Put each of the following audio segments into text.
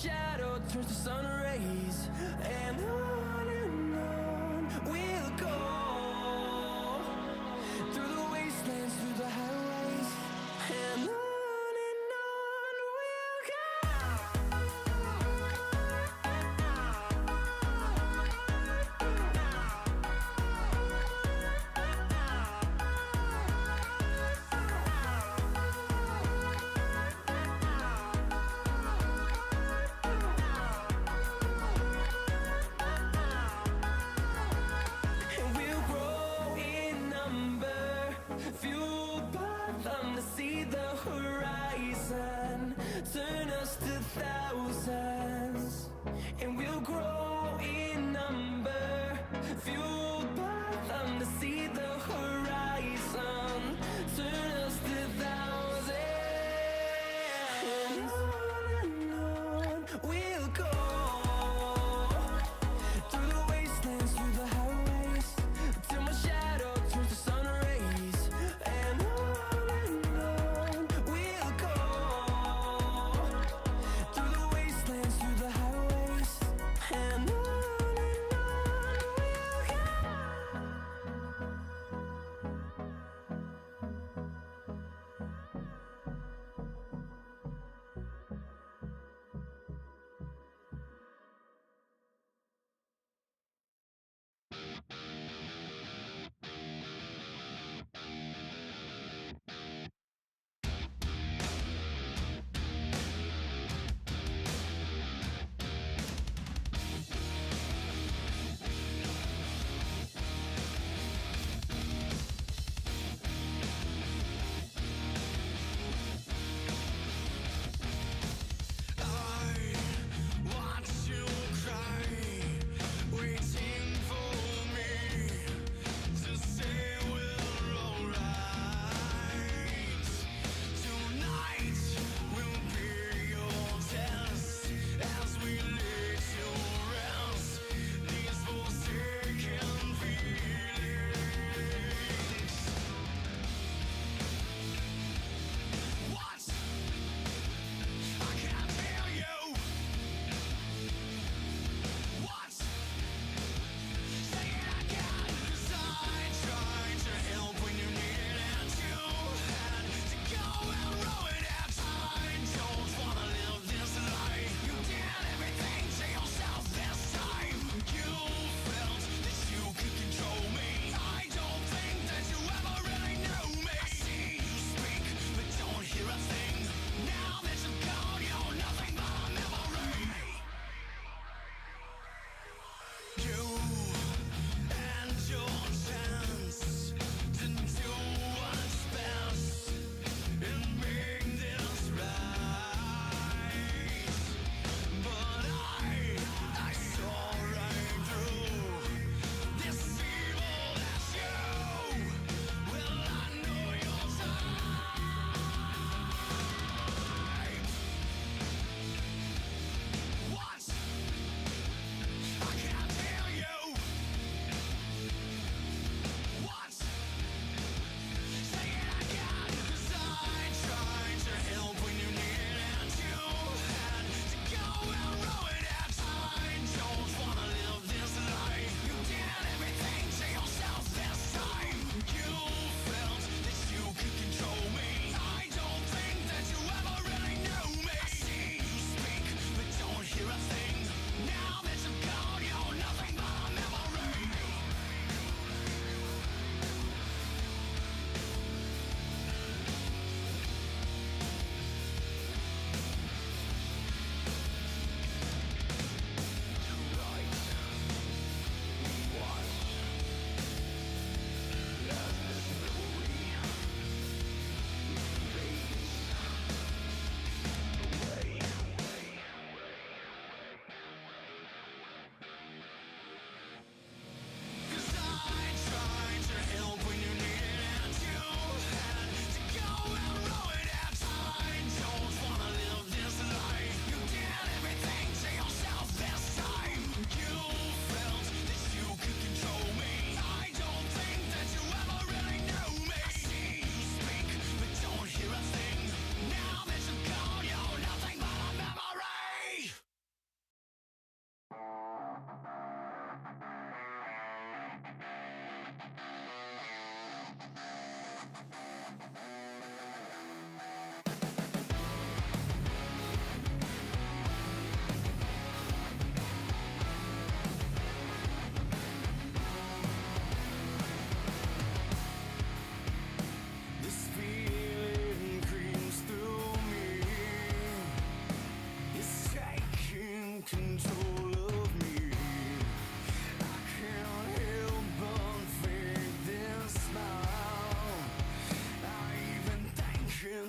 shadow turns to sun rays, and on we'll go, through the wastelands, through the highways, and on we'll go. And we'll grow in number, fueled by them to see the horizon, turn us to thousands. And we'll grow in number, fueled by them to see the horizon, turn us to thousands. And on we'll go, through the wastelands, through the highways, till my shadow turns to sun rays, and on we'll go, through the wastelands, through the highways, and on we'll go.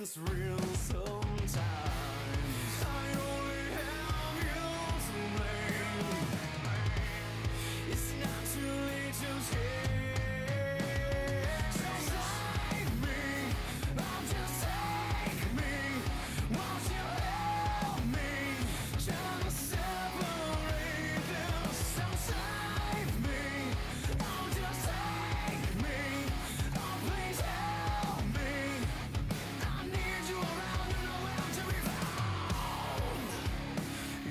gets real sometimes. I only have you to blame. It's not too late to change. So save me, oh just take me. Won't you help me? Trying to separate them. So save me, oh just take me. Oh please help me. I need you around, you know where to be found.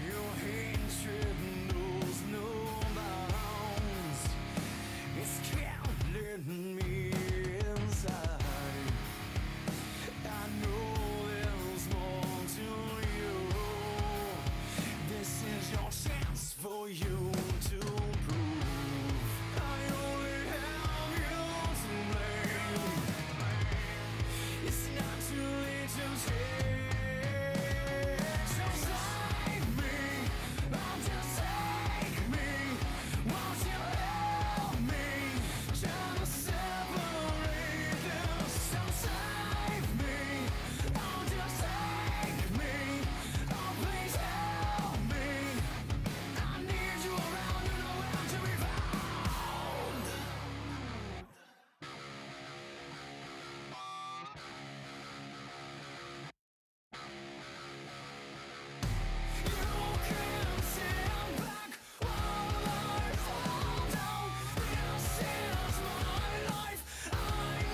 Your hatred knows no bounds. It's killing me inside. I know there's more to you. This is your chance for you to prove. I only have you to blame. It's not too late to change. So save me, oh just take me. Won't you help me? Trying to separate them. So save me, oh just take me. Oh please help me. I need you around, you know where to be found. You can stand back while I fall down. This is my life. I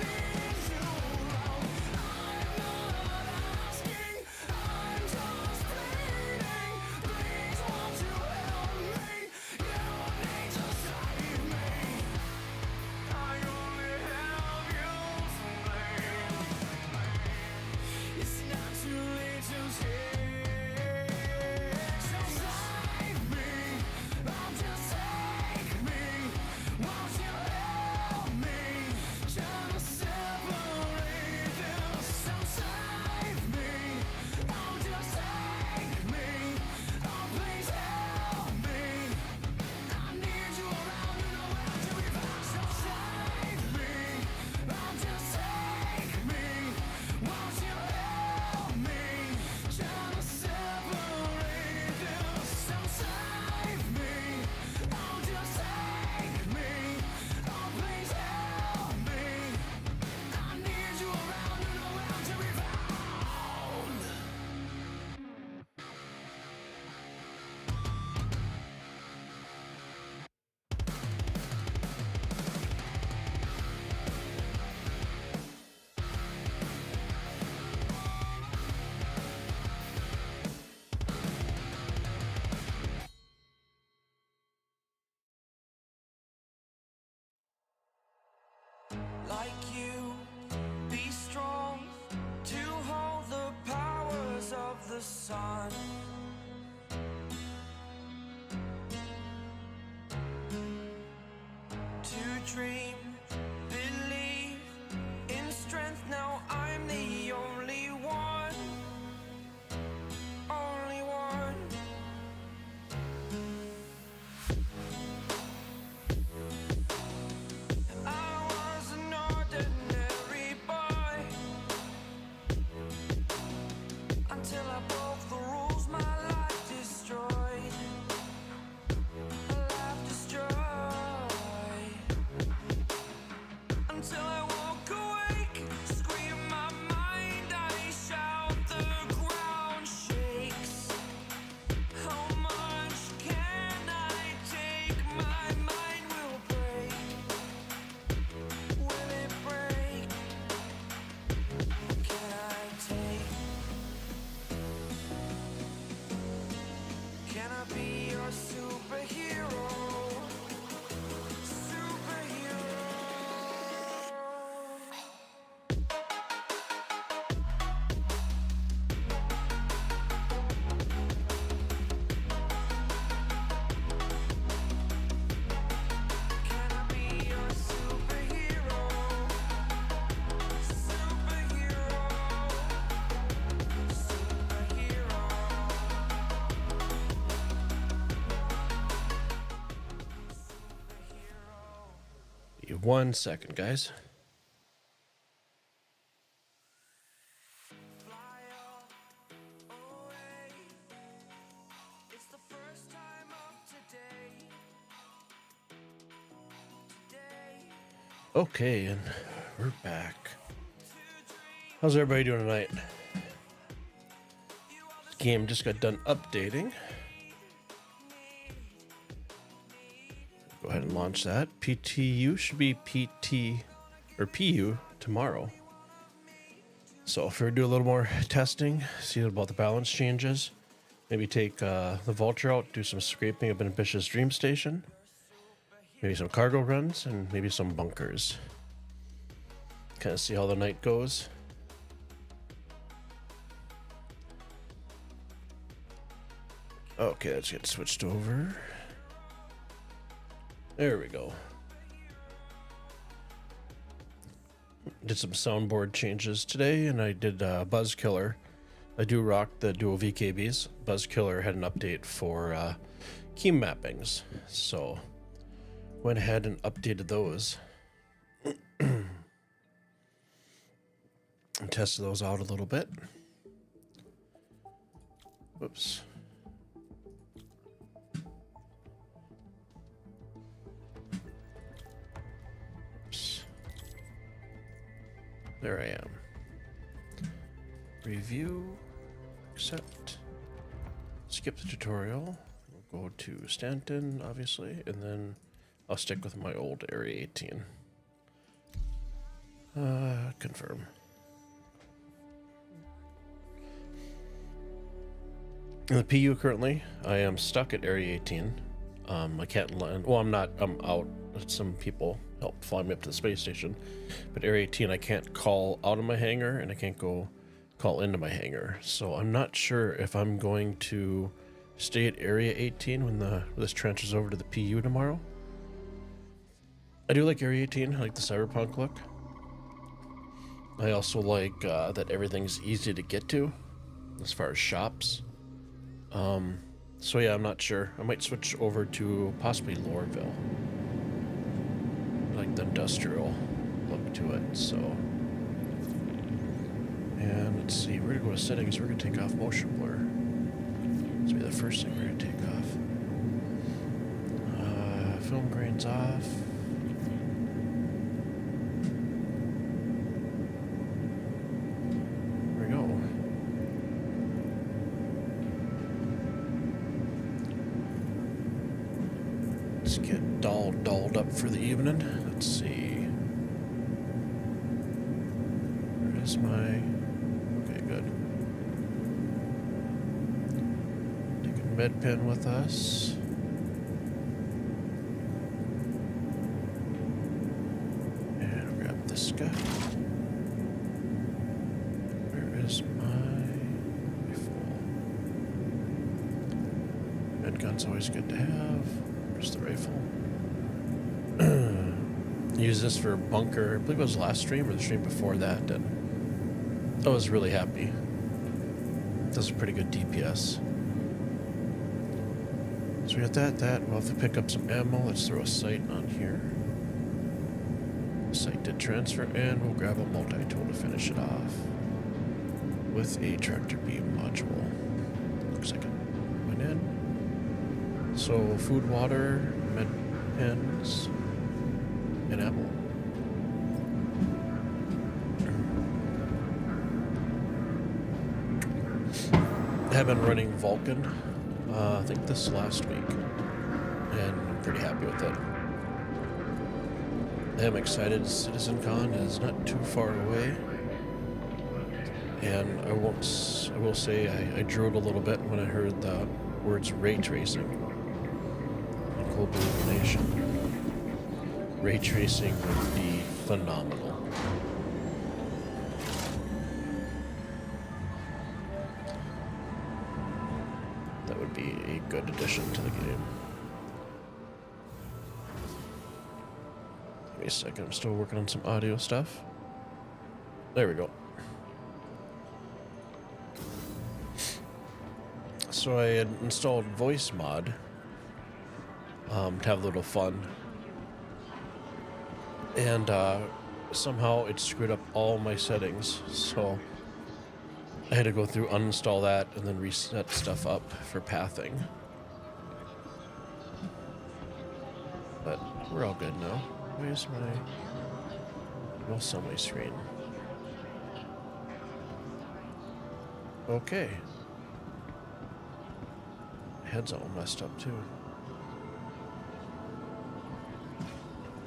need you around. I'm not asking, I'm just pleading. Please won't you help me? You need to save me. I only have you to blame. It's not too late to change. So save me, oh just take me. Won't you help me? Trying to separate them. So save me, oh just take me. Oh please help me. I need you around, you know where to be found. So save me, oh just take me. Won't you help me? Trying to separate them. So save me, oh just take me. Oh please help me. I need you around, you know where to be found. Like you, be strong to hold the powers of the sun. To dream, believe in strength. Now I'm the only one, only one. I was an ordinary boy until I broke the rules. My life destroyed, life destroyed. Until I walk awake, scream my mind, I shout, the ground shakes. How much can I take? My mind will break. Will it break? Can I take? Can I be your superhero? Superhero. Can I be your superhero? Superhero. Superhero. Give me 1 second, guys. Okay, and we're back. How's everybody doing tonight? Game just got done updating. Go ahead and launch that. PTU should be PT or PU tomorrow. So if we do a little more testing, see about the balance changes, maybe take the Vulture out, do some scraping of an ambitious Dream Station, maybe some cargo runs, and maybe some bunkers. Kind of see how the night goes. Okay, let's get switched over. There we go. Did some soundboard changes today, and I did Buzz Killer. I do rock the dual VKBs. Buzz Killer had an update for key mappings, so went ahead and updated those. And tested those out a little bit. Whoops. There I am. Review, accept, skip the tutorial. We'll go to Stanton, obviously, and then I'll stick with my old Area 18. Confirm. In the PU currently, I am stuck at Area 18. I can't land. Well, I'm not. I'm out. Some people helped fly me up to the space station. But Area 18, I can't call out of my hangar, and I can't go call into my hangar. So I'm not sure if I'm going to stay at Area 18 when this transfers over to the PU tomorrow. I do like Area 18. I like the cyberpunk look. I also like that everything's easy to get to as far as shops. So yeah, I'm not sure. I might switch over to possibly Loreville. I like the industrial look to it, so. And let's see, we're gonna go to settings. We're gonna take off motion blur. This will be the first thing we're gonna take off. Film grains off. There we go. Let's get dolled up for the evening. Let's see. Where is my... Okay, good. Take a med pen with us. And I'll grab this guy. Where is my rifle? Med gun's always good to have. Where's the rifle? Use this for bunker. I believe it was last stream or the stream before that, and I was really happy. Does a pretty good DPS. So we got that. We'll have to pick up some ammo. Let's throw a sight on here. Sight did transfer, and we'll grab a multi-tool to finish it off with a tractor beam module. Looks like it went in. So food, water, med pens, and ammo. I have been running Vulcan, I think this last week, and I'm pretty happy with it. I am excited. CitizenCon is not too far away, and I will say I drooled a little bit when I heard the words ray tracing and global illumination. Ray tracing would be phenomenal. That would be a good addition to the game. Give me a second, I'm still working on some audio stuff. There we go. So I had installed voice mod to have a little fun. And somehow it screwed up all my settings, so I had to go through, uninstall that, and then reset stuff up for pathing. But we're all good now. Where's my... No summary screen. Okay. Head's all messed up too.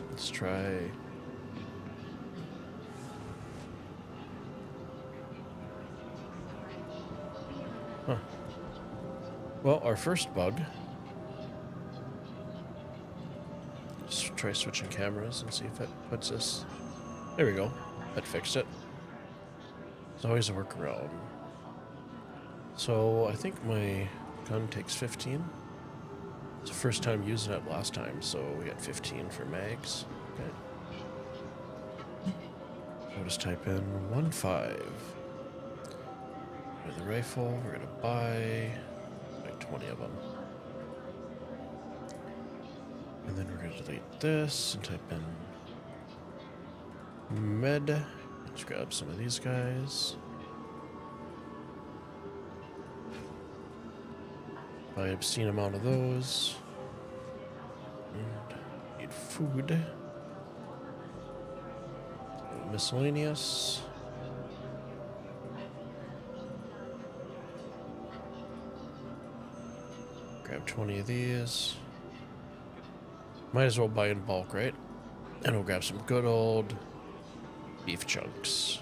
Let's try. Huh. Well, our first bug. Let's try switching cameras and see if it puts us. There we go. That fixed it. There's always a workaround. So I think my gun takes 15. It's the first time using it last time, so we got 15 for mags. Okay. We'll just type in 1.5. For the rifle, we're gonna buy like 20 of them. And then we're gonna delete this and type in med. Let's grab some of these guys. Buy an obscene amount of those. And need food. Miscellaneous. Grab 20 of these. Might as well buy in bulk, right? And we'll grab some good old beef chunks.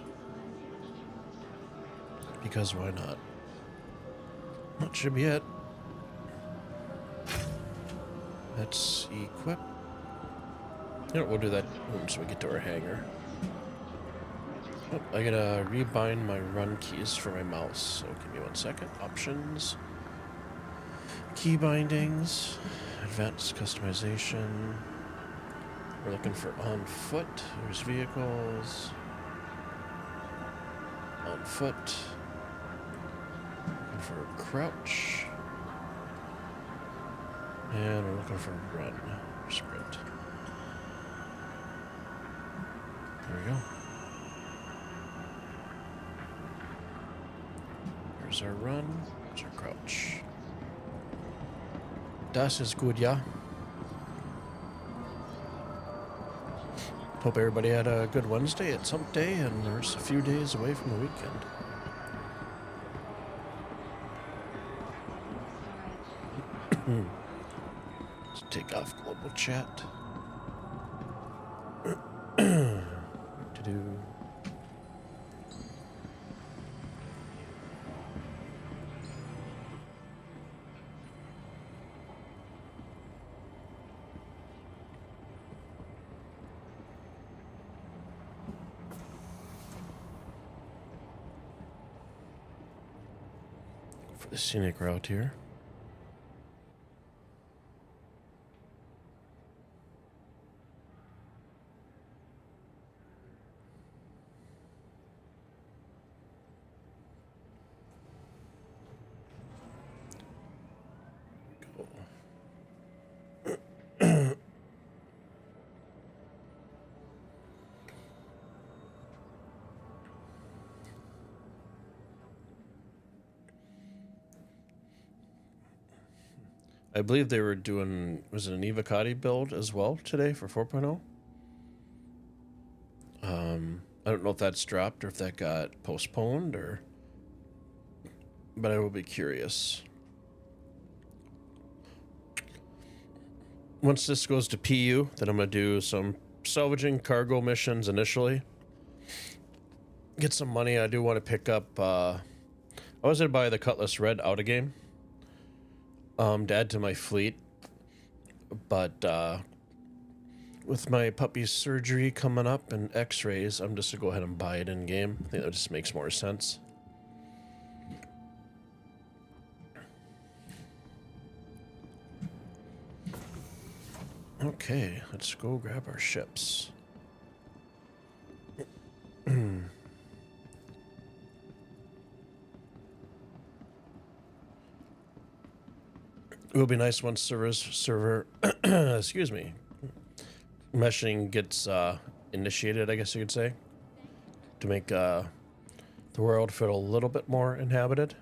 Because why not? That should be it. Let's equip. You know, we'll do that once we get to our hangar. Oh, I gotta rebind my run keys for my mouse, so give me 1 second. Options. Key bindings. Advanced customization. We're looking for on foot. There's vehicles. On foot. Looking for a crouch. And we're looking for a run. Sprint. There we go. There's our run. There's our crouch. Das ist gut, yeah. Hope everybody had a good Wednesday. It's hump day, and there's a few days away from the weekend. Let's take off global chat. To do. For the scenic route here. I believe they were doing, was it an Evocati build as well today for 4.0? I don't know if that's dropped or if that got postponed or, but I will be curious. Once this goes to PU, then I'm going to do some salvaging cargo missions initially. Get some money. I do want to pick up, I was going to buy the Cutlass Red out of game. To add to my fleet, but with my puppy's surgery coming up and x-rays, I'm just gonna go ahead and buy it in game. I think that just makes more sense. Okay, let's go grab our ships. It will be nice once server excuse me, meshing gets initiated, I guess you could say, to make the world feel a little bit more inhabited.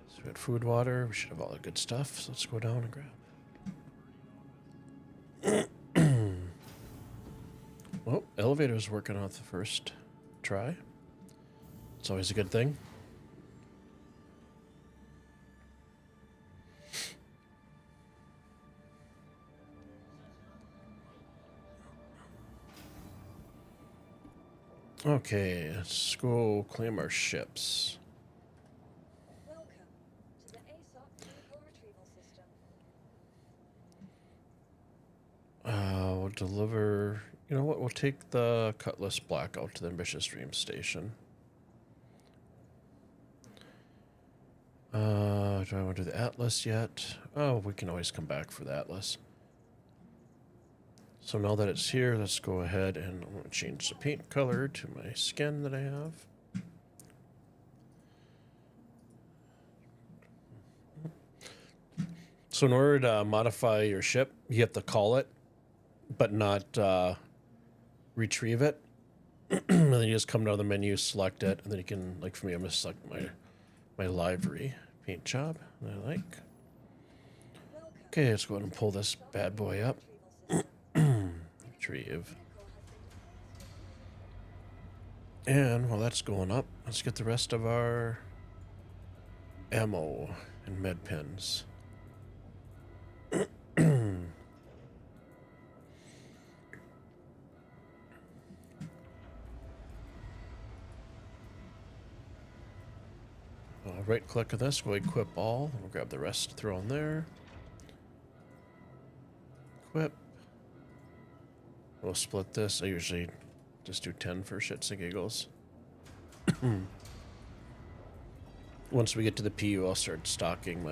So we got food, water. We should have all the good stuff. So let's go down and grab. Oh, elevator's working off the first try. It's always a good thing. Okay, let's go claim our ships. Welcome to the ASOP vehicle retrieval system. We'll deliver... You know what? We'll take the Cutlass Black out to the Ambitious Dream Station. Do I want to do the Atlas yet? Oh, we can always come back for the Atlas. So now that it's here, let's go ahead and I'm going to change the paint color to my skin that I have. So in order to modify your ship, you have to call it, but not retrieve it. And then you just come down to the menu, select it, and then you can, like for me, I'm going to select my livery paint job that I like. Okay, let's go ahead and pull this bad boy up. Retrieve. And while that's going up, let's get the rest of our ammo and med pens. Right click on this, go equip all. We'll grab the rest, throw in there. Equip. We'll split this. I usually just do 10 for shits and giggles. Once we get to the PU, I'll start stocking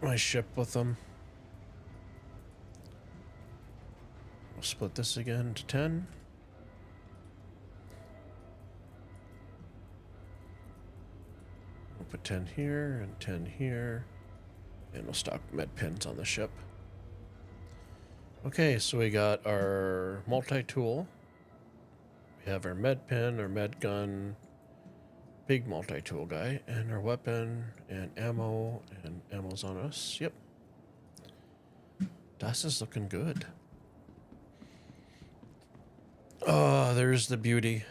my ship with them. We'll split this again to 10. We'll put 10 here and 10 here. And we'll stock med pins on the ship. Okay, so we got our multi-tool. We have our med pen, our med gun, big multi-tool guy, and our weapon, and ammo's on us. Yep. Das is looking good. Oh, there's the beauty.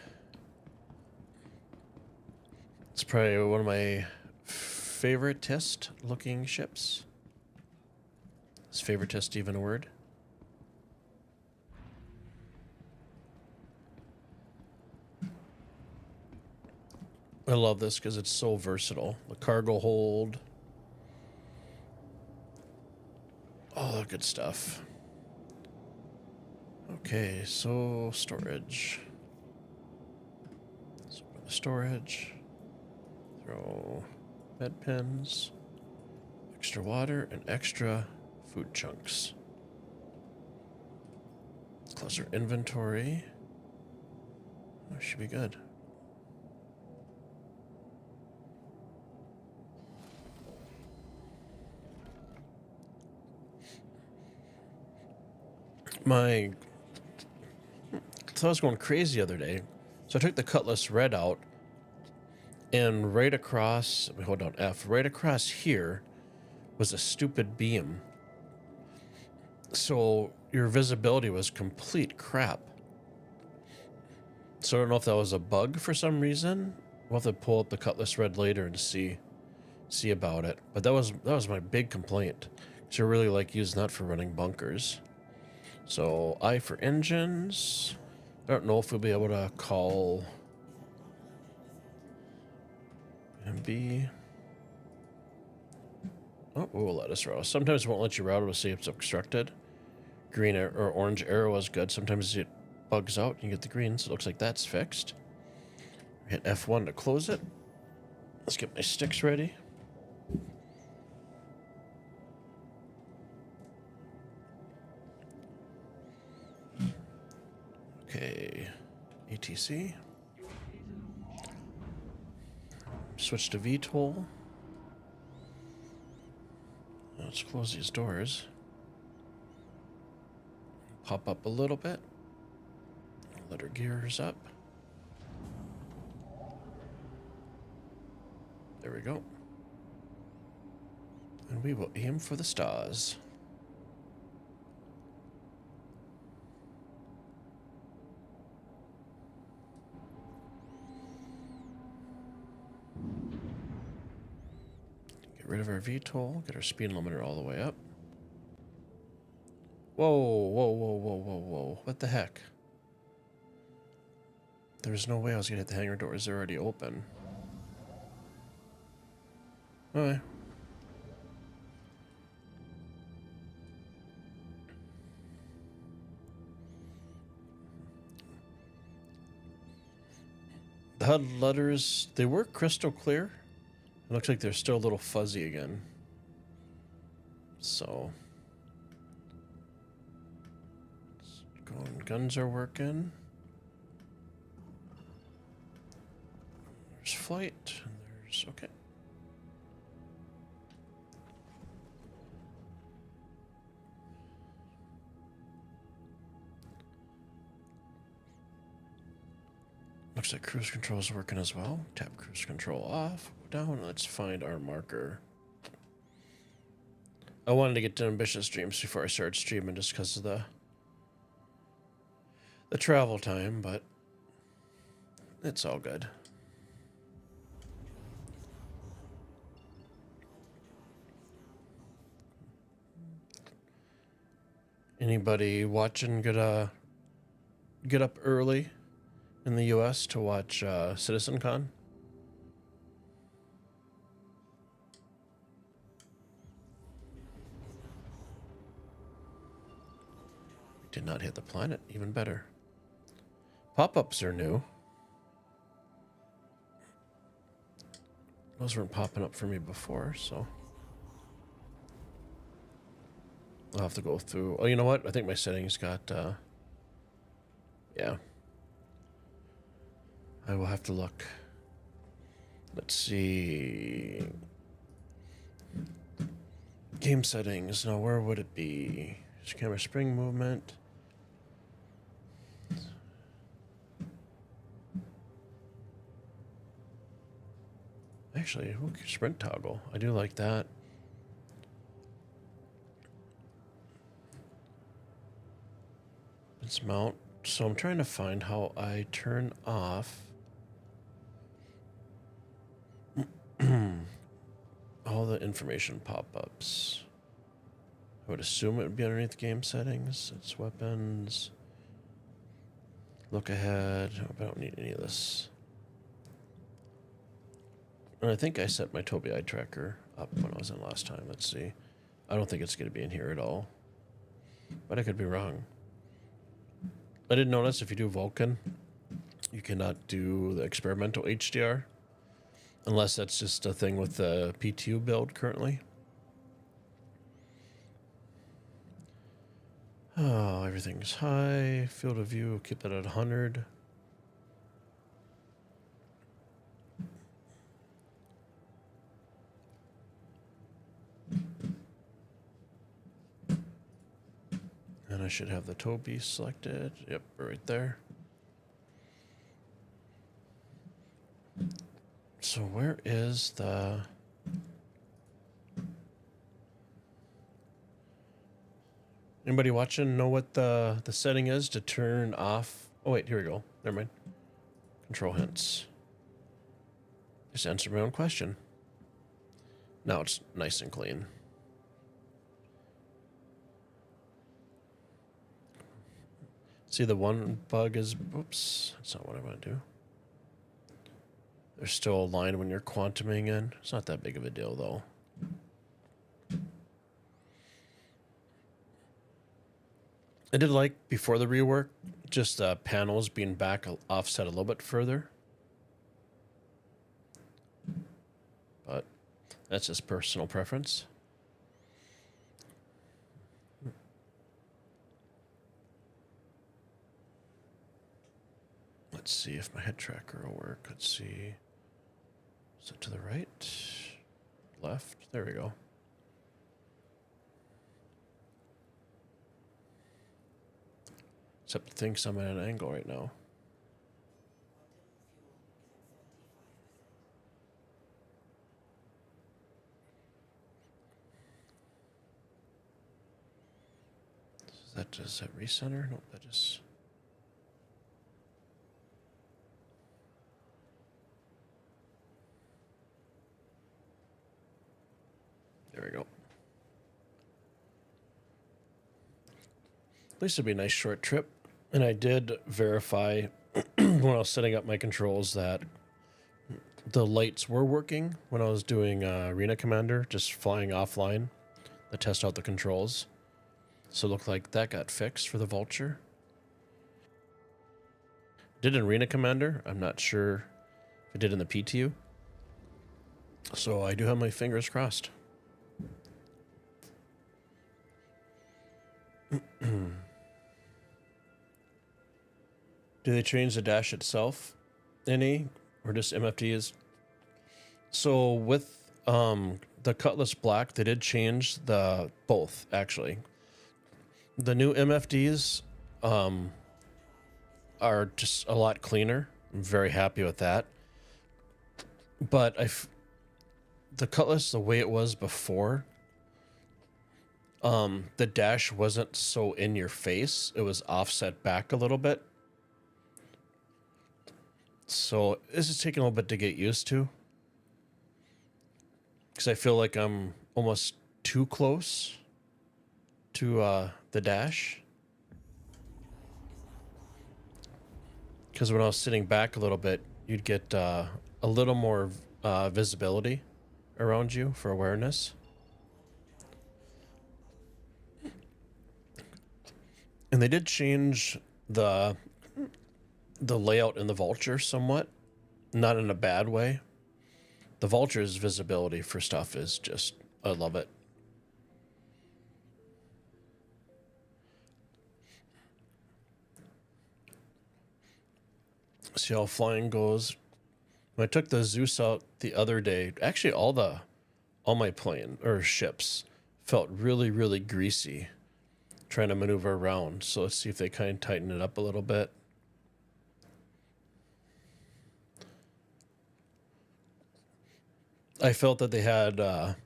It's probably one of my favorite test looking ships. Is favorite test even a word? I love this because it's so versatile. The cargo hold. All that good stuff. Okay, so storage. So the storage. Throw med pens. Extra water and extra food chunks. Close our inventory. That should be good. So I was going crazy the other day. So I took the Cutlass Red out, and right across, hold on, F, right across here was a stupid beam. So your visibility was complete crap. So I don't know if that was a bug for some reason. We'll have to pull up the Cutlass Red later and see about it. But that was my big complaint. So I really like using that for running bunkers. So I for engines. I don't know if we'll be able to call MB. Oh, it will let us route. Sometimes it won't let you route. It'll say it's obstructed. Green or orange arrow is good. Sometimes it bugs out and you get the green, so it looks like that's fixed. Hit F1 to close it. Let's get my sticks ready. Okay, ATC. Switch to VTOL. Let's close these doors. Pop up a little bit. Let our gears up. There we go. And we will aim for the stars. Get rid of our VTOL. Get our speed limiter all the way up. Whoa, whoa, whoa, whoa, whoa, whoa. What the heck? There's no way I was going to hit the hangar doors. They're already open. Okay. The HUD letters, they were crystal clear. It looks like they're still a little fuzzy again. So. Going, guns are working. There's flight. And there's, okay. Looks like cruise control is working as well. Tap cruise control off. Go down. Let's find our marker. I wanted to get to ambitious dreams before I started streaming just because of the travel time, but it's all good. Anybody watching get up early in the U.S. to watch CitizenCon? Did not hit the planet. Even better. Pop-ups are new. Those weren't popping up for me before, so I'll have to go through. Oh, you know what? I think my settings got, yeah. I will have to look. Let's see. Game settings. Now, where would it be? Camera spring movement. Actually, sprint toggle. I do like that. Let's mount. So I'm trying to find how I turn off all the information pop-ups. I would assume it would be underneath game settings. It's weapons. Look ahead. I don't need any of this. And I think I set my Tobii eye tracker up when I was in last time. Let's see. I don't think it's going to be in here at all. But I could be wrong. I did notice if you do Vulkan, you cannot do the experimental HDR. Unless that's just a thing with the PTU build currently. Oh, everything's high. Field of view, keep it at 100. And I should have the Tobii selected. Yep, right there. So where is the... Anybody watching know what the setting is to turn off? Oh, wait, here we go. Never mind. Control hints. Just answered my own question. Now it's nice and clean. See, the one bug is... Oops, that's not what I want to do. There's still a line when you're quantuming in. It's not that big of a deal, though. I did like, before the rework, just the panels being back offset a little bit further. But that's just personal preference. Let's see if my head tracker will work. Let's see. Is it to the right? Left? There we go. Except it thinks I'm at an angle right now. Does that recenter? Nope, that just... least it'd be a nice short trip. And I did verify when I was setting up my controls that the lights were working when I was doing Arena Commander, just flying offline to test out the controls. So it looked like that got fixed for the Vulture. Did in Arena Commander. I'm not sure if it did in the PTU. So I do have my fingers crossed. Do they change the dash itself any or just MFTs? So with the Cutlass Black, they did change the both actually. The new MFDs are just a lot cleaner. I'm very happy with that. But the Cutlass, the way it was before, the dash wasn't so in your face. It was offset back a little bit. So this is taking a little bit to get used to. Because I feel like I'm almost too close to the dash. Because when I was sitting back a little bit, you'd get a little more visibility around you for awareness. And they did change the layout in the Vulture somewhat, not in a bad way. The Vulture's visibility for stuff is just, I love it. See how flying goes. When I took the Zeus out the other day, actually all my plane or ships felt really, really greasy trying to maneuver around. So let's see if they kind of tighten it up a little bit. I felt that they had a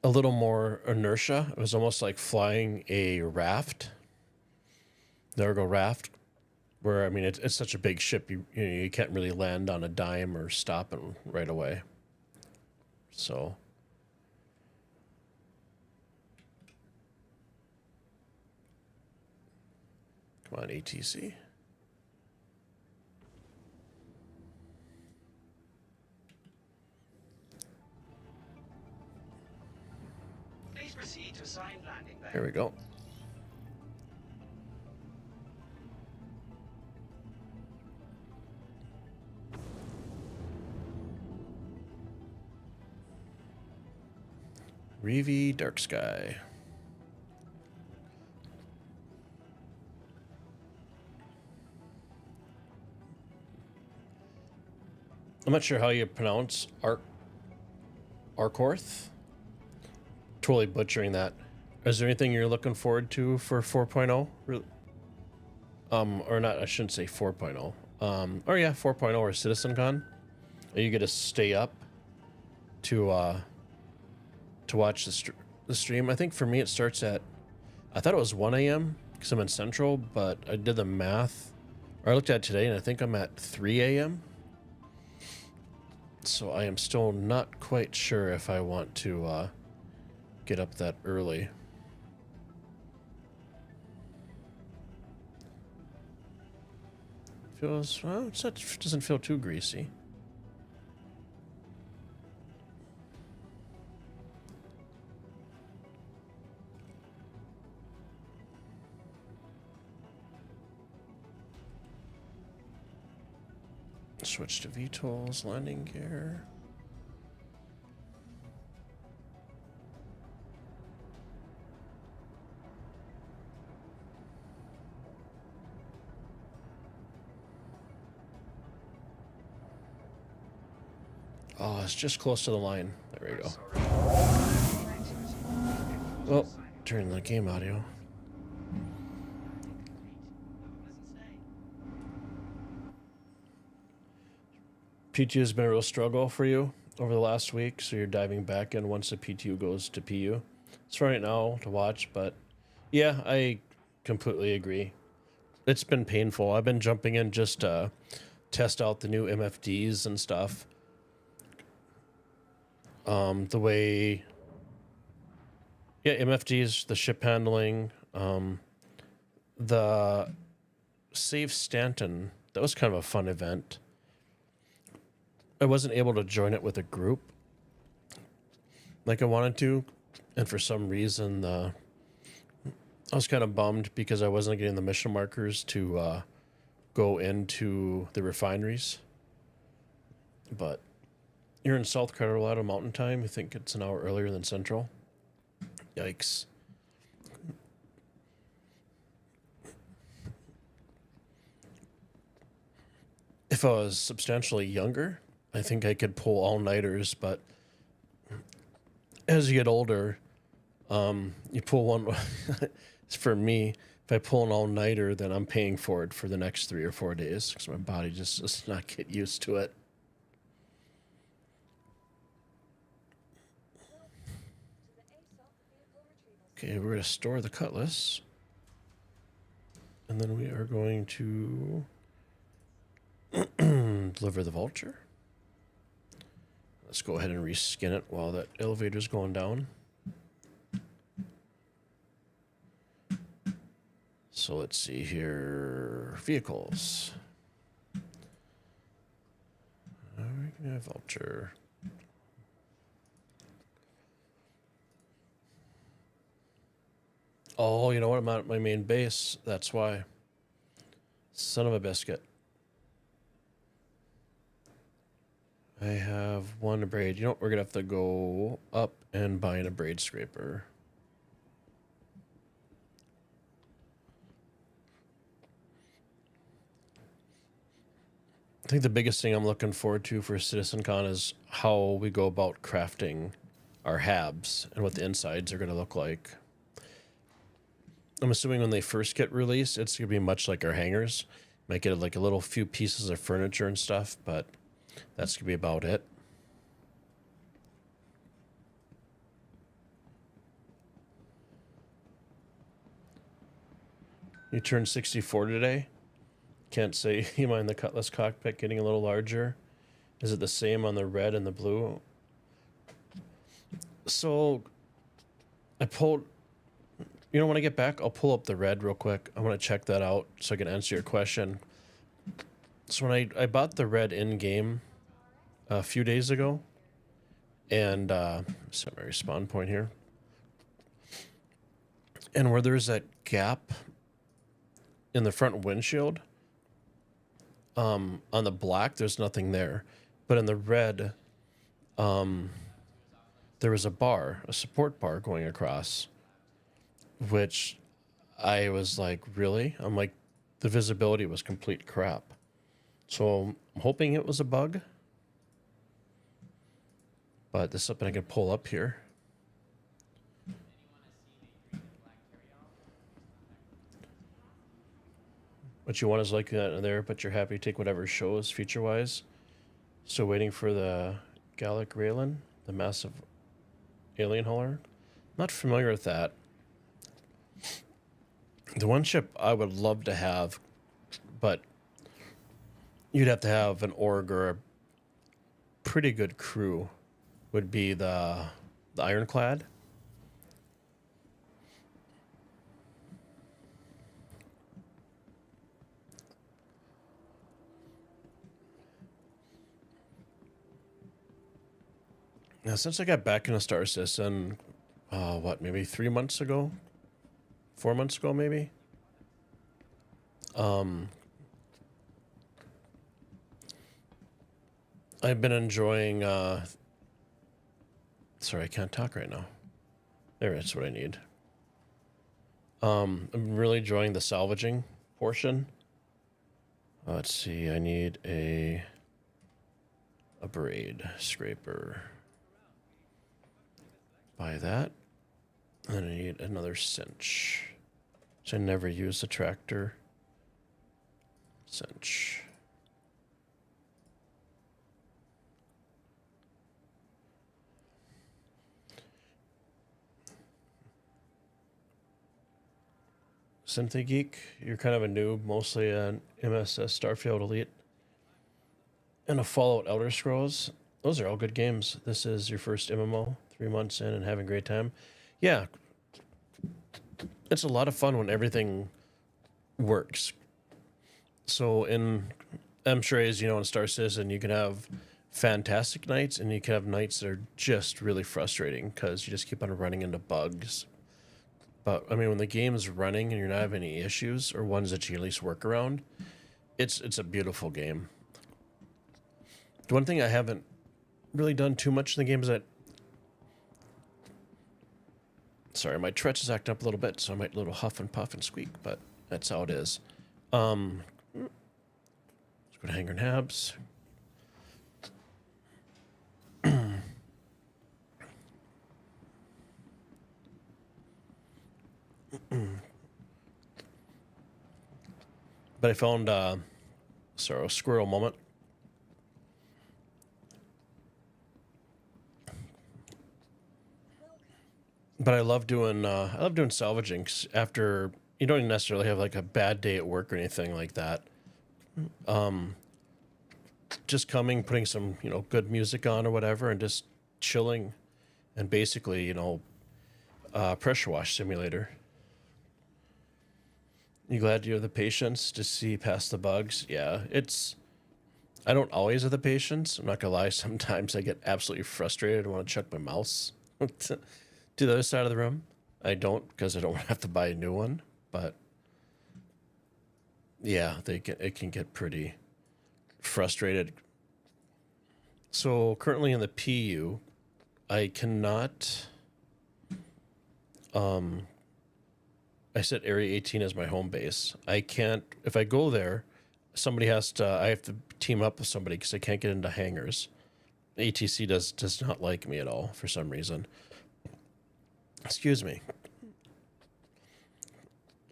little more inertia. It was almost like flying a raft, the Ergo raft, where, I mean, it's such a big ship, you can't really land on a dime or stop it right away. So come on, ATC. Please proceed to assigned landing bay. Here we go. Reeve Dark Sky. I'm not sure how you pronounce Arkorth. Totally butchering that. Is there anything you're looking forward to for 4.0? Or not, I shouldn't say 4.0. Or yeah, 4.0 or CitizenCon. Are you gonna stay up to watch the stream? I think for me it starts at, I thought it was 1 a.m. because I'm in Central, but I did the math, or I looked at it today, and I think I'm at 3 a.m. So I am still not quite sure if I want to get up that early. Feels, well, it doesn't feel too greasy. Switch to VTOLs, landing gear. Oh, it's just close to the line. There we go. Oh, turn the game audio. PTU has been a real struggle for you over the last week, so you're diving back in once the PTU goes to PU. It's fun right now to watch, but yeah, I completely agree. It's been painful. I've been jumping in just to test out the new MFDs and stuff. The way, yeah, MFDs, the ship handling, the Save Stanton, that was kind of a fun event. I wasn't able to join it with a group like I wanted to, and for some reason I was kind of bummed because I wasn't getting the mission markers to go into the refineries. But you're in South Colorado Mountain Time. You think it's an hour earlier than Central? Yikes. If I was substantially younger, I think I could pull all-nighters, but as you get older, you pull one. For me, if I pull an all-nighter, then I'm paying for it for the next 3 or 4 days because my body just does not get used to it. Okay, we're going to store the cutlass. And then we are going to deliver the vulture. Let's go ahead and reskin it while that elevator's going down. So let's see here. Vehicles. We're gonna have vulture. Oh, you know what? I'm not at my main base. That's why. Son of a biscuit. I have one braid. You know what? We're going to have to go up and buy a braid scraper. I think the biggest thing I'm looking forward to for CitizenCon is how we go about crafting our habs and what the insides are going to look like. I'm assuming when they first get released, it's going to be much like our hangars. Might get like a little few pieces of furniture and stuff, but that's going to be about it. You turned 64 today? Can't say you mind the Cutlass cockpit getting a little larger. Is it the same on the red and the blue? So I pulled, you know, when I get back, I'll pull up the red real quick. I want to check that out so I can answer your question. So when I bought the red in-game a few days ago, and set my respawn point here, and where there's that gap in the front windshield, on the black, there's nothing there. But in the red, there was a bar, a support bar going across, which I was like, really? I'm like, the visibility was complete crap. So I'm hoping it was a bug. But this is something I can pull up here. What you want is like that in there, but you're happy to take whatever shows feature-wise. So waiting for the Gallic Raylan, the massive alien hauler. Not familiar with that. The one ship I would love to have, but you'd have to have an org or a pretty good crew, would be the Ironclad. Now, since I got back into Star Citizen, what, maybe 3 months ago? 4 months ago, maybe? I've been enjoying, sorry, I can't talk right now. There, that's what I need. I'm really enjoying the salvaging portion. Let's see, I need a braid scraper. Buy that. And I need another cinch. So I never use the tractor. Cinch. Synthy Geek, you're kind of a noob, mostly an MSS Starfield Elite and a Fallout Elder Scrolls. Those are all good games. This is your first MMO, 3 months in and having a great time. Yeah, it's a lot of fun when everything works. So I'm sure as you know in Star Citizen, you can have fantastic nights and you can have nights that are just really frustrating because you just keep on running into bugs. But I mean, when the game's running and you're not having any issues or ones that you can at least work around, it's a beautiful game. The one thing I haven't really done too much in the game is that, sorry, my Tretch is acting up a little bit, so I might little huff and puff and squeak, but that's how it is. Let's go to Hanger and Habs. But I found sorry, a squirrel moment. But I love doing salvaging 'cause after you don't necessarily have like a bad day at work or anything like that. Just coming, putting some, you know, good music on or whatever and just chilling and basically, you know, pressure wash simulator. You glad you have the patience to see past the bugs? Yeah, I don't always have the patience. I'm not gonna lie. Sometimes I get absolutely frustrated and want to chuck my mouse to the other side of the room. I don't because I don't have to buy a new one. But yeah, it can get pretty frustrated. So currently in the PU, I cannot. I set Area 18 as my home base. I can't, if I go there, I have to team up with somebody because I can't get into hangars. ATC does not like me at all for some reason. Excuse me.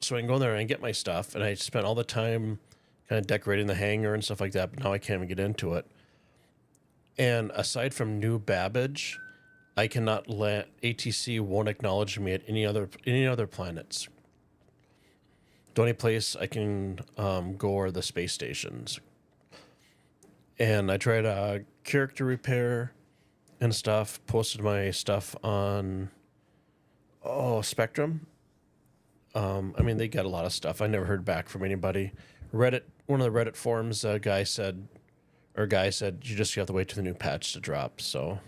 So I can go in there and I get my stuff, and I spent all the time kind of decorating the hangar and stuff like that, but now I can't even get into it. And aside from New Babbage, I cannot let ATC won't acknowledge me at any other planets. The only place I can go are the space stations. And I tried character repair and stuff, posted my stuff on Spectrum. I mean, they got a lot of stuff. I never heard back from anybody. Reddit, one of the Reddit forums, guy said you just have to wait for the new patch to drop. So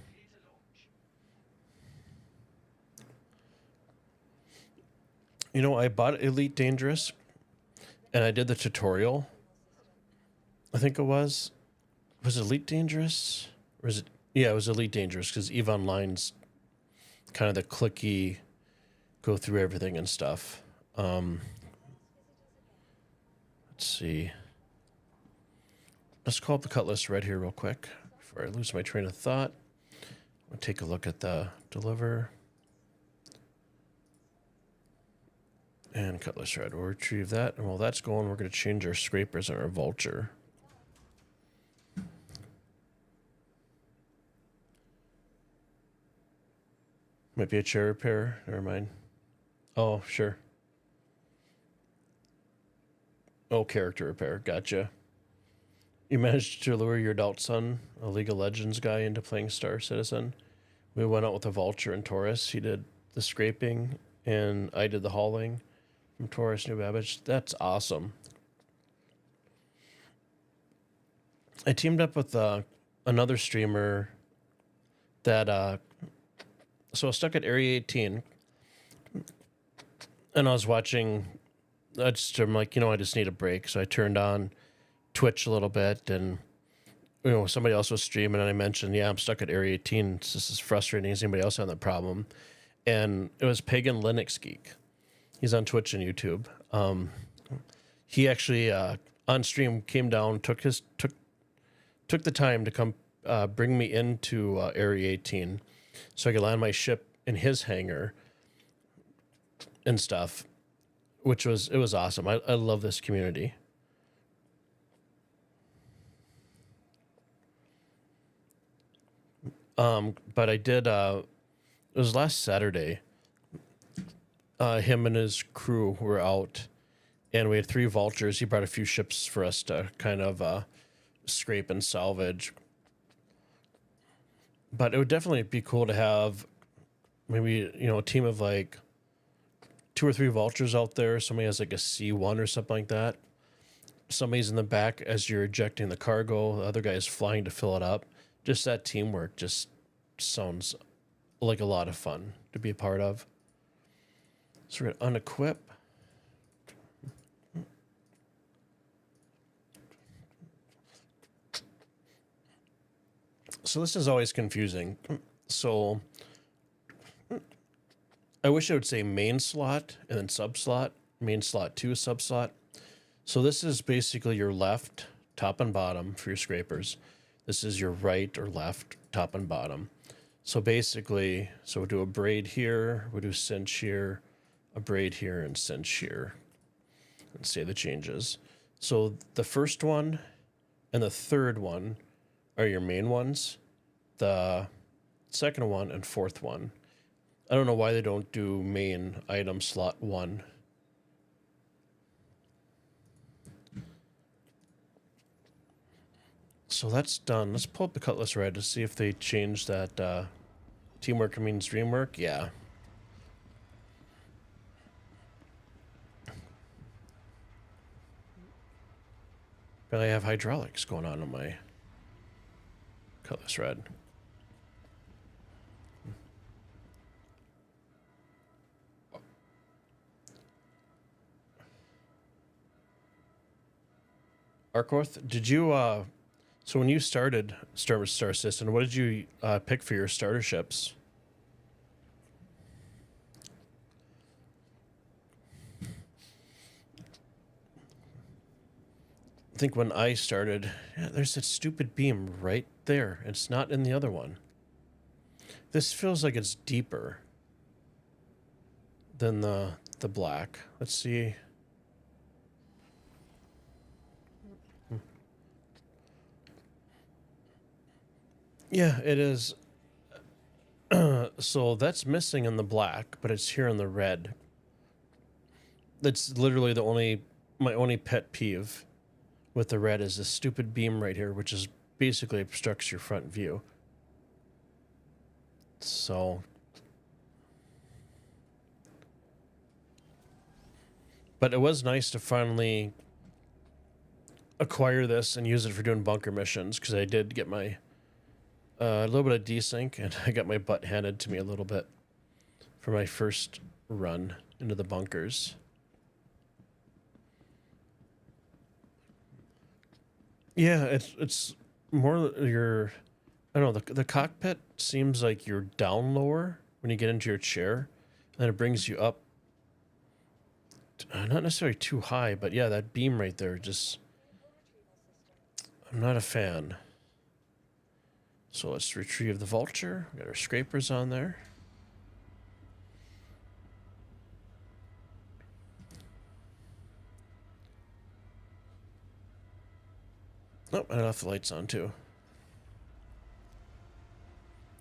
you know, I bought Elite Dangerous, and I did the tutorial. I think it was it Elite Dangerous? Or is it? Yeah, it was Elite Dangerous, because EVE Online's kind of the clicky, go through everything and stuff. Let's see. Let's call up the cut list right here real quick before I lose my train of thought. I'll take a look at the deliver. And cutlass shred. We'll retrieve that. And while that's going, we're going to change our scrapers and our vulture. Might be a chair repair. Never mind. Oh, sure. Oh, character repair. Gotcha. You managed to lure your adult son, a League of Legends guy, into playing Star Citizen. We went out with a vulture and Taurus. He did the scraping, and I did the hauling. From Taurus, New Babbage. That's awesome. I teamed up with another streamer that so I was stuck at Area 18, and I was watching. I'm like, you know, I just need a break, so I turned on Twitch a little bit, and you know, somebody else was streaming, and I mentioned, yeah, I'm stuck at Area 18. This is frustrating. Is anybody else having that problem? And it was Pagan Linux Geek. He's on Twitch and YouTube. He actually on stream came down, took the time to come bring me into Area 18, so I could land my ship in his hangar and stuff, it was awesome. I love this community. But I did. It was last Saturday. Him and his crew were out, and we had 3 vultures. He brought a few ships for us to kind of scrape and salvage. But it would definitely be cool to have maybe, you know, a team of like 2 or 3 vultures out there. Somebody has like a C1 or something like that. Somebody's in the back as you're ejecting the cargo. The other guy is flying to fill it up. Just that teamwork just sounds like a lot of fun to be a part of. So we're going to unequip. So this is always confusing. So I wish it would say main slot and then sub slot, main slot 2 sub slot. So this is basically your left, top and bottom for your scrapers. This is your right or left, top and bottom. So basically, so we'll do a braid here, we'll do cinch here, a braid here, and cinch here. And say the changes. So the first one and the third one are your main ones. The second one and fourth one. I don't know why they don't do main item slot 1. So that's done. Let's pull up the Cutlass Red to see if they changed that teamwork means dreamwork. Yeah. But I have hydraulics going on my Cutlass Red. Arkorth, did you so when you started Star Citizen, what did you pick for your starter ships? I think when I started, yeah, there's that stupid beam right there. It's not in the other one. This feels like it's deeper than the black. Let's see. Yeah, it is. So that's missing in the black, but it's here in the red. That's literally my only pet peeve with the red is this stupid beam right here, which is basically obstructs your front view. So, but it was nice to finally acquire this and use it for doing bunker missions, because I did get my a little bit of desync, and I got my butt handed to me a little bit for my first run into the bunkers. Yeah, it's more your, I don't know, the cockpit seems like you're down lower when you get into your chair, and then it brings you up, not necessarily too high, but yeah, that beam right there, just, I'm not a fan. So let's retrieve the vulture. We got our scrapers on there. Oh, I left the lights on too.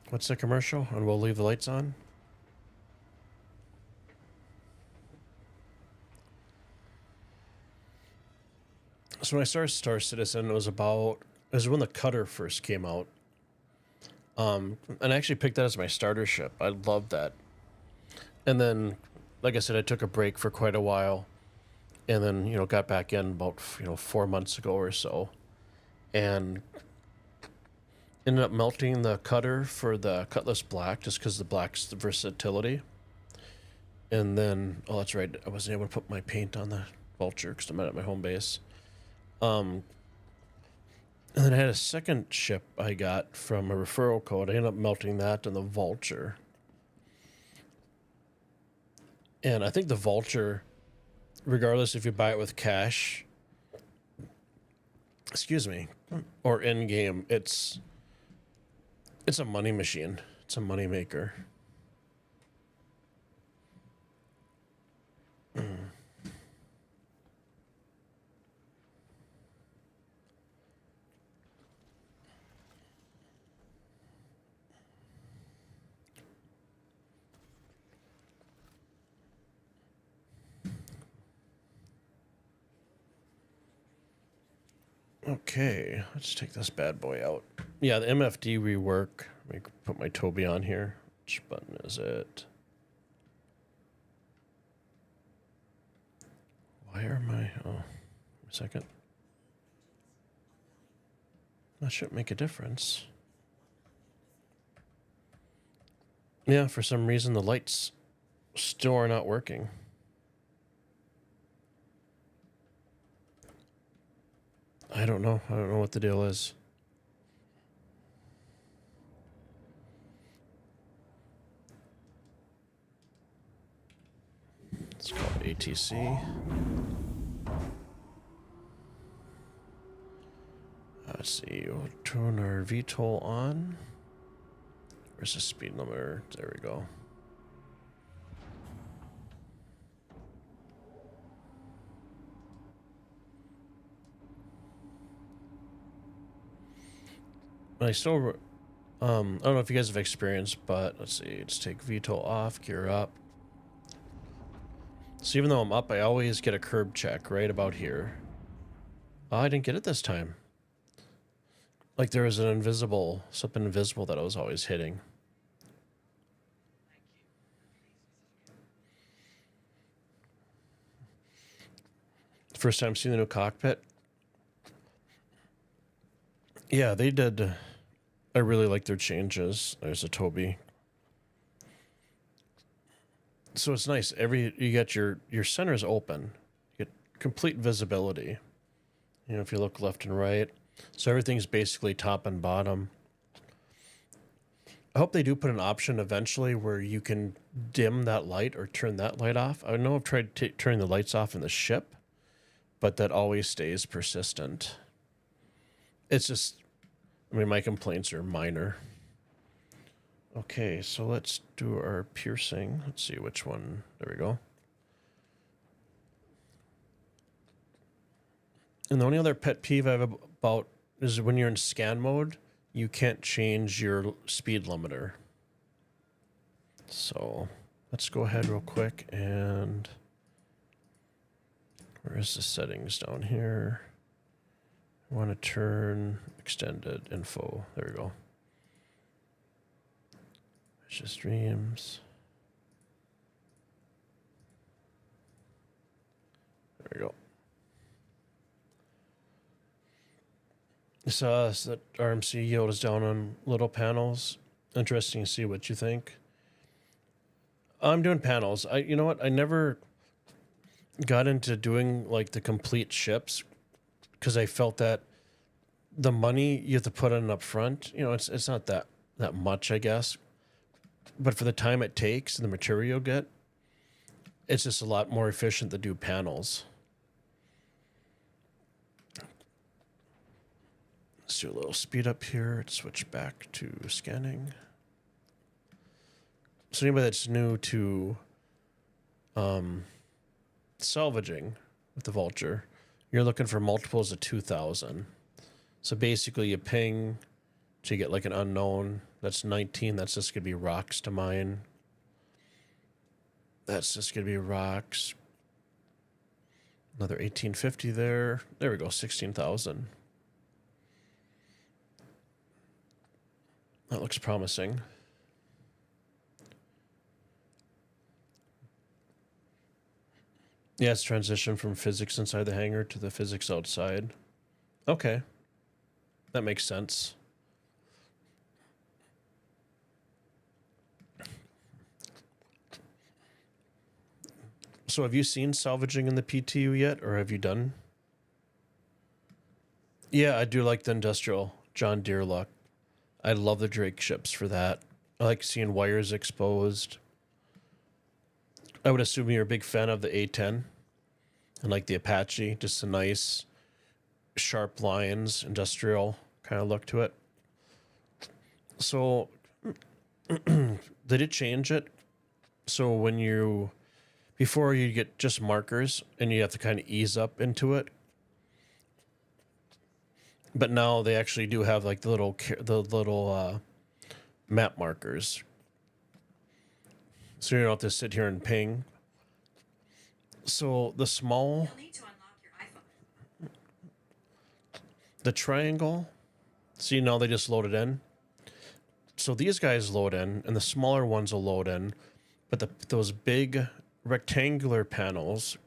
What's the commercial? And we'll leave the lights on. So when I started Star Citizen, it was when the Cutter first came out. And I actually picked that as my starter ship. I loved that. And then, like I said, I took a break for quite a while, and then, got back in about, 4 months ago or so, and ended up melting the Cutter for the Cutlass Black, just because the black's the versatility. And then, oh, that's right, I wasn't able to put my paint on the Vulture because I'm at my home base. And then I had a second ship I got from a referral code. I ended up melting that and the Vulture. And I think the Vulture, regardless if you buy it with cash, or in-game, it's a money machine. It's a money maker. Okay, let's take this bad boy out. Yeah, the MFD rework. Let me put my Toby on here. Which button is it? Why are my... Oh, a second. That shouldn't make a difference. Yeah, for some reason the lights still are not working. I don't know. I don't know what the deal is. Let's call it ATC. Let's see. We'll turn our VTOL on. Where's the speed limiter? There we go. I still, I don't know if you guys have experience, but let's see. Let's take VTOL off, gear up. So even though I'm up, I always get a curb check right about here. Oh, I didn't get it this time. Like there was an invisible, something invisible that I was always hitting. First time seeing the new cockpit. Yeah, they did. I really like their changes. There's a Toby. So it's nice. You get your center's open. You get complete visibility. You know, if you look left and right. So everything's basically top and bottom. I hope they do put an option eventually where you can dim that light or turn that light off. I know I've tried turning the lights off in the ship, but that always stays persistent. It's just, I mean, my complaints are minor. Okay, so let's do our piercing. Let's see which one. There we go. And the only other pet peeve I have about is when you're in scan mode, you can't change your speed limiter. So let's go ahead real quick and where is the settings down here? I want to turn extended info. There we go. It's just streams. There we go. So that RMC yield is down on little panels. Interesting to see what you think. I'm doing panels. You know what? I never got into doing like the complete ships because I felt that the money you have to put in up front, you know, it's not that much, I guess. But for the time it takes and the material you get, it's just a lot more efficient to do panels. Let's do a little speed up here. Let's switch back to scanning. So anybody that's new to salvaging with the Vulture, you're looking for multiples of 2,000. So basically you ping to get like an unknown. That's 19. That's just going to be rocks to mine. That's just going to be rocks. Another 1850 there. There we go, 16,000. That looks promising. Yeah, it's transition from physics inside the hangar to the physics outside. Okay. That makes sense. So have you seen salvaging in the PTU yet, or have you done? Yeah, I do like the industrial John Deere look. I love the Drake ships for that. I like seeing wires exposed. I would assume you're a big fan of the A10 and like the Apache, just a nice sharp lines, industrial kind of look to it. So they did change it. So when before you get just markers and you have to kind of ease up into it. But now they actually do have like the little map markers. So you don't have to sit here and ping. So the small, You'll need to unlock your iPhone. the triangle, see now they just loaded in. So these guys load in and the smaller ones will load in. But those big rectangular panels,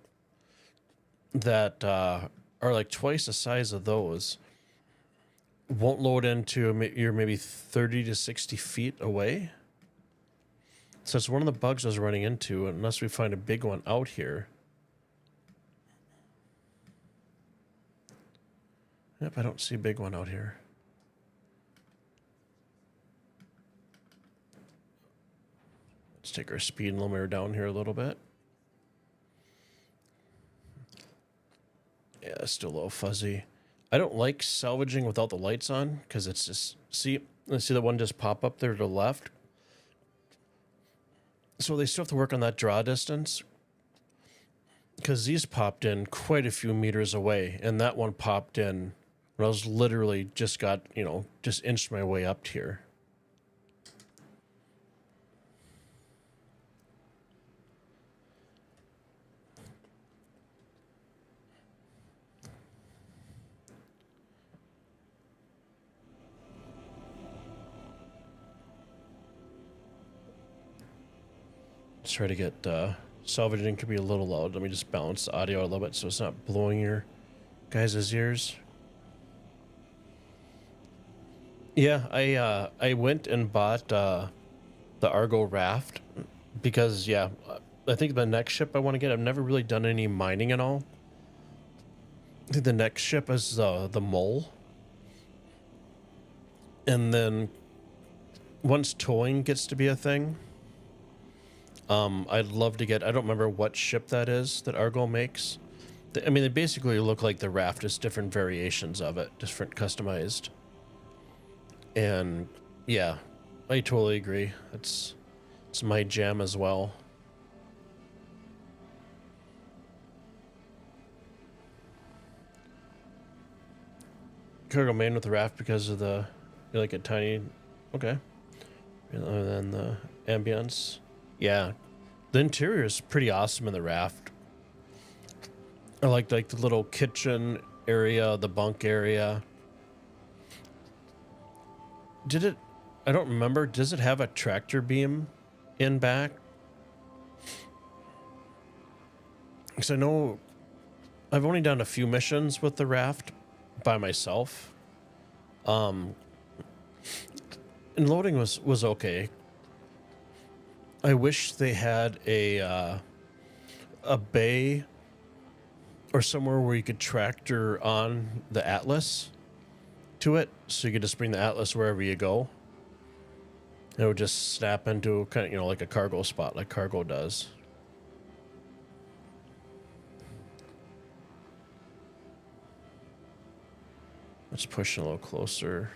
that are like twice the size of those won't load into you're maybe 30 to 60 feet away. So it's one of the bugs I was running into, unless we find a big one out here. Yep, I don't see a big one out here. Let's take our speed limiter down here a little bit. Yeah, it's still a little fuzzy. I don't like salvaging without the lights on because it's just, see that one just pop up there to the left? So they still have to work on that draw distance because these popped in quite a few meters away, and that one popped in when I was literally just got, just inched my way up here. Let's try to get salvaging could be a little loud. Let me just balance the audio a little bit so it's not blowing your guys' ears. Yeah, I went and bought the Argo raft because I think the next ship I want to get, I've never really done any mining at all. I think the next ship is the Mole. And then once towing gets to be a thing, I'd love to get, I don't remember what ship that is that Argo makes. I mean, they basically look like the raft, just different variations of it, different customized. And yeah, I totally agree. It's my jam as well. Cargo main with the raft because of you like a tiny, okay. Other than the ambience. Yeah, the interior is pretty awesome in the raft. I like the little kitchen area, the bunk area. I don't remember, does it have a tractor beam in back? Because I know I've only done a few missions with the raft by myself. And loading was okay. I wish they had a bay or somewhere where you could tractor on the Atlas to it, so you could just bring the Atlas wherever you go. It would just snap into kind of, like a cargo spot, like cargo does. Let's push a little closer.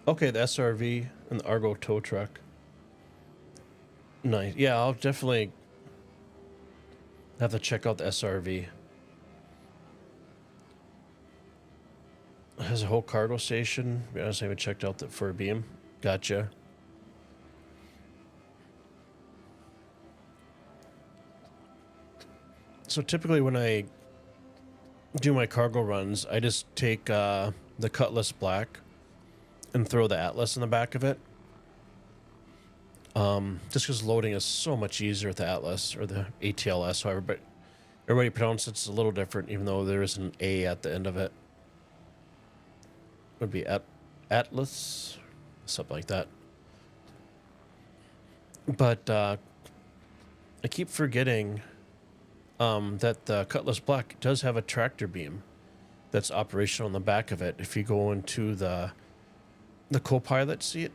Okay, the SRV and the Argo tow truck. Nice. Yeah, I'll definitely have to check out the SRV. It has a whole cargo station. To be honest, I haven't checked out the fur beam. Gotcha. So typically when I do my cargo runs, I just take the Cutlass Black and throw the Atlas in the back of it. Just because loading is so much easier with the Atlas, or the ATLS, however, but everybody pronounces it's a little different, even though there is an A at the end of it. Would be Atlas, something like that. But I keep forgetting that the Cutlass Black does have a tractor beam that's operational on the back of it. If you go into the co-pilot seat.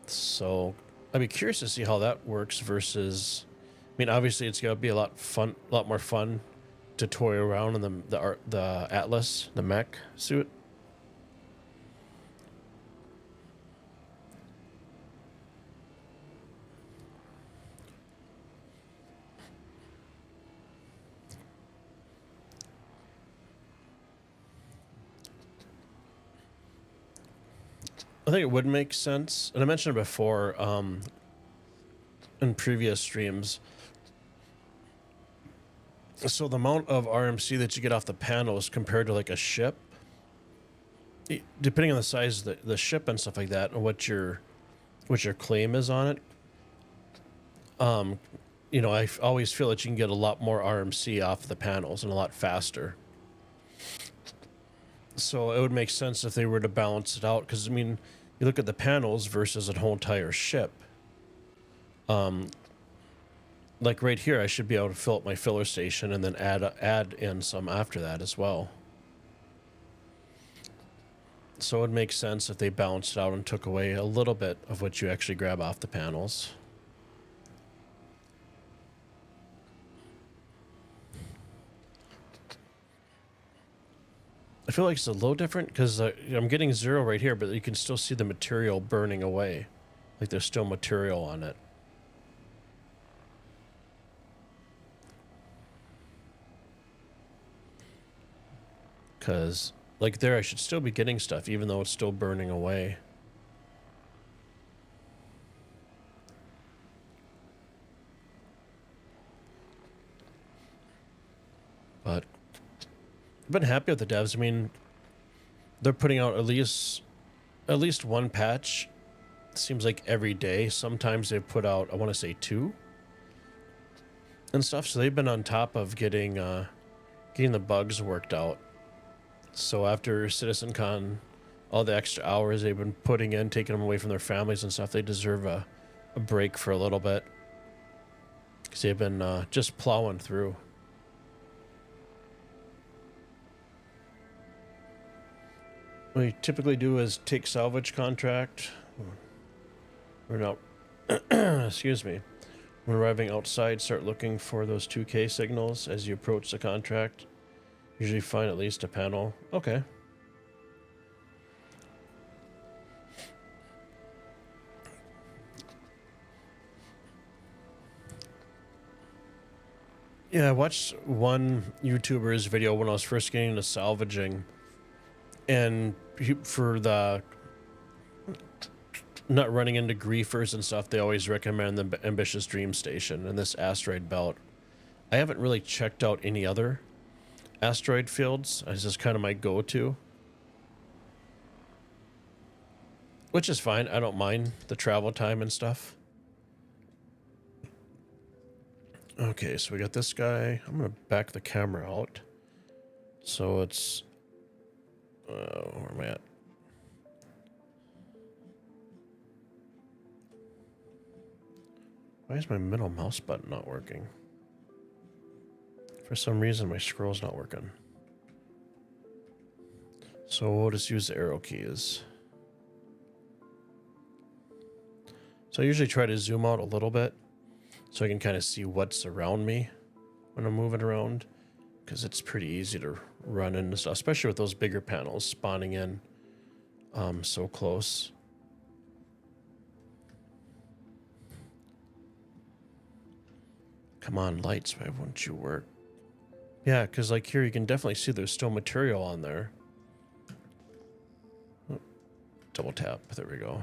So I'd be curious to see how that works versus, I mean, obviously it's gonna be a lot more fun to toy around in the Atlas, the mech suit. I think it would make sense, and I mentioned it before in previous streams. So the amount of RMC that you get off the panels compared to like a ship, depending on the size of the ship and stuff like that, and what your claim is on it, you know, I always feel that you can get a lot more RMC off the panels and a lot faster. So it would make sense if they were to balance it out, because I mean, you look at the panels versus a whole entire ship. Like right here, I should be able to fill up my filler station and then add in some after that as well. So it would make sense if they balanced it out and took away a little bit of what you actually grab off the panels. I feel like it's a little different because I'm getting 0 right here, but you can still see the material burning away. Like there's still material on it. Because, like there, I should still be getting stuff, even though it's still burning away. But I've been happy with the devs. I mean, they're putting out at least one patch. It seems like every day. Sometimes they put out, I want to say 2 and stuff. So they've been on top of getting the bugs worked out. So after CitizenCon, all the extra hours they've been putting in, taking them away from their families and stuff, they deserve a break for a little bit. Because they've been just plowing through. What we typically do is take salvage contract. We're not, excuse me. When arriving outside, start looking for those 2K signals as you approach the contract. Usually find at least a panel. Okay. Yeah, I watched one YouTuber's video when I was first getting into salvaging. And for the not running into griefers and stuff, they always recommend the Ambitious Dream Station and this asteroid belt. I haven't really checked out any other asteroid fields. It's just kind of my go-to, which is fine. I don't mind the travel time and stuff. Okay, so we got this guy. I'm gonna back the camera out so it's where am I at? Why is my middle mouse button not working? For some reason, my scroll's not working. So we'll just use the arrow keys. So I usually try to zoom out a little bit so I can kind of see what's around me when I'm moving around, because it's pretty easy to run into stuff, especially with those bigger panels spawning in so close. Come on, lights, why won't you work? Yeah, because like here you can definitely see there's still material on there. Oh, double tap, there we go.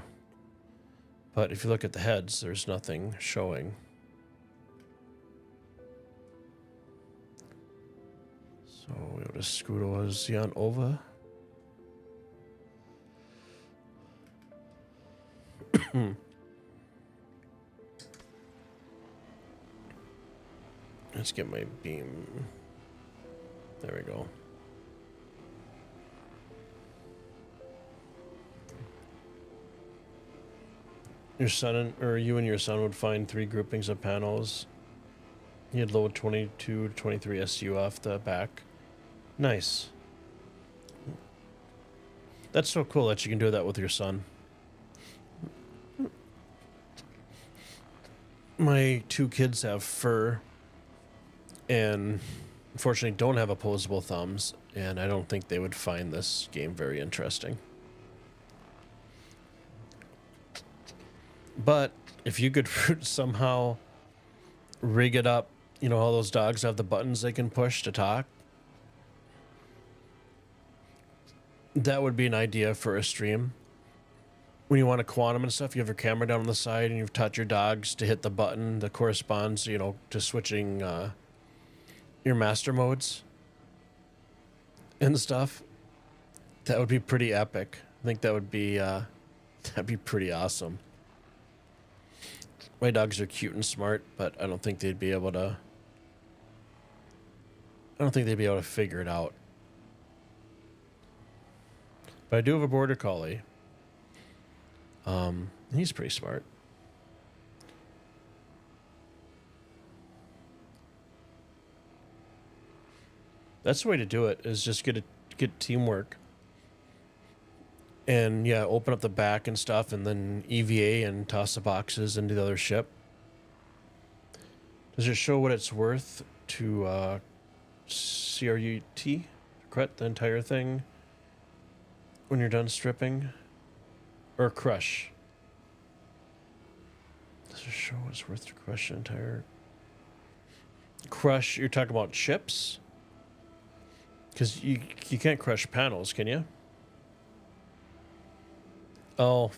But if you look at the heads, there's nothing showing. So we'll just scoot over Xeon Ova. Let's get my beam. There we go. Your son or you and your son would find 3 groupings of panels. You'd load 22 to 23 SU off the back. Nice. That's so cool that you can do that with your son. My 2 kids have fur and unfortunately don't have opposable thumbs, and I don't think they would find this game very interesting. But if you could somehow rig it up, you know how those dogs have the buttons they can push to talk? That would be an idea for a stream. When you want to quantum and stuff, you have your camera down on the side and you've taught your dogs to hit the button that corresponds, you know, to switching your master modes and stuff. That would be pretty epic. I think that would be that'd be pretty awesome. My dogs are cute and smart, but I don't think they'd be able to figure it out. But I do have a border collie. He's pretty smart. That's the way to do it, is just get teamwork. And yeah, open up the back and stuff, and then EVA and toss the boxes into the other ship. Does it show what it's worth to CRUT? Credit the entire thing when you're done stripping? Or crush? Does it show what it's worth to crush the entire... Crush, you're talking about chips? Because you can't crush panels, can you? Oh.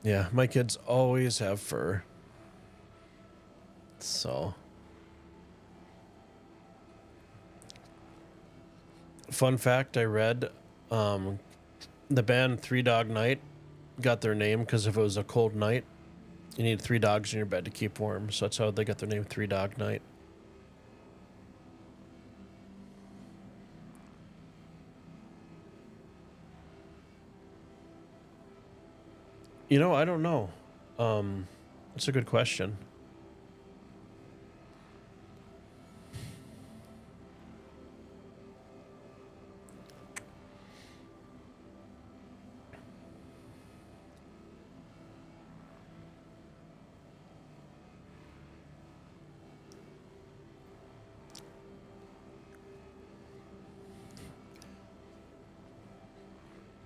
Yeah, my kids always have fur. So. Fun fact I read, the band 3 Dog Night got their name because if it was a cold night, you need 3 dogs in your bed to keep warm. So that's how they got their name, 3 Dog Night. You know, I don't know. That's a good question.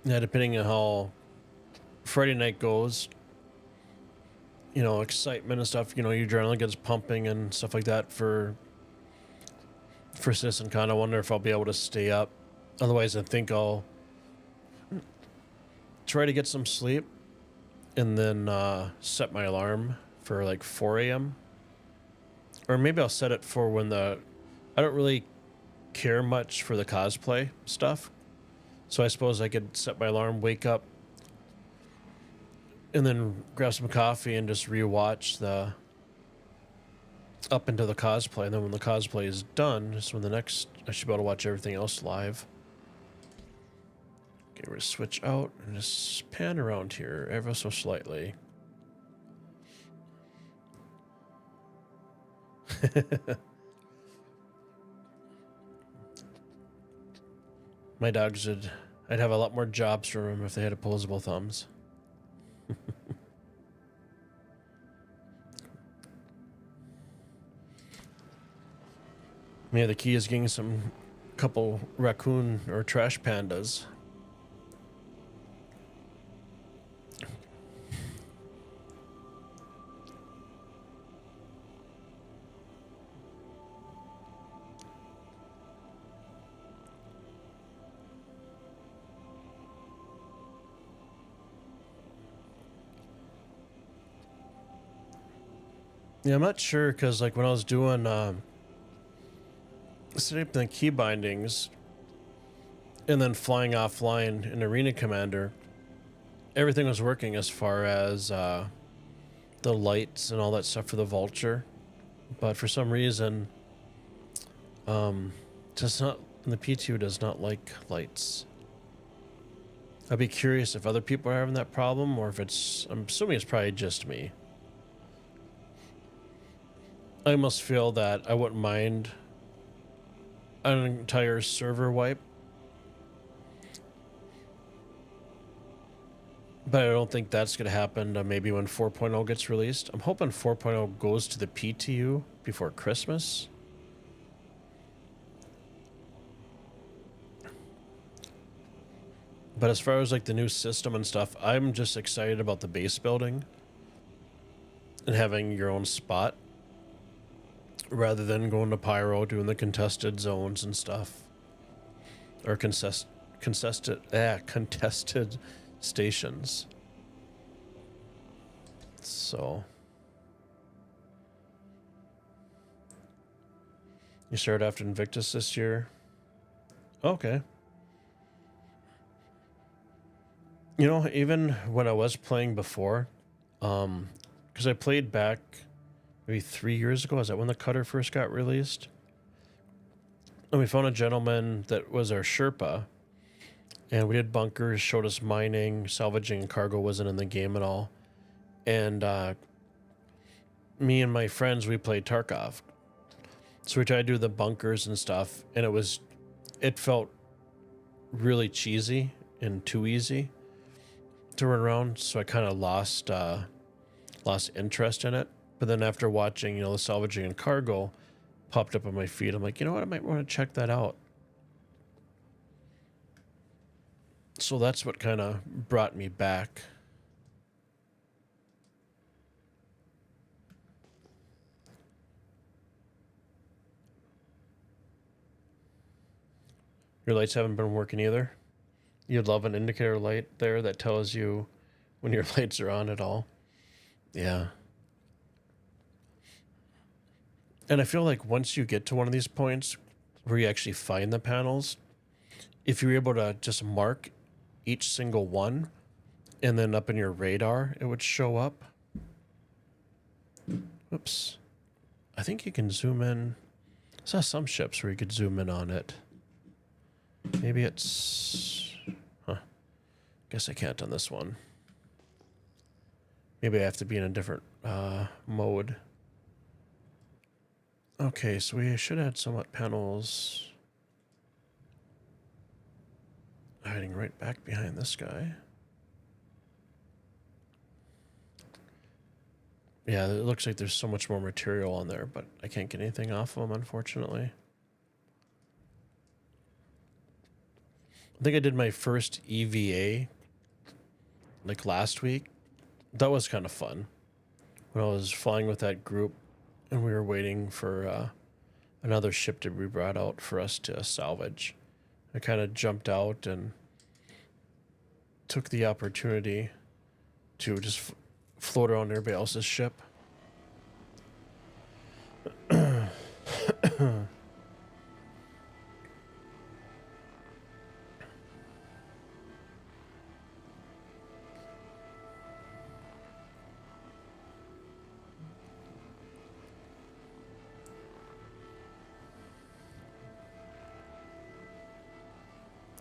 Yeah, depending on how Friday night goes, you know, excitement and stuff, you know, your adrenaline gets pumping and stuff like that for Citizen Con. I wonder if I'll be able to stay up. Otherwise, I think I'll try to get some sleep and then set my alarm for like 4 a.m. Or maybe I'll set it for when I don't really care much for the cosplay stuff. So I suppose I could set my alarm, wake up, and then grab some coffee and just rewatch up into the cosplay. And then when the cosplay is done, is when I should be able to watch everything else live. Okay, we're gonna switch out and just pan around here ever so slightly. My dogs I'd have a lot more jobs from them if they had opposable thumbs. Yeah, the key is getting couple raccoon or trash pandas. Yeah, I'm not sure because like when I was doing setting up the key bindings and then flying offline in Arena Commander, everything was working as far as the lights and all that stuff for the Vulture, but for some reason, the PTU does not like lights. I'd be curious if other people are having that problem or if I'm assuming it's probably just me. I almost feel that I wouldn't mind an entire server wipe. But I don't think that's going to happen maybe when 4.0 gets released. I'm hoping 4.0 goes to the PTU before Christmas. But as far as like the new system and stuff, I'm just excited about the base building and having your own spot rather than going to pyro, doing the contested zones and stuff, or contested stations. So you started after Invictus this year. Okay. You know, even when I was playing before, because I played back maybe 3 years ago. Is that when the cutter first got released? And we found a gentleman that was our Sherpa, and we did bunkers, showed us mining, salvaging, and cargo wasn't in the game at all. And me and my friends, we played Tarkov. So we tried to do the bunkers and stuff, and it felt really cheesy and too easy to run around. So I kind of lost interest in it. But then after watching, the salvaging and cargo popped up on my feed, I'm like, you know what? I might want to check that out. So that's what kind of brought me back. Your lights haven't been working either? You'd love an indicator light there that tells you when your lights are on at all. Yeah. And I feel like once you get to one of these points where you actually find the panels, if you're able to just mark each single one and then up in your radar, it would show up. Oops. I think you can zoom in. I saw some ships where you could zoom in on it. Maybe it's... Huh. Guess I can't on this one. Maybe I have to be in a different mode. Okay, so we should add somewhat panels hiding right back behind this guy. Yeah, it looks like there's so much more material on there, but I can't get anything off of them, unfortunately. I think I did my first EVA like last week. That was kind of fun. When I was flying with that group and we were waiting for another ship to be brought out for us to salvage. I kind of jumped out and took the opportunity to just float around everybody else's ship.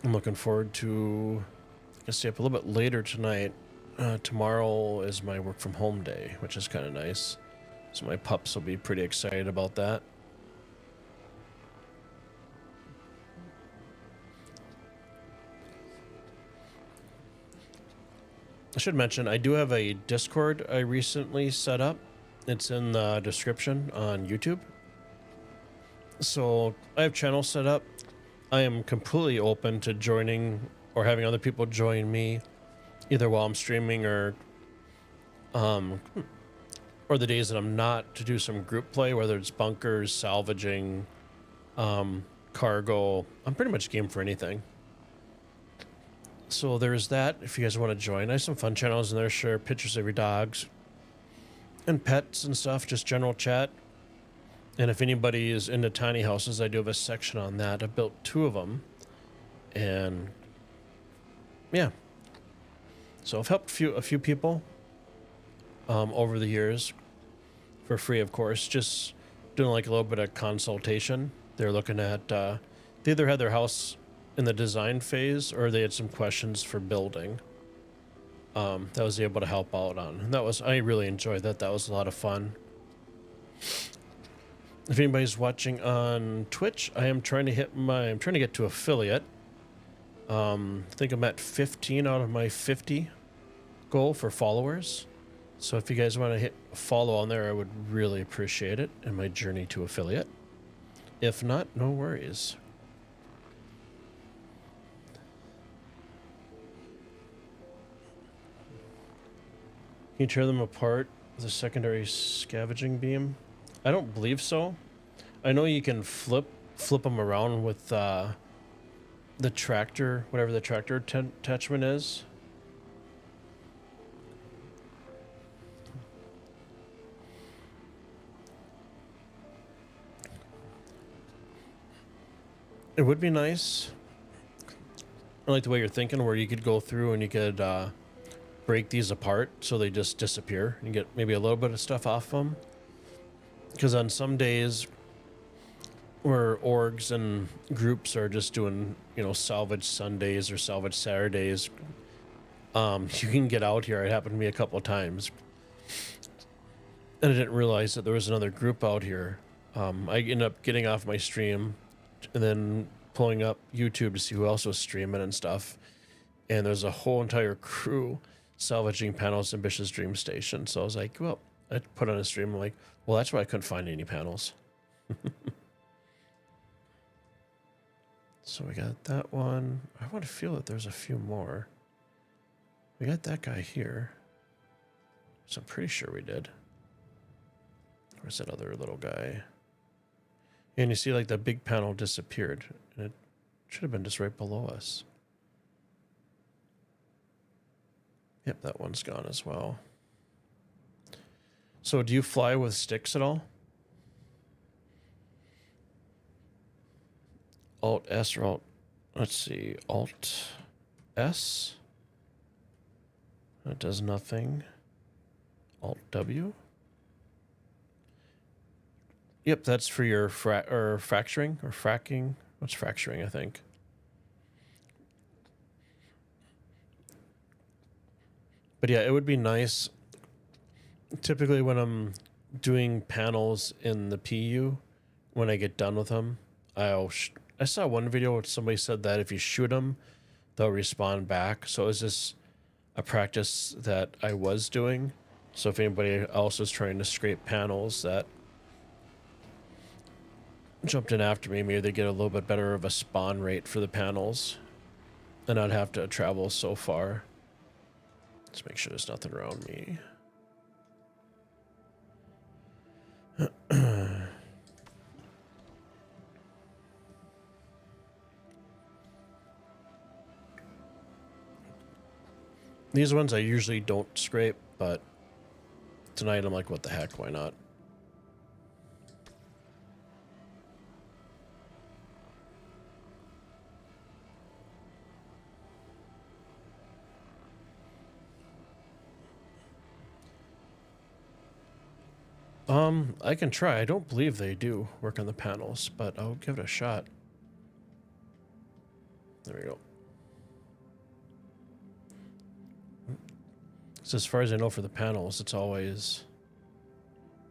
I'm looking forward to, I guess, stay up a little bit later tonight. Tomorrow is my work from home day, which is kind of nice. So my pups will be pretty excited about that. I should mention, I do have a Discord I recently set up. It's in the description on YouTube. So I have channels set up. I am completely open to joining or having other people join me, either while I'm streaming or the days that I'm not, to do some group play, whether it's bunkers, salvaging, cargo. I'm pretty much game for anything. So there's that. If you guys want to join, I have some fun channels in there. Share pictures of your dogs and pets and stuff. Just general chat. And if anybody is into tiny houses, I do have a section on that. I've built 2 of them, and yeah. So I've helped a few people over the years for free, of course. Just doing like a little bit of consultation. They're looking at they either had their house in the design phase or they had some questions for building. That I was able to help out on. And I really enjoyed that. That was a lot of fun. If anybody's watching on Twitch, I'm trying to get to affiliate. I think I'm at 15 out of my 50 goal for followers. So if you guys want to hit follow on there, I would really appreciate it in my journey to affiliate. If not, no worries. Can you tear them apart with a secondary scavenging beam? I don't believe so. I know you can flip them around with the tractor, whatever the tractor attachment is. It would be nice. I like the way you're thinking, where you could go through and you could break these apart so they just disappear and get maybe a little bit of stuff off them. Because on some days where orgs and groups are just doing, you know, salvage Sundays or salvage Saturdays, you can get out here. It happened to me a couple of times. And I didn't realize that there was another group out here. I ended up getting off my stream and then pulling up YouTube to see who else was streaming and stuff. And there's a whole entire crew salvaging panels in Bishop's Dream Station. So I was like, well, I put on a stream. I'm like, well, that's why I couldn't find any panels. So we got that one. I want to feel that there's a few more. We got that guy here. So I'm pretty sure we did. Where's that other little guy? And you see like the big panel disappeared. And it should have been just right below us. Yep, that one's gone as well. So do you fly with sticks at all? Alt S or Alt, let's see, Alt S. That does nothing. Alt W. Yep, that's for your fracturing or fracking. What's fracturing, I think. But yeah, it would be nice. Typically when I'm doing panels in the PU, when I get done with them, I saw one video where somebody said that if you shoot them, they'll respawn back. So is this a practice that I was doing? So if anybody else is trying to scrape panels that jumped in after me, maybe they get a little bit better of a spawn rate for the panels and not have to travel so far. Let's make sure there's nothing around me. These ones I usually don't scrape, but tonight I'm like, what the heck, why not? I can try. I don't believe they do work on the panels, but I'll give it a shot. There we go. So as far as I know for the panels, it's always...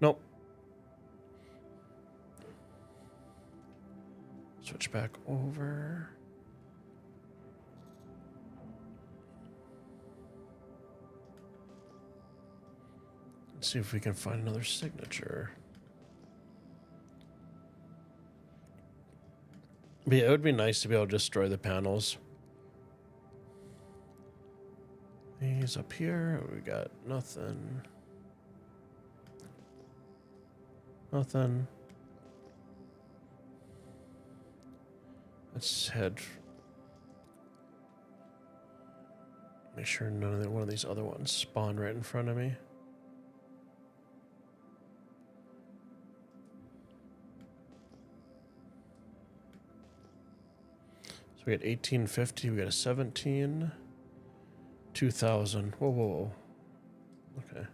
Nope. Switch back over. Let's see if we can find another signature. But yeah, it would be nice to be able to destroy the panels. These up here, we got nothing. Nothing. Let's head. Make sure none of one of these other ones spawn right in front of me. So we got 1850, we got a 17, 2000. Whoa, whoa, whoa. Okay.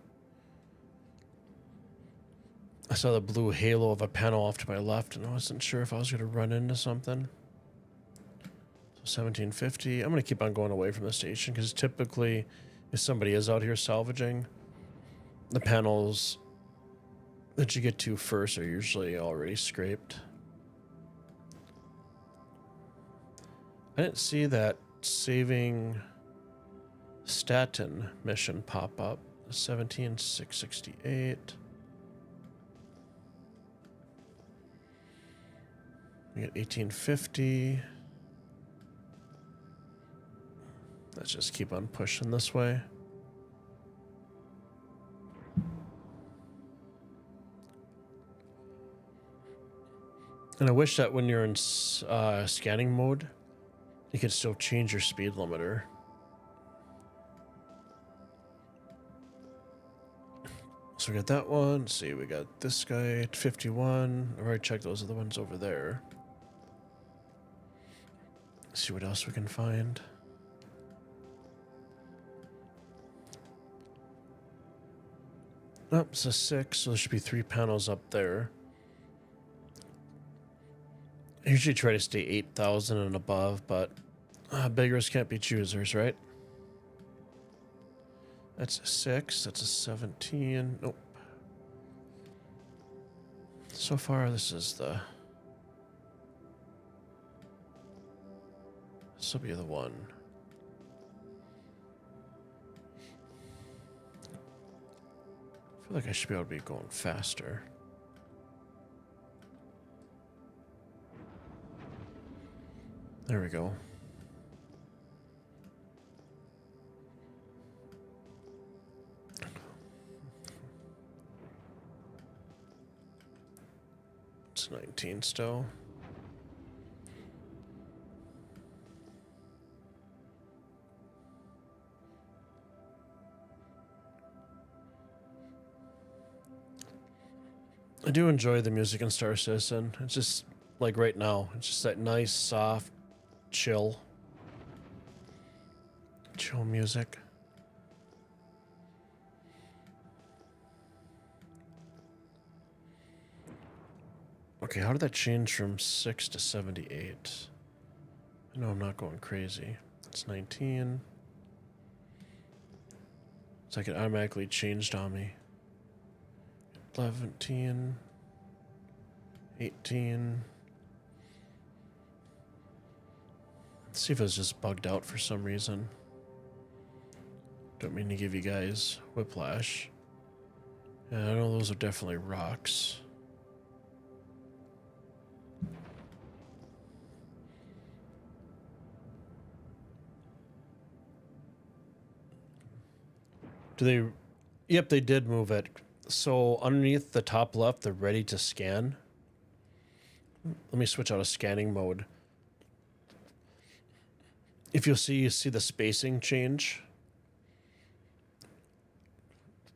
I saw the blue halo of a panel off to my left, and I wasn't sure if I was going to run into something. So 1750. I'm going to keep on going away from the station, because typically, if somebody is out here salvaging, the panels that you get to first are usually already scraped. I didn't see that saving Stanton mission pop up. 17668. We got 1850. Let's just keep on pushing this way. And I wish that when you're in scanning mode, you could still change your speed limiter. So we got that one. Let's see, we got this guy at 51. I already checked those other ones over there. Let's see what else we can find. Oh, it's a 6, so there should be 3 panels up there. I usually try to stay 8,000 and above, but beggars can't be choosers, right? That's a 6, that's a 17. Nope. So far, this is the... This will be the one. I feel like I should be able to be going faster. There we go. It's 19 still. I do enjoy the music in Star Citizen. It's just like right now. It's just that nice, soft, chill music. Okay, how did that change from 6 to 78? I know I'm not going crazy. It's 19. It's like it automatically changed on me. 17, 18. Let's see if it was just bugged out for some reason. Don't mean to give you guys whiplash. Yeah, I know those are definitely rocks. Do they... Yep, they did move it. So underneath the top left, they're ready to scan. Let me switch out of scanning mode. If you see the spacing change.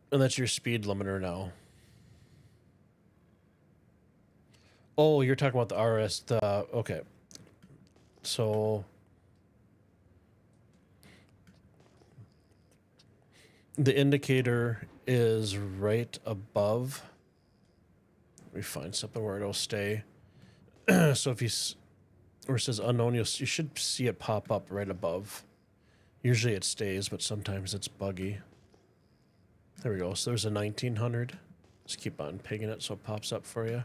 And that's your speed limiter now. Oh, you're talking about the RS, okay. So the indicator is right above. Let me find something where it'll stay. So if you, where it says unknown, you should see it pop up right above. Usually it stays, but sometimes it's buggy. There we go. So there's a 1900. Just keep on pigging it so it pops up for you.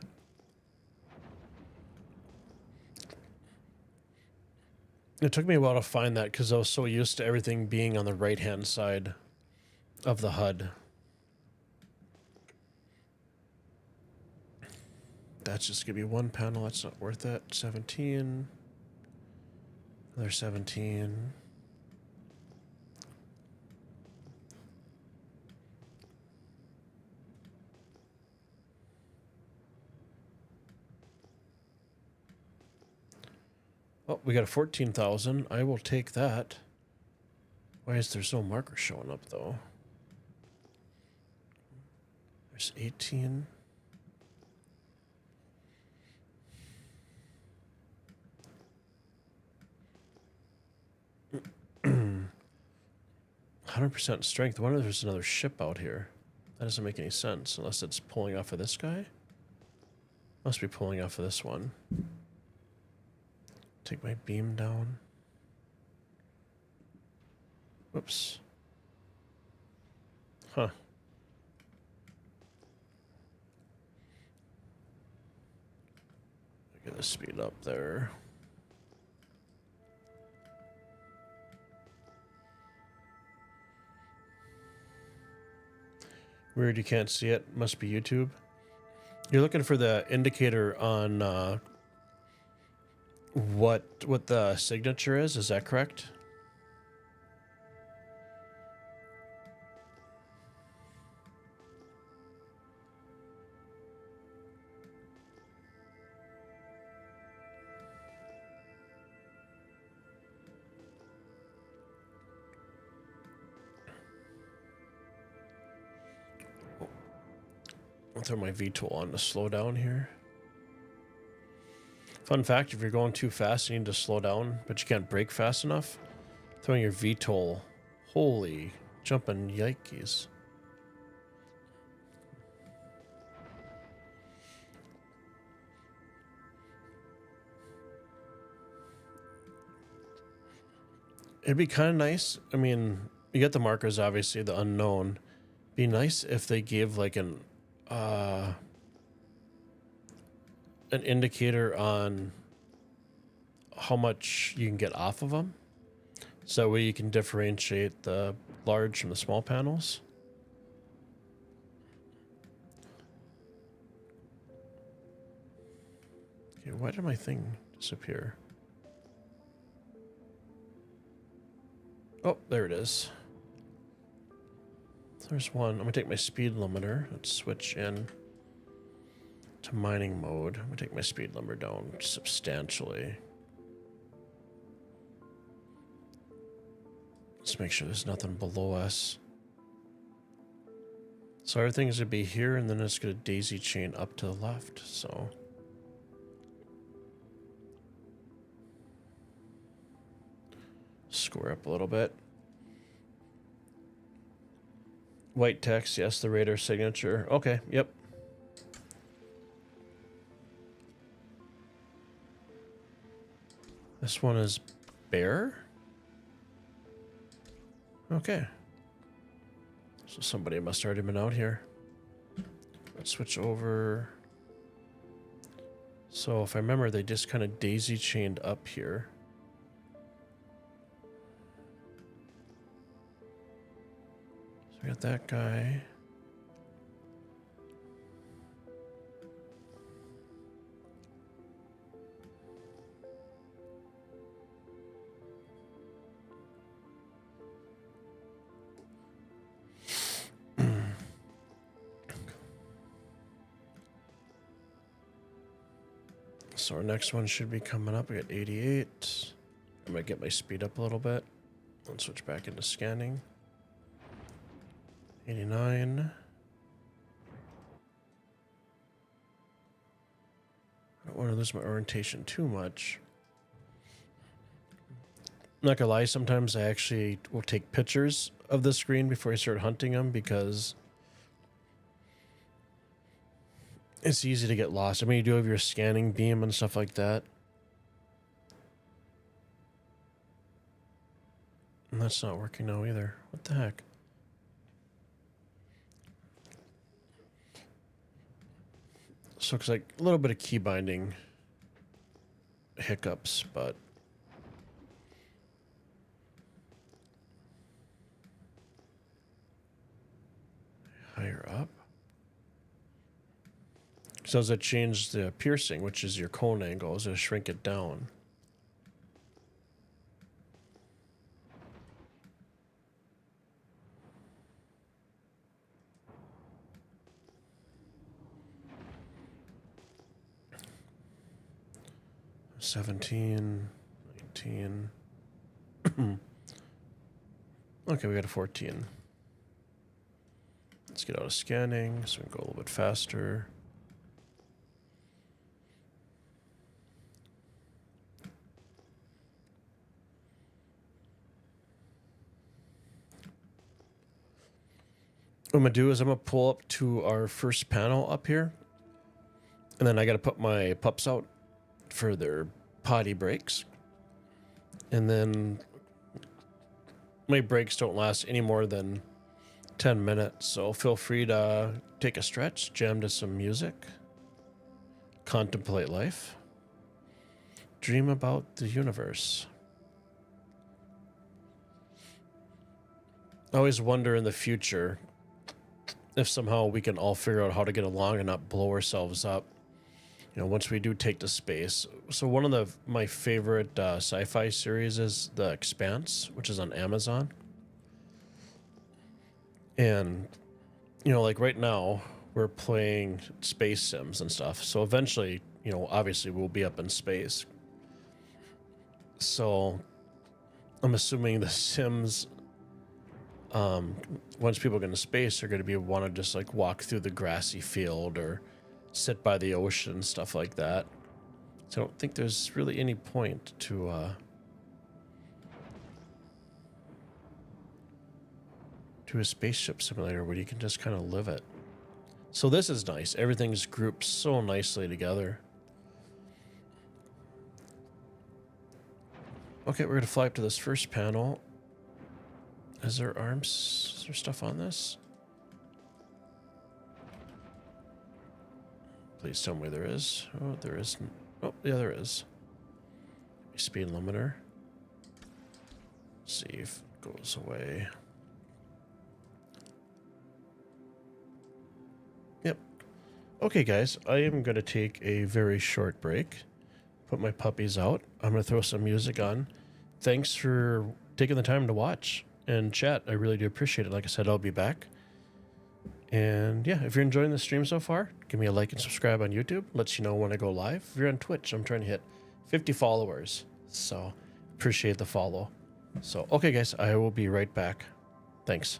It took me a while to find that because I was so used to everything being on the right-hand side of the HUD. That's just gonna be one panel. That's not worth it. 17. Another 17. Oh, we got a 14,000. I will take that. Why is there no marker showing up though? There's 18. %, strength. I wonder if there's another ship out here. That doesn't make any sense unless it's pulling off of this guy. Must be pulling off of this one. Take my beam down. Whoops. Huh. Get the speed up there. Weird, you can't see it. Must be YouTube. You're looking for the indicator on what the signature is. Is that correct? I'll throw my VTOL on to slow down here. Fun fact, if you're going too fast, you need to slow down, but you can't brake fast enough. Throwing your VTOL, holy jumping yikes. It'd be kind of nice. I mean, you get the markers, obviously, the unknown. Be nice if they gave like an indicator on how much you can get off of them. So that way you can differentiate the large from the small panels. Okay, why did my thing disappear? Oh, there it is. There's one. I'm gonna take my speed limiter. Let's switch in to mining mode. I'm gonna take my speed limiter down substantially. Let's make sure there's nothing below us. So everything's gonna be here, and then it's gonna daisy chain up to the left. So square up a little bit. White text, yes, the radar signature. Okay, yep. This one is bear. Okay. So somebody must have already been out here. Let's switch over. So if I remember, they just kind of daisy chained up here. So we got that guy. So our next one should be coming up. We got 88. I'm gonna get my speed up a little bit. Let's switch back into scanning. 89. I don't want to lose my orientation too much. I'm not gonna lie, sometimes I actually will take pictures of the screen before I start hunting them because it's easy to get lost. I mean, you do have your scanning beam and stuff like that. And that's not working now either. What the heck? So it's like a little bit of key binding hiccups, but higher up. So as it changed the piercing, which is your cone angle, is it shrink it down? $17, $19. Okay, we got a 14. Let's get out of scanning so we can go a little bit faster. What I'm gonna do is I'm gonna pull up to our first panel up here, and then I gotta put my pups out for their potty breaks, and then my breaks don't last any more than 10 minutes, so feel free to take a stretch, jam to some music, contemplate life, dream about the universe. I always wonder in the future if somehow we can all figure out how to get along and not blow ourselves up, you know, once we do take to space. So one of my favorite sci-fi series is The Expanse, which is on Amazon. And, you know, like right now we're playing space sims and stuff. So eventually, you know, obviously we'll be up in space. So I'm assuming the Sims once people get into space, they're going to be want to just like walk through the grassy field or sit by the ocean and stuff like that. So I don't think there's really any point to a spaceship simulator where you can just kind of live it. So this is nice. Everything's grouped so nicely together. Okay, we're going to fly up to this first panel. Is there arms? Is there stuff on this? Please tell me there is. Oh, there isn't. Oh, yeah, there is. Speed limiter. See if it goes away. Yep. Okay, guys, I am going to take a very short break. Put my puppies out. I'm going to throw some music on. Thanks for taking the time to watch and chat. I really do appreciate it. Like I said, I'll be back. And yeah, if you're enjoying the stream so far, give me a like and subscribe on YouTube. Lets you know when I go live. If you're on Twitch, I'm trying to hit 50 followers. So appreciate the follow. So, okay, guys, I will be right back. Thanks.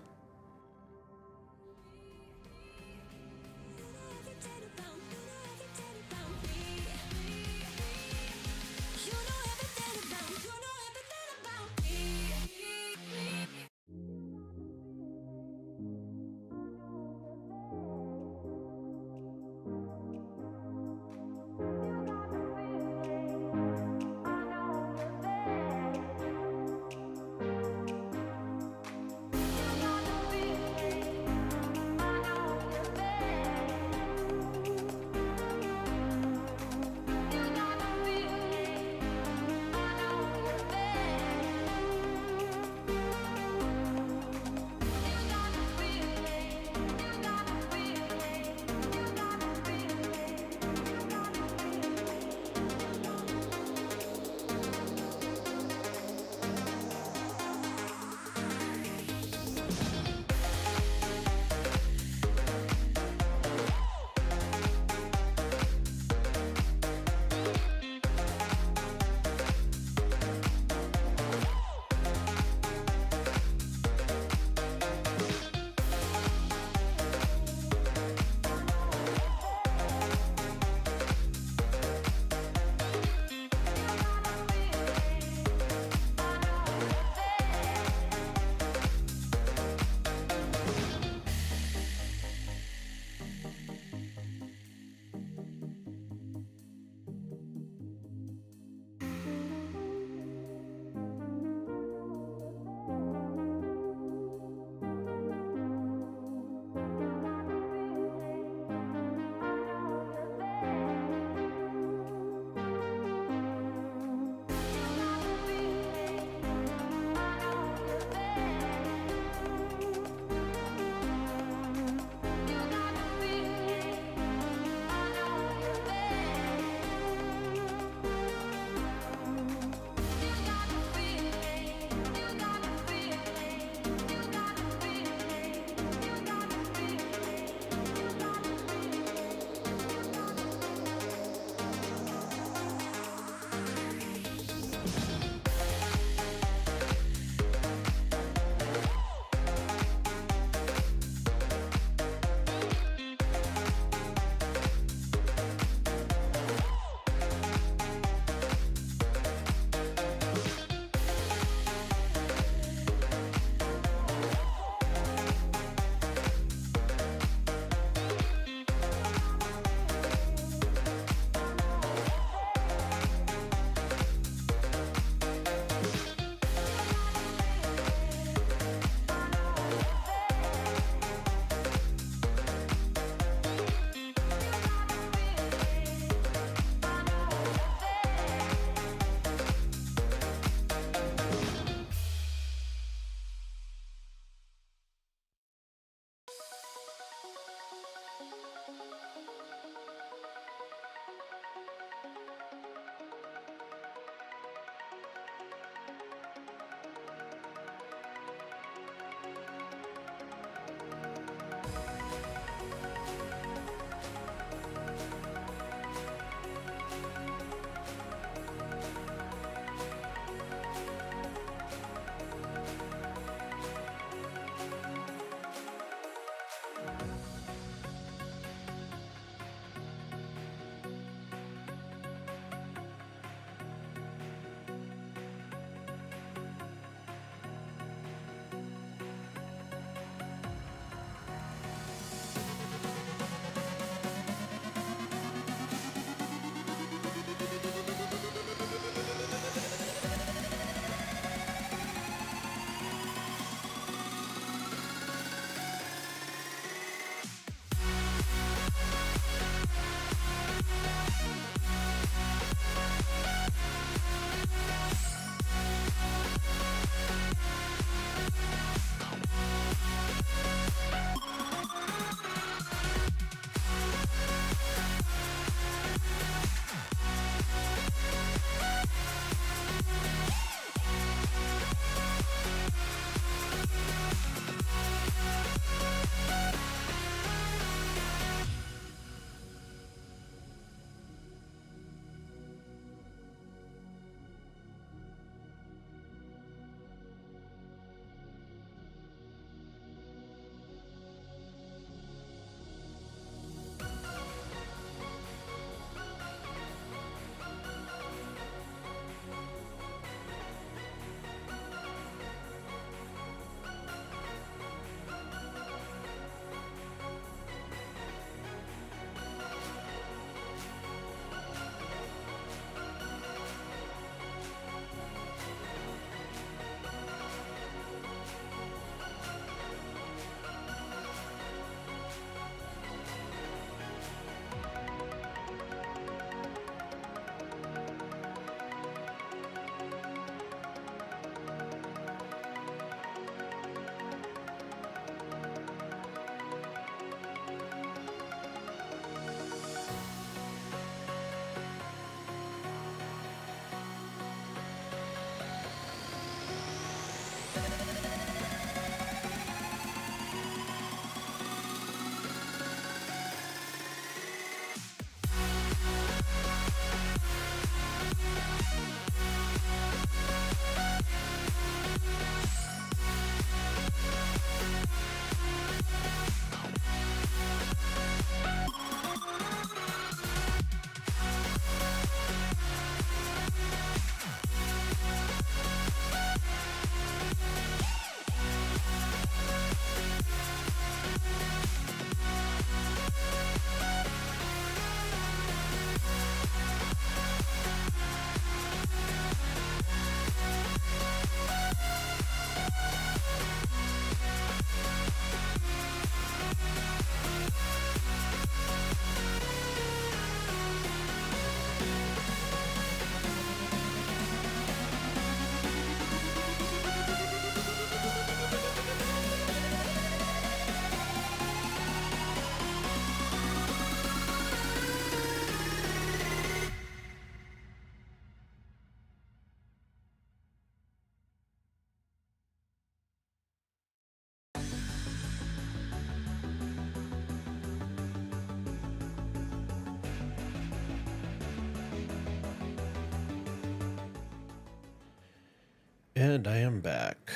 And I am back.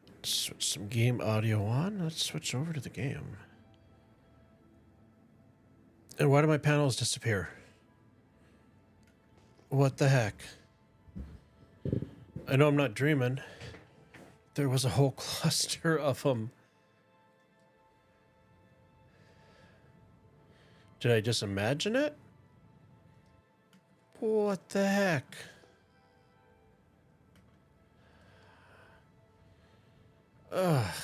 Let's switch some game audio on. Let's switch over to the game. And why do my panels disappear? What the heck? I know I'm not dreaming. There was a whole cluster of them. Did I just imagine it? What the heck? Ugh.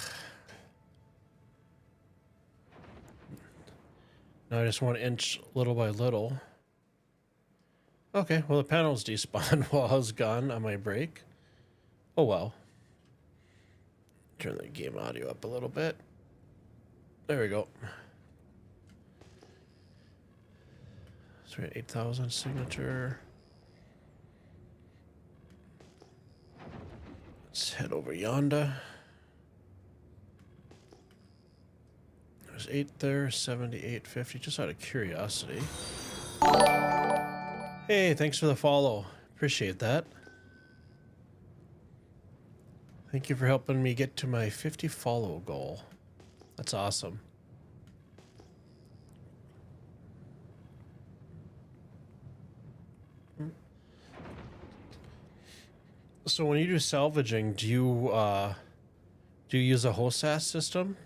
Now I just want to inch little by little. Okay, well the panels despawned while I was gone on my break. Oh well. Turn the game audio up a little bit. There we go. So we got 8,000 signature. Let's head over yonder. There's 8 there, 78.50, just out of curiosity. Hey, thanks for the follow. Appreciate that. Thank you for helping me get to my 50 follow goal. That's awesome. So when you do salvaging, do you use a HOSAS system?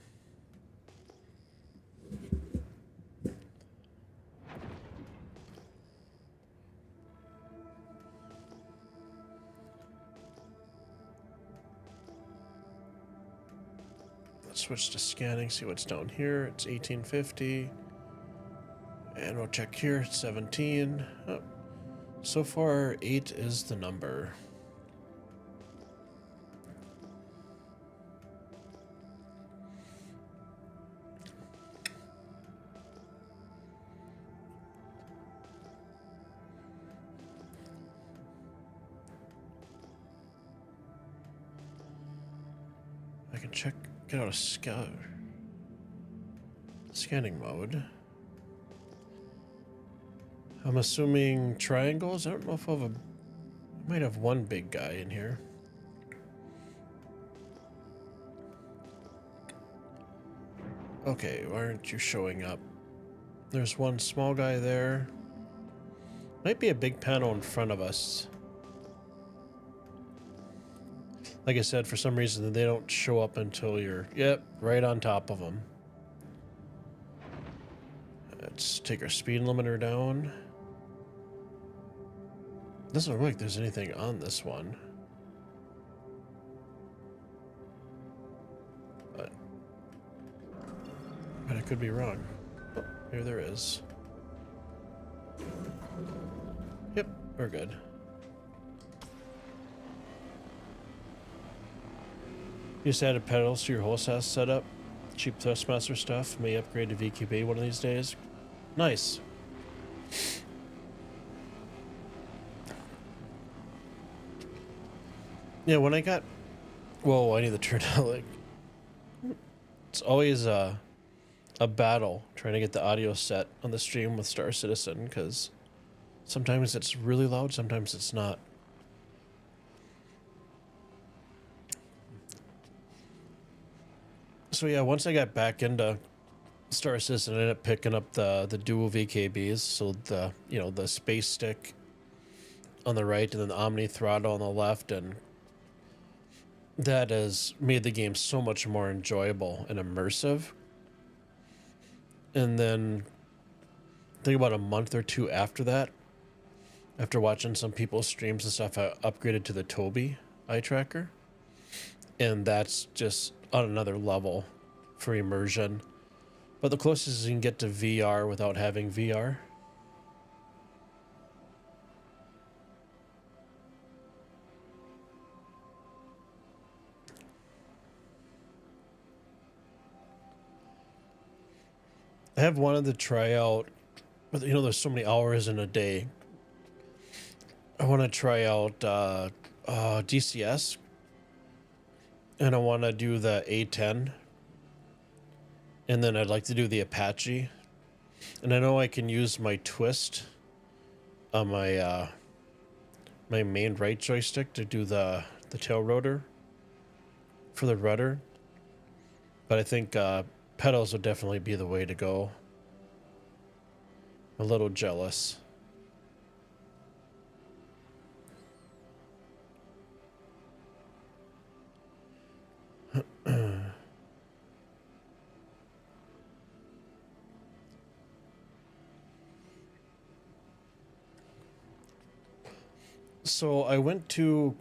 Let's switch to scanning, see what's down here. It's 1850. And we'll check here, 17. Oh, so far, 8 is the number. I can check, get out of scanning mode. I'm assuming triangles. I don't know if I might have one big guy in here. Okay, why aren't you showing up? There's one small guy there. Might be a big panel in front of us. Like I said, for some reason they don't show up until you're, yep, right on top of them. Let's take our speed limiter down. Doesn't look like there's anything on this one. But I could be wrong. Oh, here there is. Yep, we're good. You just added pedals to your HOSAS setup. Cheap Thrustmaster stuff. May upgrade to VQB one of these days. Nice. Yeah, when I got... Whoa, I need to turn out like... It's always a battle trying to get the audio set on the stream with Star Citizen, because sometimes it's really loud, sometimes it's not. So yeah, once I got back into Star Citizen, I ended up picking up the dual VKBs, so the the space stick on the right and then the Omni throttle on the left, and that has made the game so much more enjoyable and immersive. And then I think about a month or two after that, after watching some people's streams and stuff, I upgraded to the Tobii eye tracker, and that's just on another level for immersion. But the closest you can get to VR without having VR. I have wanted to try out, but there's so many hours in a day. I want to try out DCS, and I want to do the A10, and then I'd like to do the Apache, and I know I can use my twist on my my main right joystick to do the tail rotor for the rudder. But I think pedals would definitely be the way to go. I'm a little jealous. So I went to,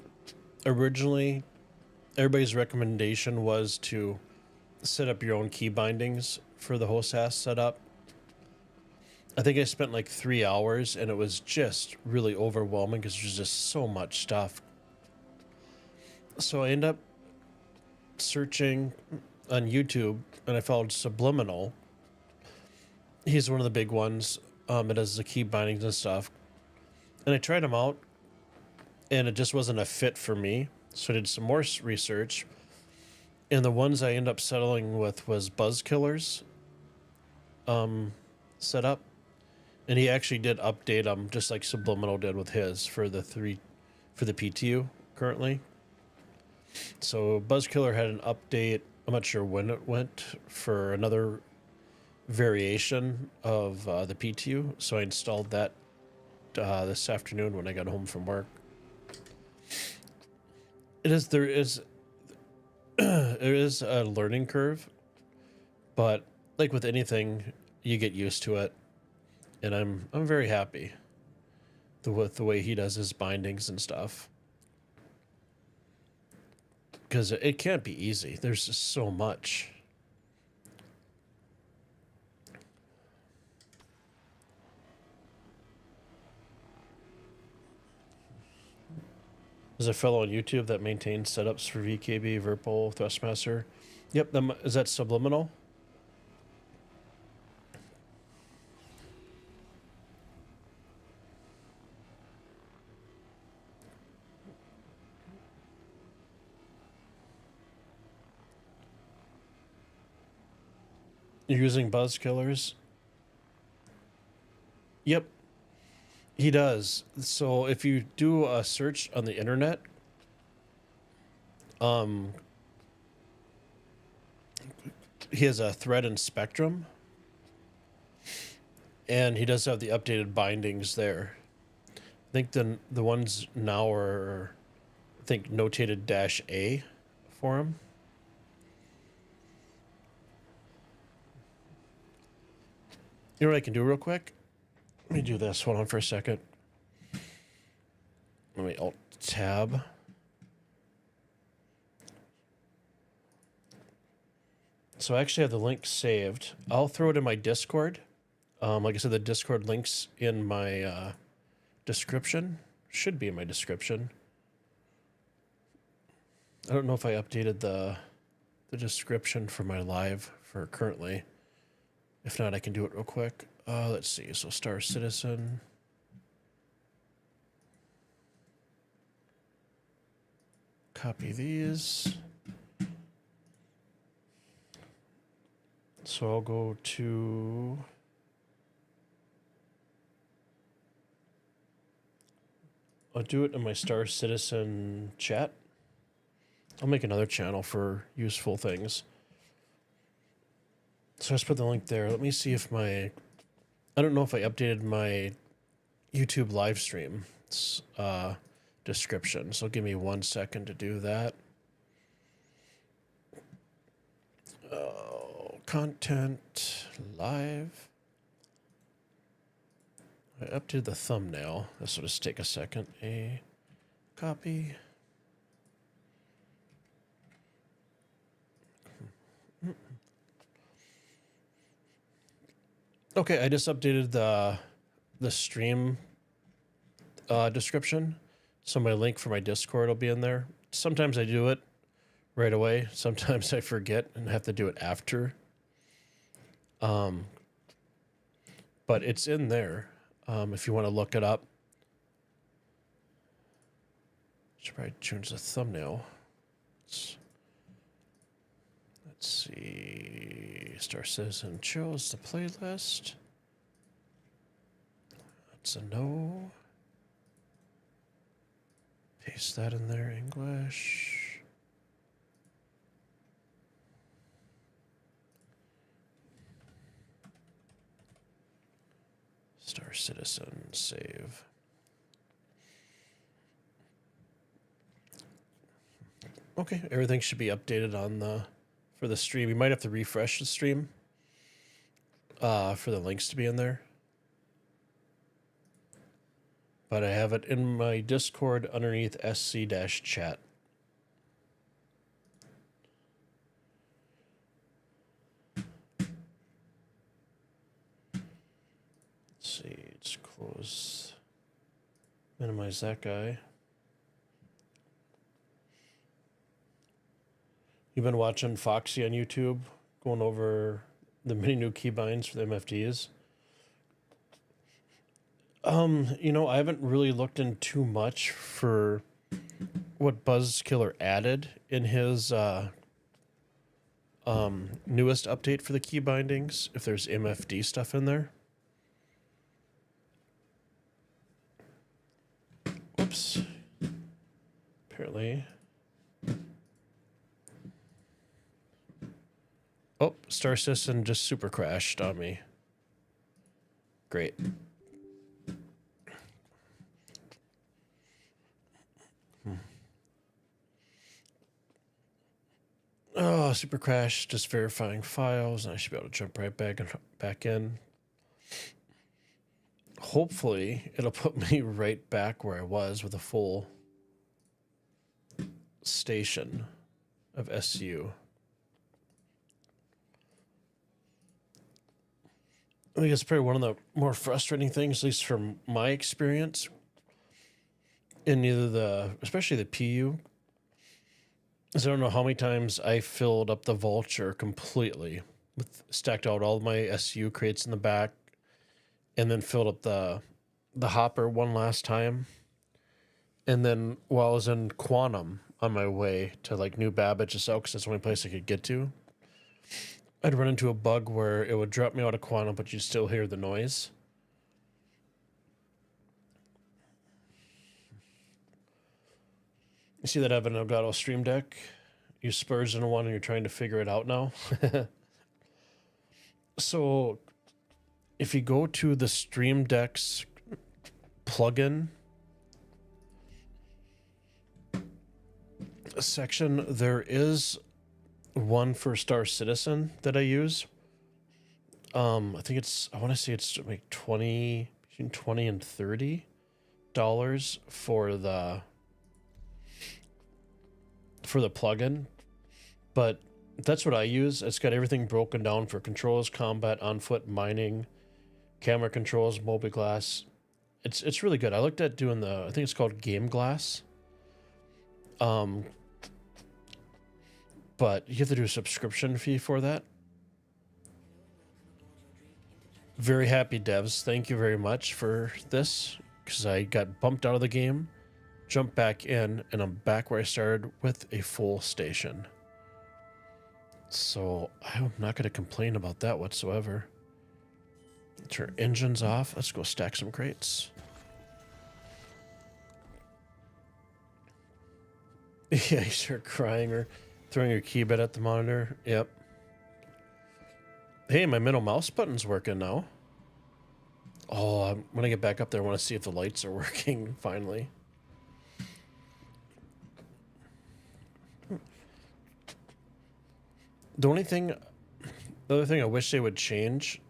originally, everybody's recommendation was to set up your own key bindings for the HOSAS setup. I think I spent like 3 hours and it was just really overwhelming because there's just so much stuff. So I ended up searching on YouTube and I found Subliminal. He's one of the big ones. It does the key bindings and stuff. And I tried him out and it just wasn't a fit for me. So I did some more research. And the ones I ended up settling with was Buzzkiller's setup. And he actually did update them just like Subliminal did with his for the PTU currently. So Buzzkiller had an update. I'm not sure when it went for another variation of the PTU. So I installed that this afternoon when I got home from work. There is a learning curve, but like with anything, you get used to it. And I'm very happy with the way he does his bindings and stuff. Because it can't be easy. There's just so much. There's a fellow on YouTube that maintains setups for VKB, Virpol, Thrustmaster. Yep, is that Subliminal? You're using Buzzkillers? Yep, he does. So if you do a search on the internet, he has a thread in Spectrum, and he does have the updated bindings there. I think the ones now are, I think, notated -A for him. You know what I can do real quick? Let me do this. Hold on for a second. Let me Alt-Tab. So I actually have the link saved. I'll throw it in my Discord. Like I said, the Discord link's in my description. Should be in my description. I don't know if I updated the description for my live for currently. If not, I can do it real quick. Let's see. So Star Citizen. Copy these. So I'll go to... I'll do it in my Star Citizen chat. I'll make another channel for useful things. So I just put the link there. Let me see if I don't know if I updated my YouTube live stream description. So give me 1 second to do that. Content live. I updated the thumbnail. This will just take a second. A copy. Okay, I just updated the stream description, so my link for my Discord will be in there. Sometimes I do it right away. Sometimes I forget and have to do it after. But it's in there if you want to look it up. Should probably change the thumbnail. Let's see. Star Citizen chose the playlist. That's a no. Paste that in there, English. Star Citizen, save. Okay, everything should be updated on for the stream. You might have to refresh the stream for the links to be in there. But I have it in my Discord underneath SC-chat. Let's see, let's close, minimize that guy. You've been watching Foxy on YouTube, going over the many new keybinds for the MFDs. You know, I haven't really looked in too much for what Buzzkiller added in his newest update for the key bindings, if there's MFD stuff in there. Whoops. Apparently. Oh, Star Citizen just super crashed on me. Great. Oh, super crash, just verifying files, and I should be able to jump right back in. Hopefully, it'll put me right back where I was with a full station of SU. I think it's probably one of the more frustrating things, at least from my experience, in especially the PU. I don't know how many times I filled up the Vulture completely, stacked out all my SU crates in the back, and then filled up the hopper one last time. And then while I was in Quantum on my way to like New Babbage to sell, because that's the only place I could get to, I'd run into a bug where it would drop me out of Quantum, but you'd still hear the noise. You see that I have an Elgato Stream Deck? You Spurs in one and you're trying to figure it out now. So if you go to the Stream Deck's plugin section, there is one for Star Citizen that I use. I think I want to say it's like between $20 and $30 for the plugin, but that's what I use. It's got everything broken down for controls, combat, on foot, mining, camera controls, mobiGlass. It's really good. I looked at doing I think it's called Game Glass. But you have to do a subscription fee for that. Very happy, devs. Thank you very much for this, because I got bumped out of the game, jumped back in, and I'm back where I started with a full station. So I'm not going to complain about that whatsoever. Turn engines off. Let's go stack some crates. Yeah, you start crying or throwing your keybed at the monitor. Yep. Hey, my middle mouse button's working now. Oh, when I get back up there, I want to see if the lights are working finally. The other thing I wish they would change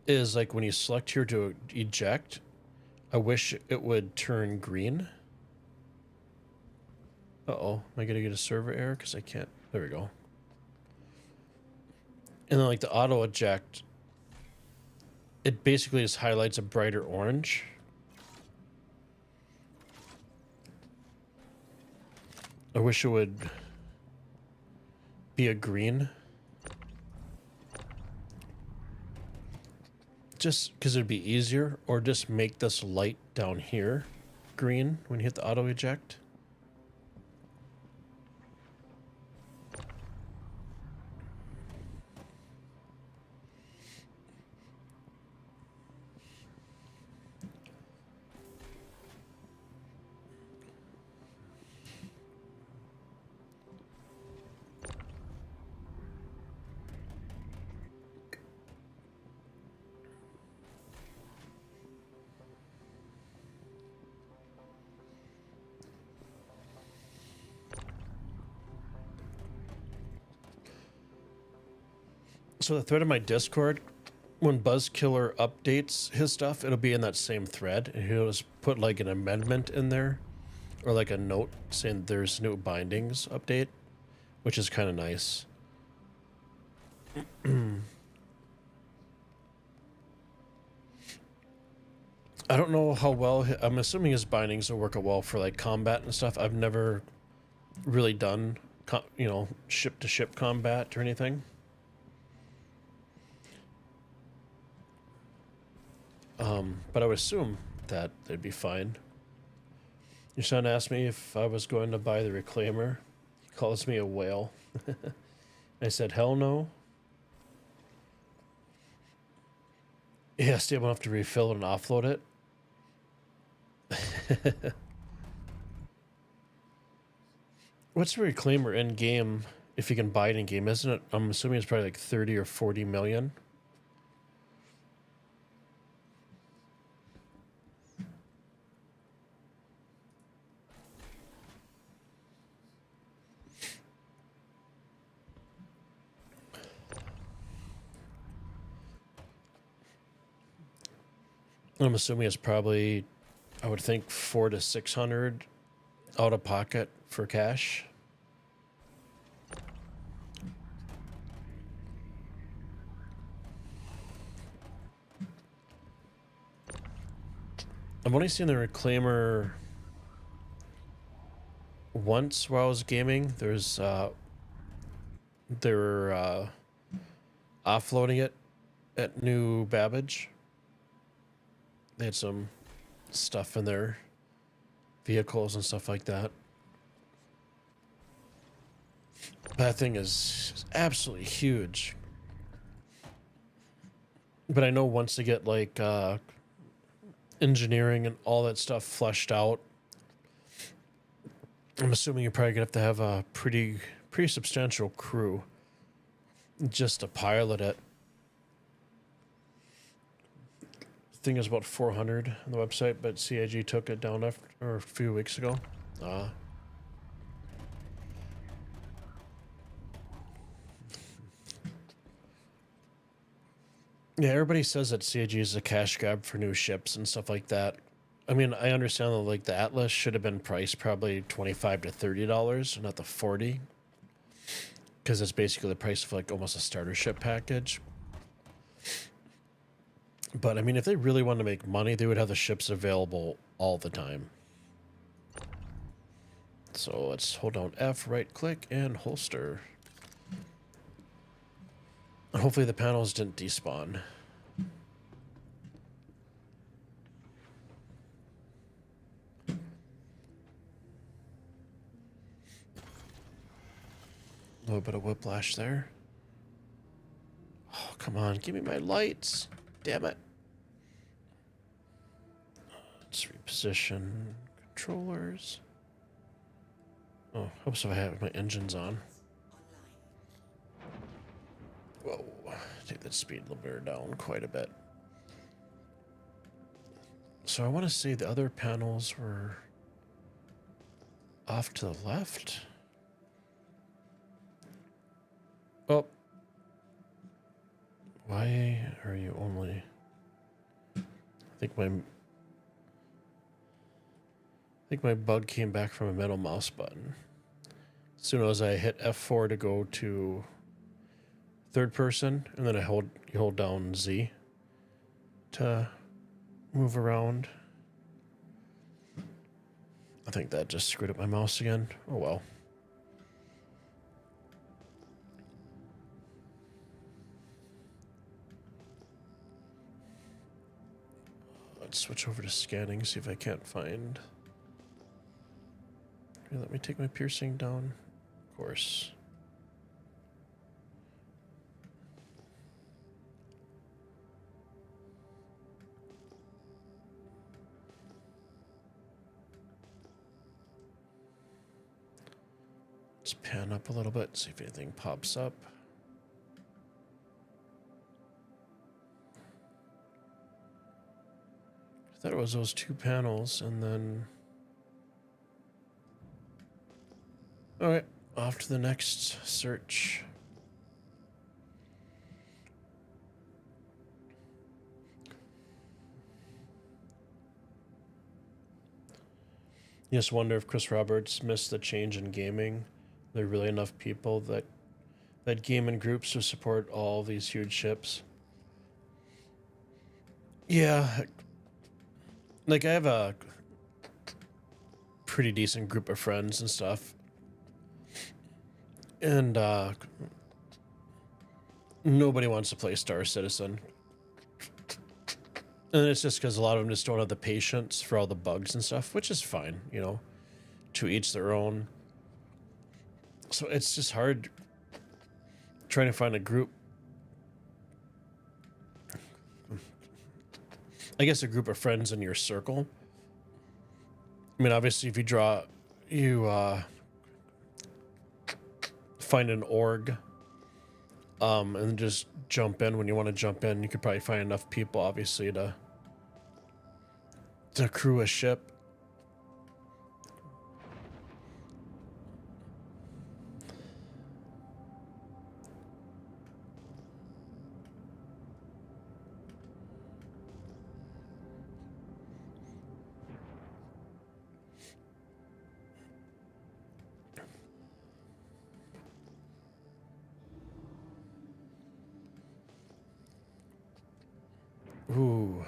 is like when you select here to eject, I wish it would turn green. Uh-oh, am I gonna get a server error? Because I can't. There we go. And then like the auto eject, it basically just highlights a brighter orange. I wish it would be a green. Just because it'd be easier, or just make this light down here green when you hit the auto eject. So the thread in my Discord, when Buzzkiller updates his stuff, it'll be in that same thread, and he'll just put like an amendment in there, or like a note saying there's new bindings update, which is kind of nice. I don't know how well, I'm assuming his bindings will work out well for like combat and stuff. I've never really done, you know, ship to ship combat or anything. But I would assume that they'd be fine. Your son asked me if I was going to buy the Reclaimer. He calls me a whale. I said, hell no. Yeah, still will have to refill it and offload it. What's the Reclaimer in game if you can buy it in game, isn't it? I'm assuming it's probably like 30 or 40 million. I'm assuming it's probably, I would think 400 to 600 out of pocket for cash. I've only seen the Reclaimer once while I was gaming. They were offloading it at New Babbage. They had some stuff in their vehicles and stuff like that. That thing is absolutely huge. But I know once they get like engineering and all that stuff fleshed out, I'm assuming you're probably gonna have a pretty substantial crew just to pilot it. The thing is about 400 on the website, but CIG took it down a few weeks ago. Yeah, everybody says that CIG is a cash grab for new ships and stuff like that. I mean, I understand that like the Atlas should have been priced probably $25 to $30, not the 40, because it's basically the price of like almost a starter ship package. But I mean, if they really wanted to make money, they would have the ships available all the time. So let's hold down F, right click, and holster. Hopefully the panels didn't despawn. A little bit of whiplash there. Oh, come on, give me my lights. Damn it. Let's reposition controllers. Oh, helps if I have my engines on. Whoa, take that speed limiter down quite a bit. So I want to say the other panels were off to the left. Oh. Why are you only... I think my bug came back from a middle mouse button. As soon as I hit F4 to go to third person, and then you hold down Z to move around. I think that just screwed up my mouse again. Oh well. Let's switch over to scanning, see if I can't find... Here, let me take my piercing down. Of course. Let's pan up a little bit, see if anything pops up. I thought it was those two panels, and then... Alright, off to the next search. You just wonder if Chris Roberts missed the change in gaming. There are really enough people that game in groups to support all these huge ships. Yeah, like I have a pretty decent group of friends and stuff, and nobody wants to play Star Citizen. And it's just because a lot of them just don't have the patience for all the bugs and stuff, which is fine, you know, to each their own. So it's just hard trying to find a group. I guess a group of friends in your circle. I mean, obviously, if you find an org, and just jump in when you want to jump in, you could probably find enough people, obviously, to crew a ship. Ooh.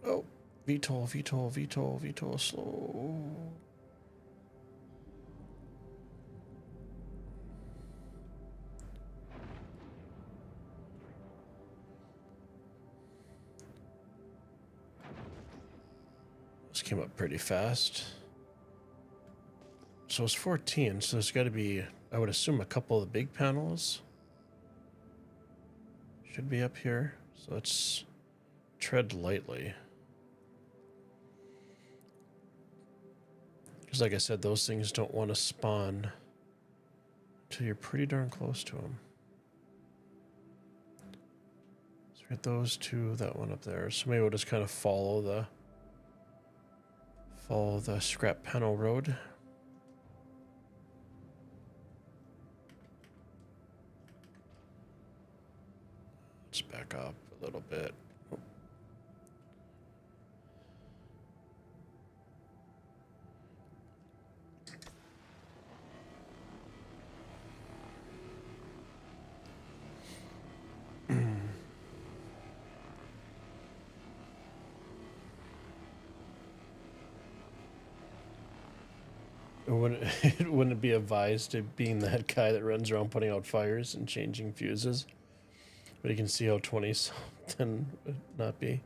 Oh. VTOL, slow. This came up pretty fast. So it's 14, so there's got to be, I would assume, a couple of the big panels should be up here. So let's tread lightly. Because like I said, those things don't want to spawn until you're pretty darn close to them. So we got those two, that one up there. So maybe we'll just kind of follow the scrap panel road. Let's back up a little bit. Wouldn't it be advised to being that guy that runs around putting out fires and changing fuses? But you can see how 20 something would not be.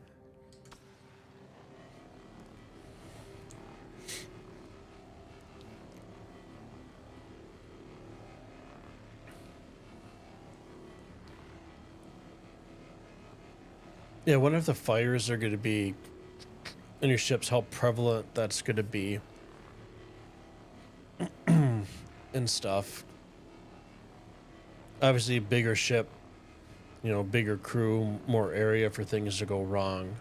Yeah, I wonder if the fires are going to be in your ships, how prevalent that's going to be and stuff. Obviously, bigger ship, you know, bigger crew, more area for things to go wrong.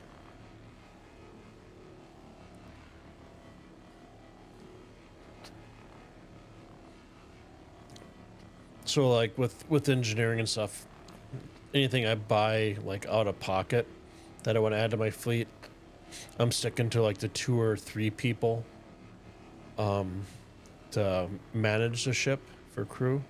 So, like, with engineering and stuff, anything I buy, like, out of pocket that I want to add to my fleet, I'm sticking to, like, the 2 or 3 people to manage the ship for crew.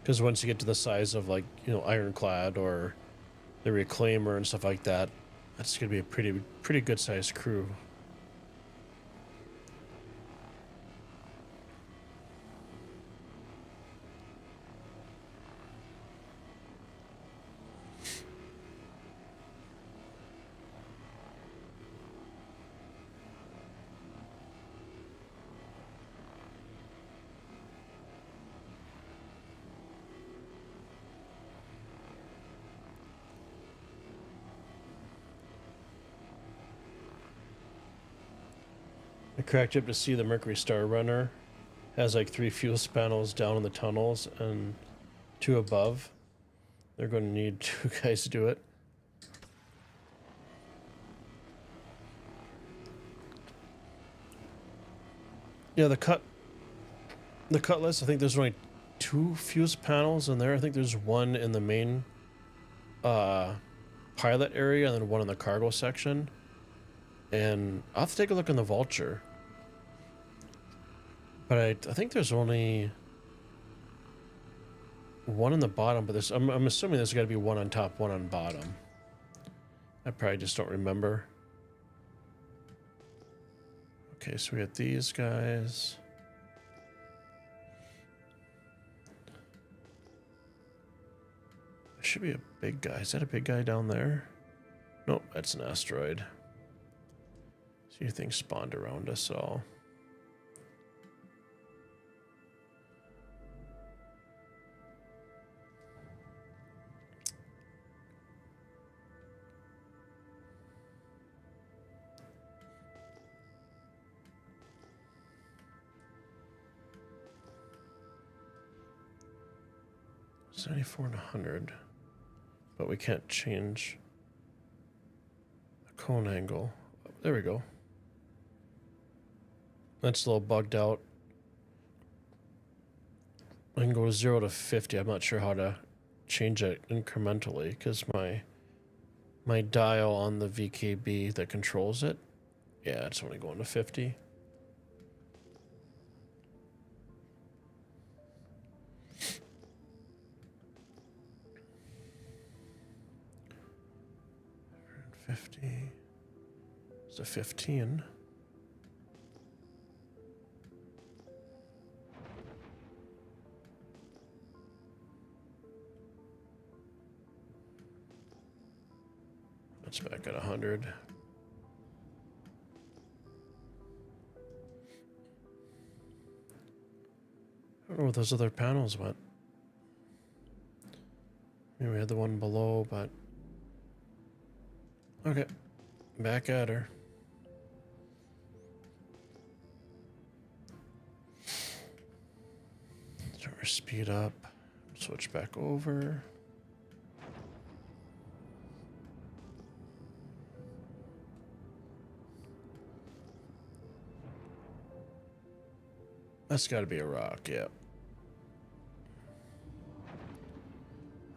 Because once you get to the size of, like, you know, Ironclad or the Reclaimer and stuff like that, that's going to be a pretty good sized crew. I cracked up to see the Mercury Star Runner has like 3 fuel panels down in the tunnels and 2 above. They're going to need 2 guys to do it. Yeah, the Cutlass, I think there's only 2 fuse panels in there. I think there's 1 in the main pilot area and then 1 in the cargo section. And I'll have to take a look on the Vulture. But I think there's only one on the bottom, but I'm assuming there's got to be one on top, one on bottom. I probably just don't remember. Okay, so we got these guys. There should be a big guy. Is that a big guy down there? Nope, that's an asteroid. So you think spawned around us all. It's 94 and 100, but we can't change the cone angle. There we go. That's a little bugged out. I can go 0 to 50. I'm not sure how to change it incrementally because my dial on the VKB that controls it, yeah, it's only going to 50. It's a 15. That's back at 100. I don't know where those other panels went. Maybe we had the one below, but okay, back at her. Turn our speed up, switch back over. That's got to be a rock, yeah.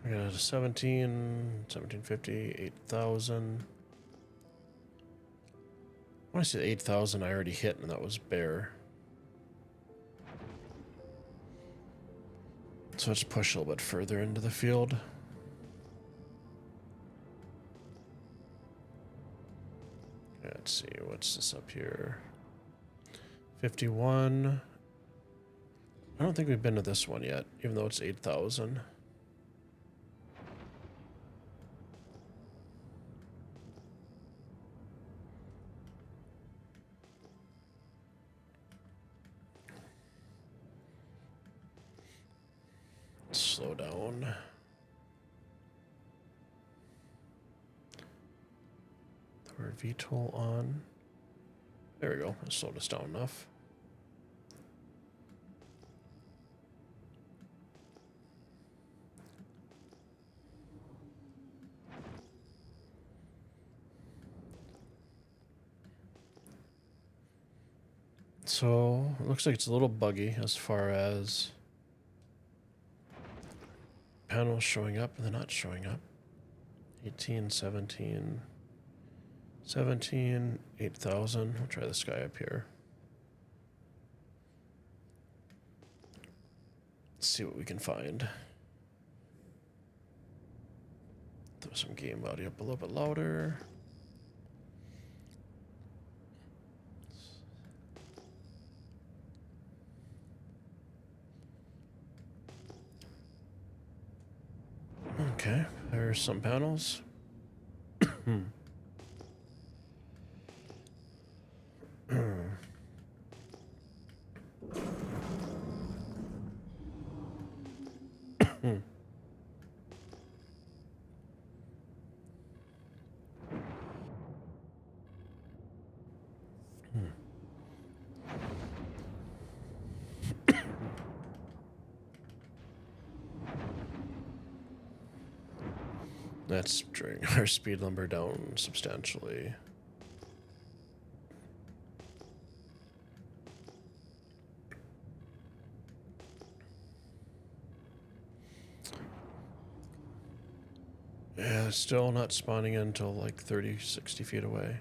I got a 1750, 8,000. I want to say 8,000 I already hit, and that was bare. So let's push a little bit further into the field. Let's see, what's this up here? 51. I don't think we've been to this one yet, even though it's 8,000. Slow down. Throw our VTOL on. There we go. That slowed us down enough. So it looks like it's a little buggy as far as panels showing up and they're not showing up. 18, 17, 17, 8,000. We'll try this guy up here. Let's see what we can find. Throw some game audio up a little bit louder. Okay, there's some panels. That's bringing our speed number down substantially. Yeah, still not spawning in until like 30, 60 feet away.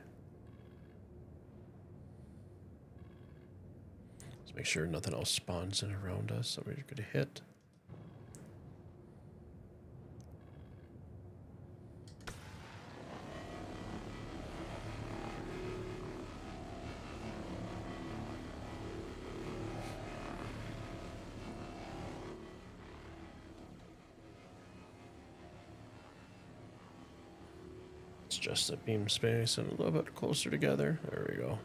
Make sure nothing else spawns in around us that we're going to hit. Let's adjust the beam space and a little bit closer together. There we go.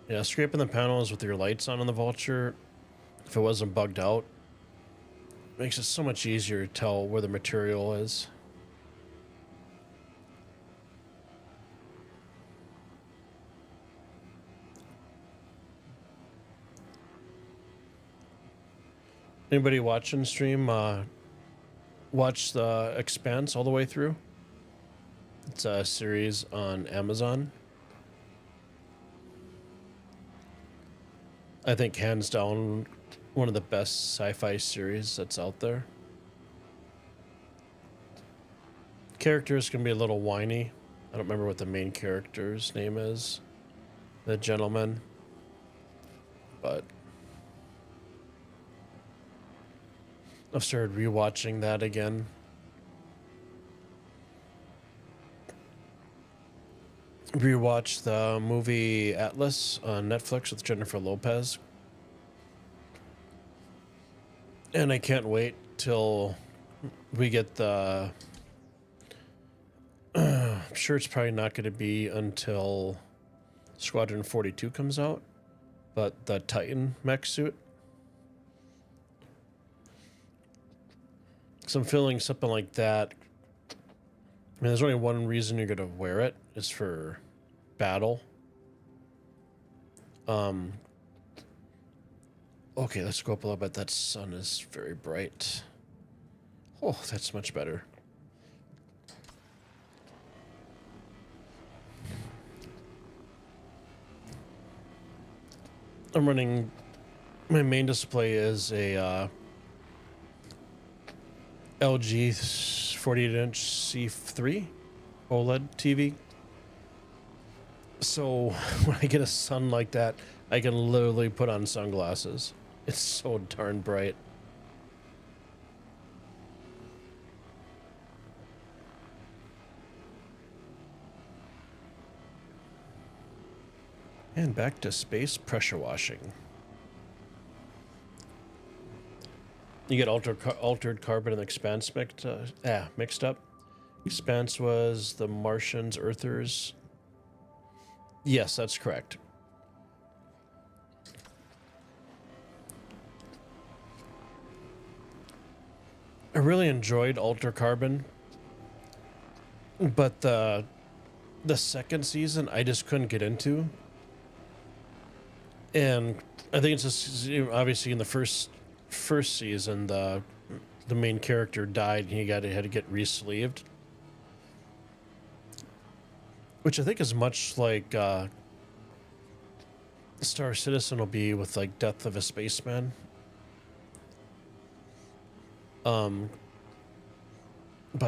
Yeah, scraping the panels with your lights on the Vulture, if it wasn't bugged out, makes it so much easier to tell where the material is. Anybody watching stream, watch The Expanse all the way through? It's a series on Amazon. I think hands down one of the best sci-fi series that's out there. Characters can be a little whiny. I don't remember what the main character's name is. The gentleman. But I've started rewatching that again. Rewatched the movie Atlas on Netflix with Jennifer Lopez. And I can't wait till we get the... I'm sure it's probably not going to be until Squadron 42 comes out. But the Titan mech suit. So I'm feeling something like that. I mean, there's only one reason you're going to wear it. Is for battle. Okay, let's go up a little bit. That sun is very bright. Oh, that's much better. I'm running... My main display is a LG 48-inch C3 OLED TV. So when I get a sun like that, I can literally put on sunglasses. It's so darn bright. And back to space pressure washing. You get altered carbon and Expanse mixed up. Expanse was the Martians, Earthers. Yes, that's correct. I really enjoyed Alter Carbon, but the second season I just couldn't get into, and I think it's just, you know, obviously in the first season the main character died and had to get re-sleeved. Which I think is much like Star Citizen will be with like Death of a Spaceman. But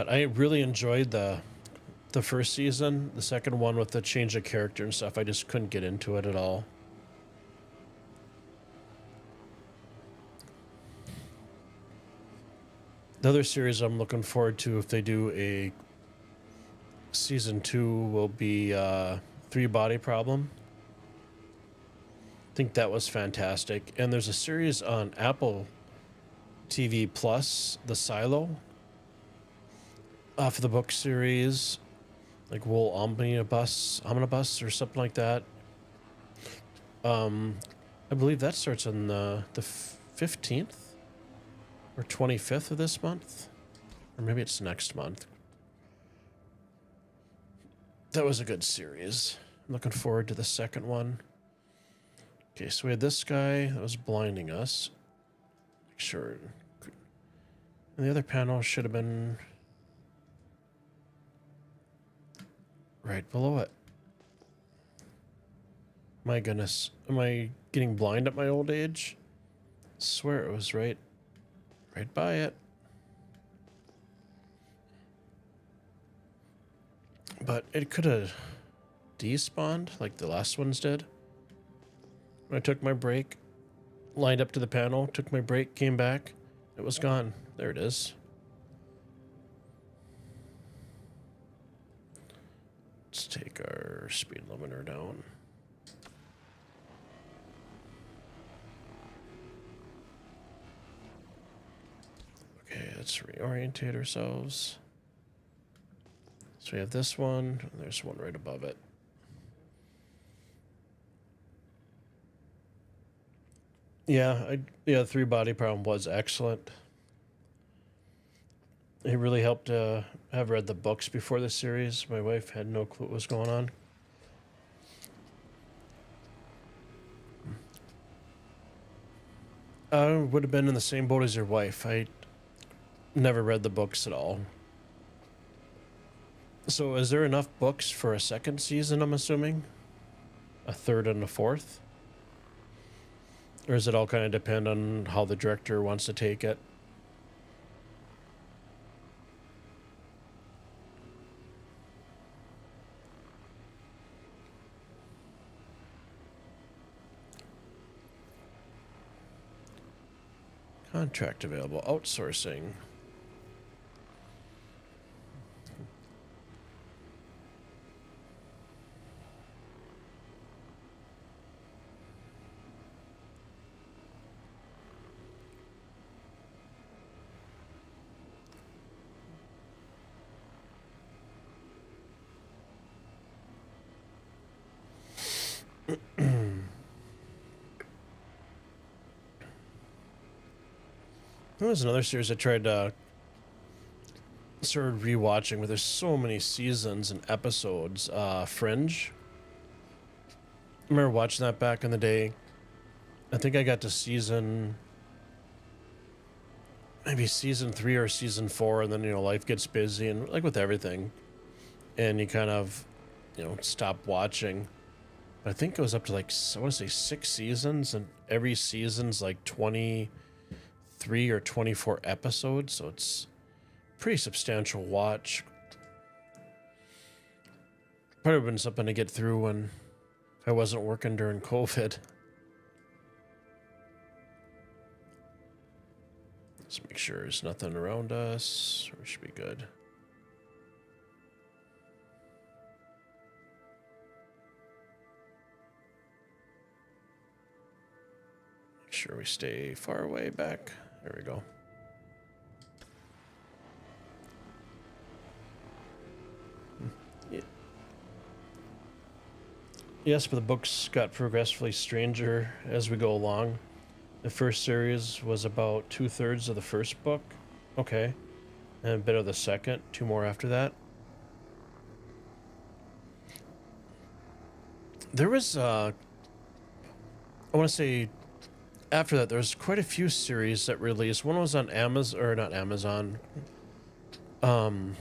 I really enjoyed the first season. The second one with the change of character and stuff, I just couldn't get into it at all. The other series I'm looking forward to, if they do a season 2, will be 3 Body Problem. I think that was fantastic. And there's a series on Apple TV Plus, The Silo, off of the book series, like Wool Omnibus or something like that. I believe that starts on the 15th or 25th of this month, or maybe it's next month. That was a good series. I'm looking forward to the second one. Okay, so we had this guy that was blinding us. Make sure. And the other panel should have been right below it. My goodness. Am I getting blind at my old age? Swear it was right by it. But it could have despawned like the last ones did. When I took my break, lined up to the panel, took my break, came back, it was gone. There it is. Let's take our speed limiter down. Okay, let's reorientate ourselves. So we have this one, and there's one right above it. Yeah, the 3-body problem was excellent. It really helped to have read the books before the series. My wife had no clue what was going on. I would have been in the same boat as your wife. I never read the books at all. So is there enough books for a second season, I'm assuming? A third and a fourth? Or does it all kind of depend on how the director wants to take it? Contract available. Outsourcing. There was another series I tried to started rewatching where there's so many seasons and episodes. Fringe. I remember watching that back in the day. I think I got to maybe season 3 or season 4, and then life gets busy, and like with everything, and you kind of stop watching. But I think it was up to like, I want to say 6 seasons, and every season's like 23 or 24 episodes, so it's pretty substantial watch. Probably been something to get through when I wasn't working during COVID. Let's make sure there's nothing around us. We should be good. Make sure we stay far away back. There we go. Yeah. Yes, but the books got progressively stranger as we go along. The first series was about 2/3 of the first book. Okay. And a bit of the second. 2 more after that. There was, I want to say, after that, there was quite a few series that released. One was on Amazon, or not Amazon. One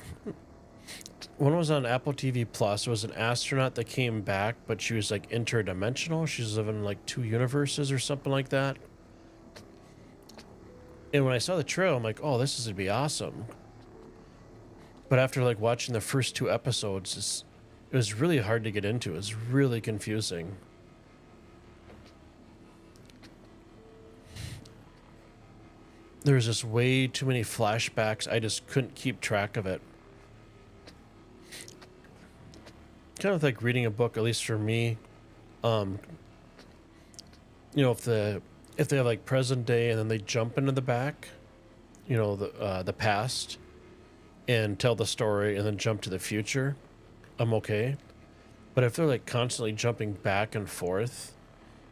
was on Apple TV Plus. It was an astronaut that came back, but she was like interdimensional. She was living in like 2 universes or something like that. And when I saw the trailer, I'm like, oh, this is going to be awesome. But after like watching the first 2 episodes, it was really hard to get into. It was really confusing. There was just way too many flashbacks. I just couldn't keep track of it. Kind of like reading a book, at least for me. If they have like present day and then they jump into the back, the past, and tell the story and then jump to the future, I'm okay. But if they're like constantly jumping back and forth,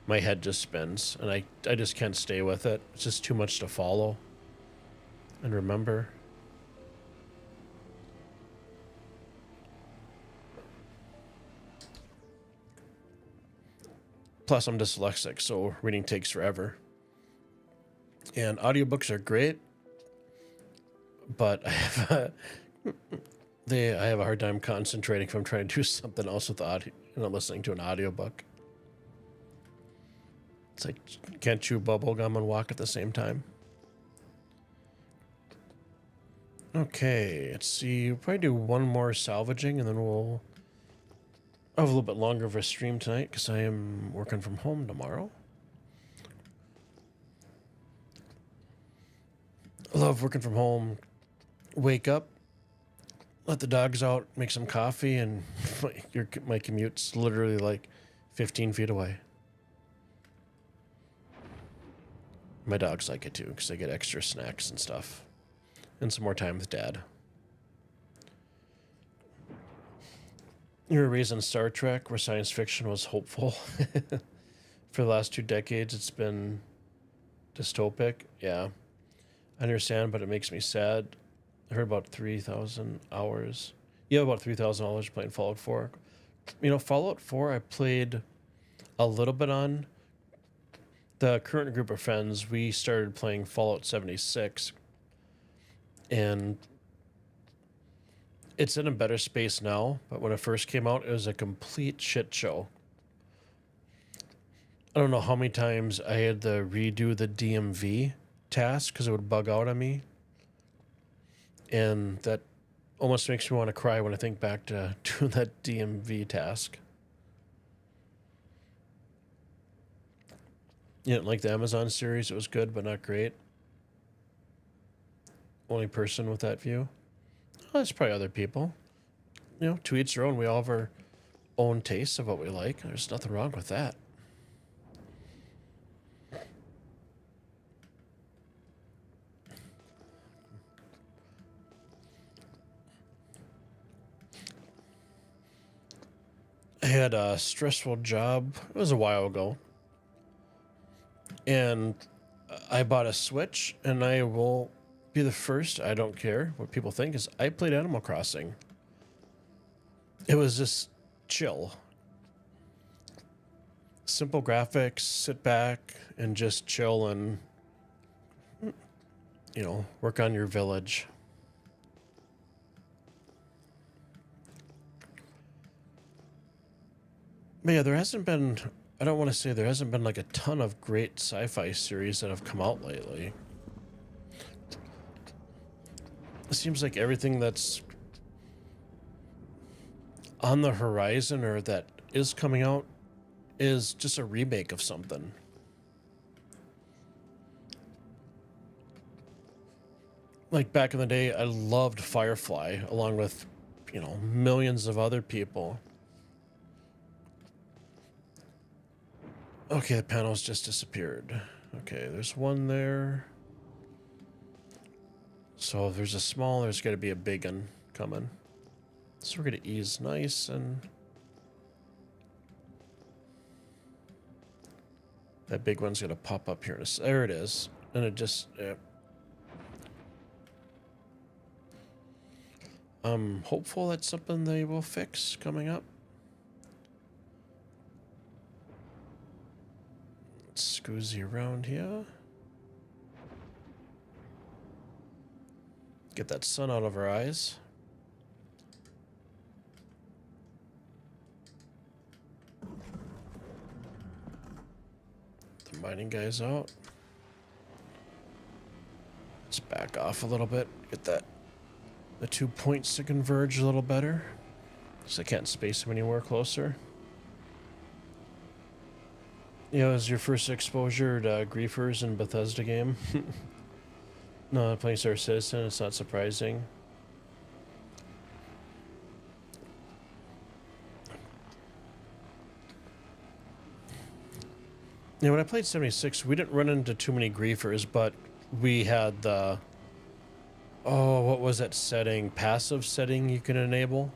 my head just spins, and I just can't stay with it. It's just too much to follow and remember. Plus, I'm dyslexic, so reading takes forever. And audiobooks are great, but I have a hard time concentrating if I'm trying to do something else with audio, listening to an audiobook. It's like, can't chew bubble gum and walk at the same time. Okay, let's see. We'll probably do one more salvaging and then we'll have a little bit longer of a stream tonight because I am working from home tomorrow. I love working from home. Wake up, let the dogs out, make some coffee, and my commute's literally like 15 feet away. My dogs like it too because they get extra snacks and stuff. And some more time with Dad. You were raised on Star Trek where science fiction was hopeful. For the last 2 decades, it's been dystopic. Yeah, I understand, but it makes me sad. I heard about 3,000 hours. You have about 3,000 hours playing Fallout 4. You know, Fallout 4 I played a little bit on. The current group of friends, we started playing Fallout 76. And it's in a better space now, but when it first came out, it was a complete shit show. I don't know how many times I had to redo the DMV task because it would bug out on me. And that almost makes me want to cry when I think back to doing that DMV task. You didn't like the Amazon series? It was good, but not great. Only person with that view? Well, there's probably other people. You know, to each their own. We all have our own tastes of what we like. There's nothing wrong with that. I had a stressful job. It was a while ago. And I bought a Switch, and I will be the first, I don't care what people think, is I played Animal Crossing. It was just chill. Simple graphics, sit back and just chill and, you know, work on your village. But yeah, there hasn't been, I don't want to say there hasn't been like a ton of great sci-fi series that have come out lately. It seems like everything that's on the horizon or that is coming out is just a remake of something. Like back in the day, I loved Firefly along with, you know, millions of other people. Okay, the panels just disappeared. Okay, there's one there. So if there's a small, there's got to be a big one coming. So we're going to ease nice and... That big one's going to pop up here. There it is. And it just... Yeah. I'm hopeful that's something they will fix coming up. Let's scoozy around here. Get that sun out of our eyes. The mining guy's out. Let's back off a little bit. Get the 2 points to converge a little better. So I can't space them anywhere closer. Yeah, it was your first exposure to griefers in Bethesda game. No, playing Star Citizen, it's not surprising. Yeah, when I played 76, we didn't run into too many griefers, but we had the... Oh, what was that setting? Passive setting you can enable?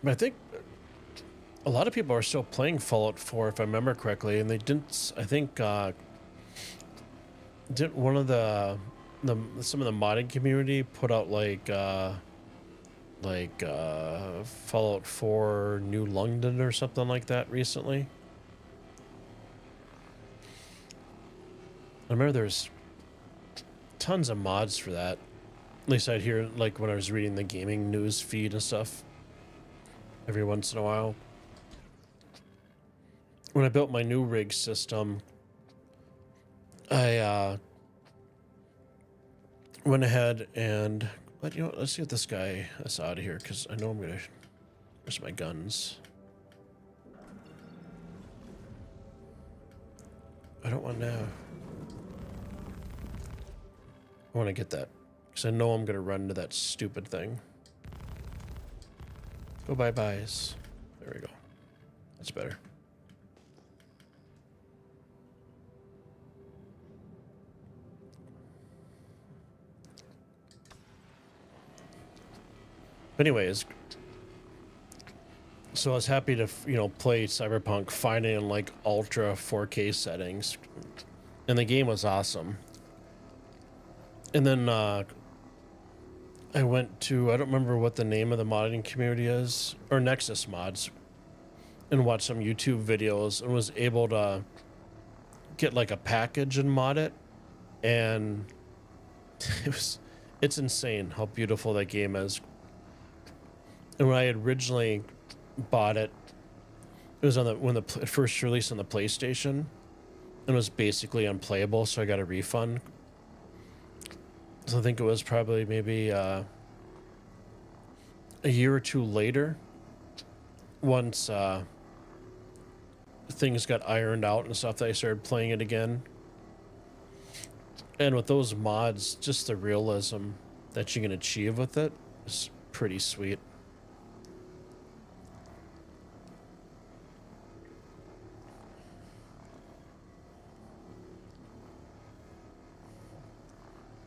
But I think a lot of people are still playing Fallout 4, if I remember correctly, and they didn't. I think didn't one of some of the modding community put out like Fallout 4 New London or something like that recently? I remember there's tons of mods for that. At least I'd hear like when I was reading the gaming news feed and stuff every once in a while. when I built my new rig system, I went ahead and, but you know what, let's see what this guy is out of here, because I know I'm gonna. Where's my guns? I don't want to. I want to get that, because I know I'm gonna run into that stupid thing. Go bye-byes. There we go. That's better. Anyways, so I was happy to, you know, play Cyberpunk finally in like ultra 4K settings, and the game was awesome. And then I went to, I don't remember what the name of the modding community is, or Nexus Mods, and watched some YouTube videos and was able to get like a package and mod it, and it's insane how beautiful that game is. And when I had originally bought it, it was on the when the first release on the PlayStation, and it was basically unplayable, so I got a refund. So I think it was probably maybe a year or two later, once things got ironed out and stuff, that I started playing it again. And with those mods, just the realism that you can achieve with it is pretty sweet.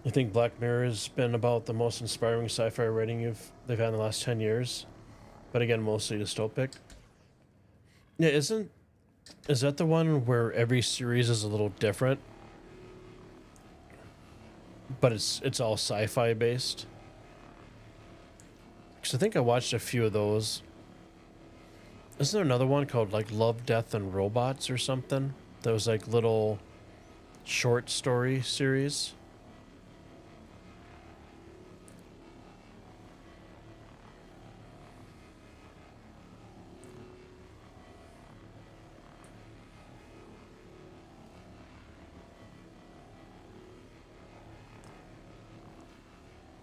I think Black Mirror has been about the most inspiring sci-fi writing they've had in the last 10 years. But again, mostly dystopic. Yeah, is that the one where every series is a little different? But it's all sci-fi based? Because I think I watched a few of those. Isn't there another one called like Love, Death, and Robots or something? That was like little short story series?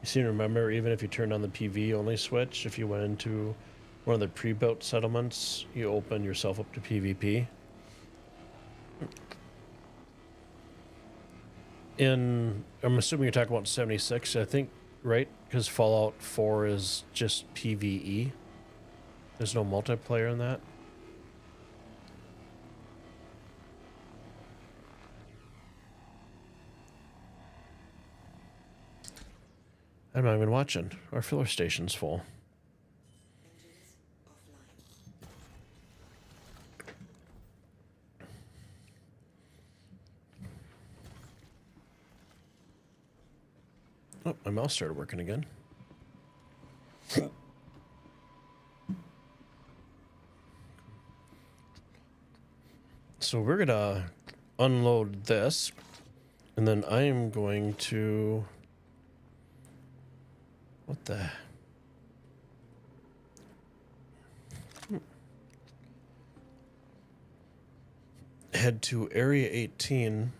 You seem to remember, even if you turned on the PV only switch, if you went into one of the pre-built settlements, you open yourself up to PvP. I'm assuming you're talking about 76, I think, right? Because Fallout 4 is just PvE. There's no multiplayer in that. I'm not even watching. Our filler station's full. Oh, my mouse started working again. So we're gonna unload this, and then I am going to... What the... Head to Area 18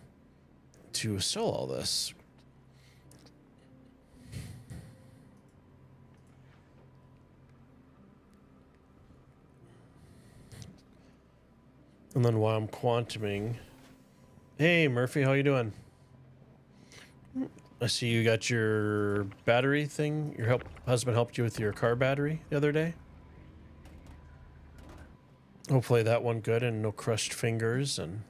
to sell all this. And then while I'm quantuming... Hey, Murphy, how you doing? I see you got your battery thing. Your husband helped you with your car battery the other day. Hopefully that went good and no crushed fingers. And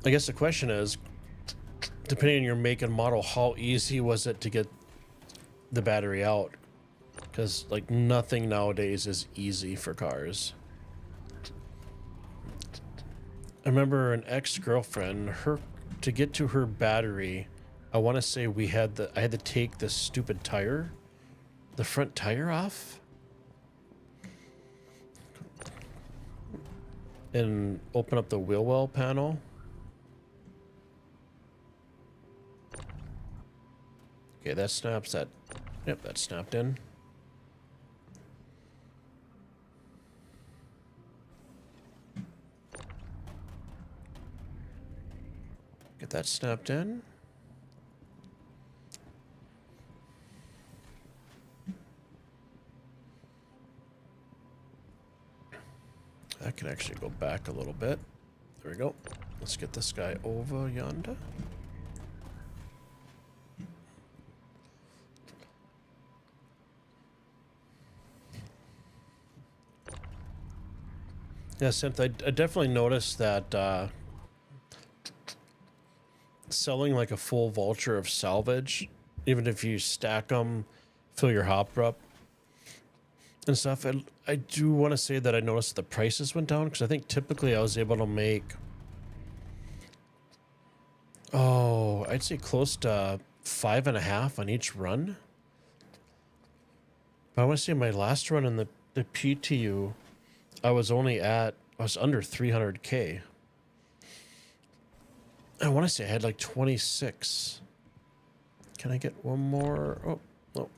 I guess the question is, depending on your make and model, how easy was it to get the battery out? Because like nothing nowadays is easy for cars. I remember an ex-girlfriend, to get to her battery, I want to say I had to take the stupid tire, the front tire off, and open up the wheel well panel. Okay, that snaps that. Yep, that snapped in. Get that snapped in. I can actually go back a little bit. There we go. Let's get this guy over yonder. Yeah, Synth, I definitely noticed that selling like a full vulture of salvage, even if you stack them, fill your hopper up and stuff, I do want to say that I noticed the prices went down, because I think typically I was able to make, oh, I'd say close to 5.5 on each run. But I want to say my last run in the PTU, I was under 300k. I want to say I had like 26. Can I get one more? Oh, no.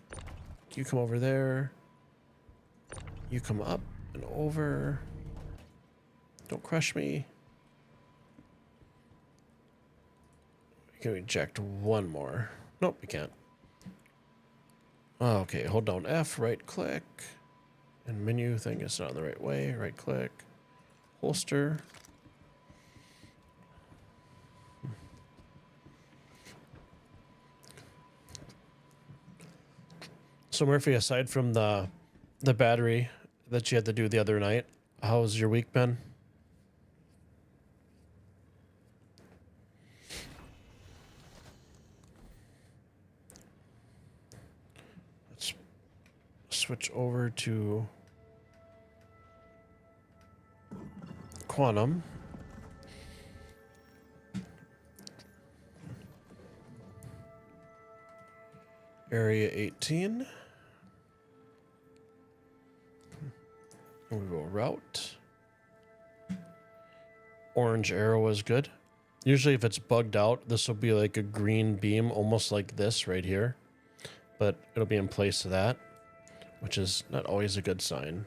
You come over there. You come up and over. Don't crush me. Can we eject one more? Nope, we can't. Oh, okay, hold down F, right click. And menu thing is not the right way. Right click. Holster. So Murphy, aside from the battery that you had to do the other night, how's your week been? Let's switch over to Quantum. Area 18. And we will route. Orange arrow is good. Usually if it's bugged out, this will be like a green beam, almost like this right here. But it'll be in place of that, which is not always a good sign.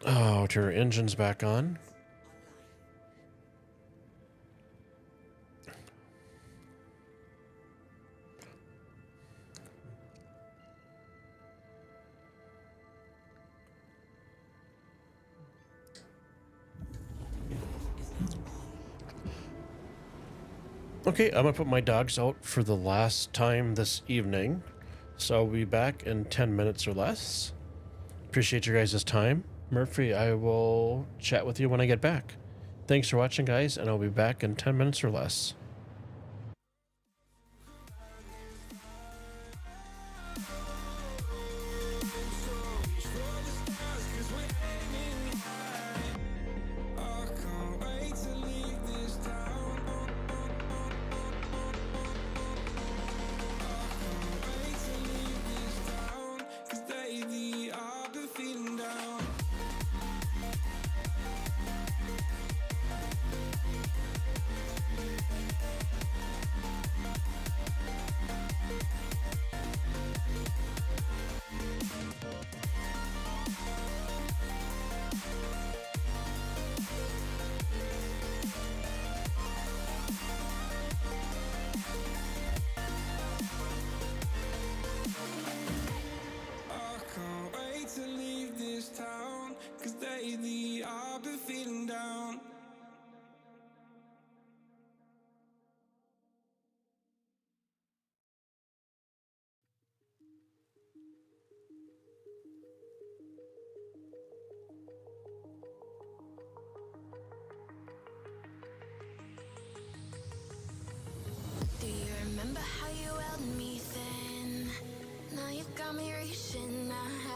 Oh, turn our engines back on. Okay, I'm gonna put my dogs out for the last time this evening, so I'll be back in 10 minutes or less. Appreciate your guys' time. Murphy, I will chat with you when I get back. Thanks for watching, guys, and I'll be back in 10 minutes or less. Do you remember how you held me then? Now you've got me reaching out.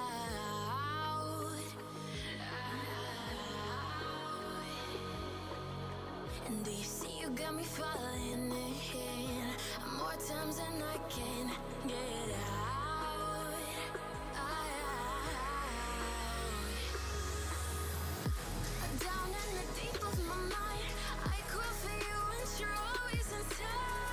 And do you see you got me falling in more times than I can get out. Down in the deep of my mind, I call for you and you're always inside.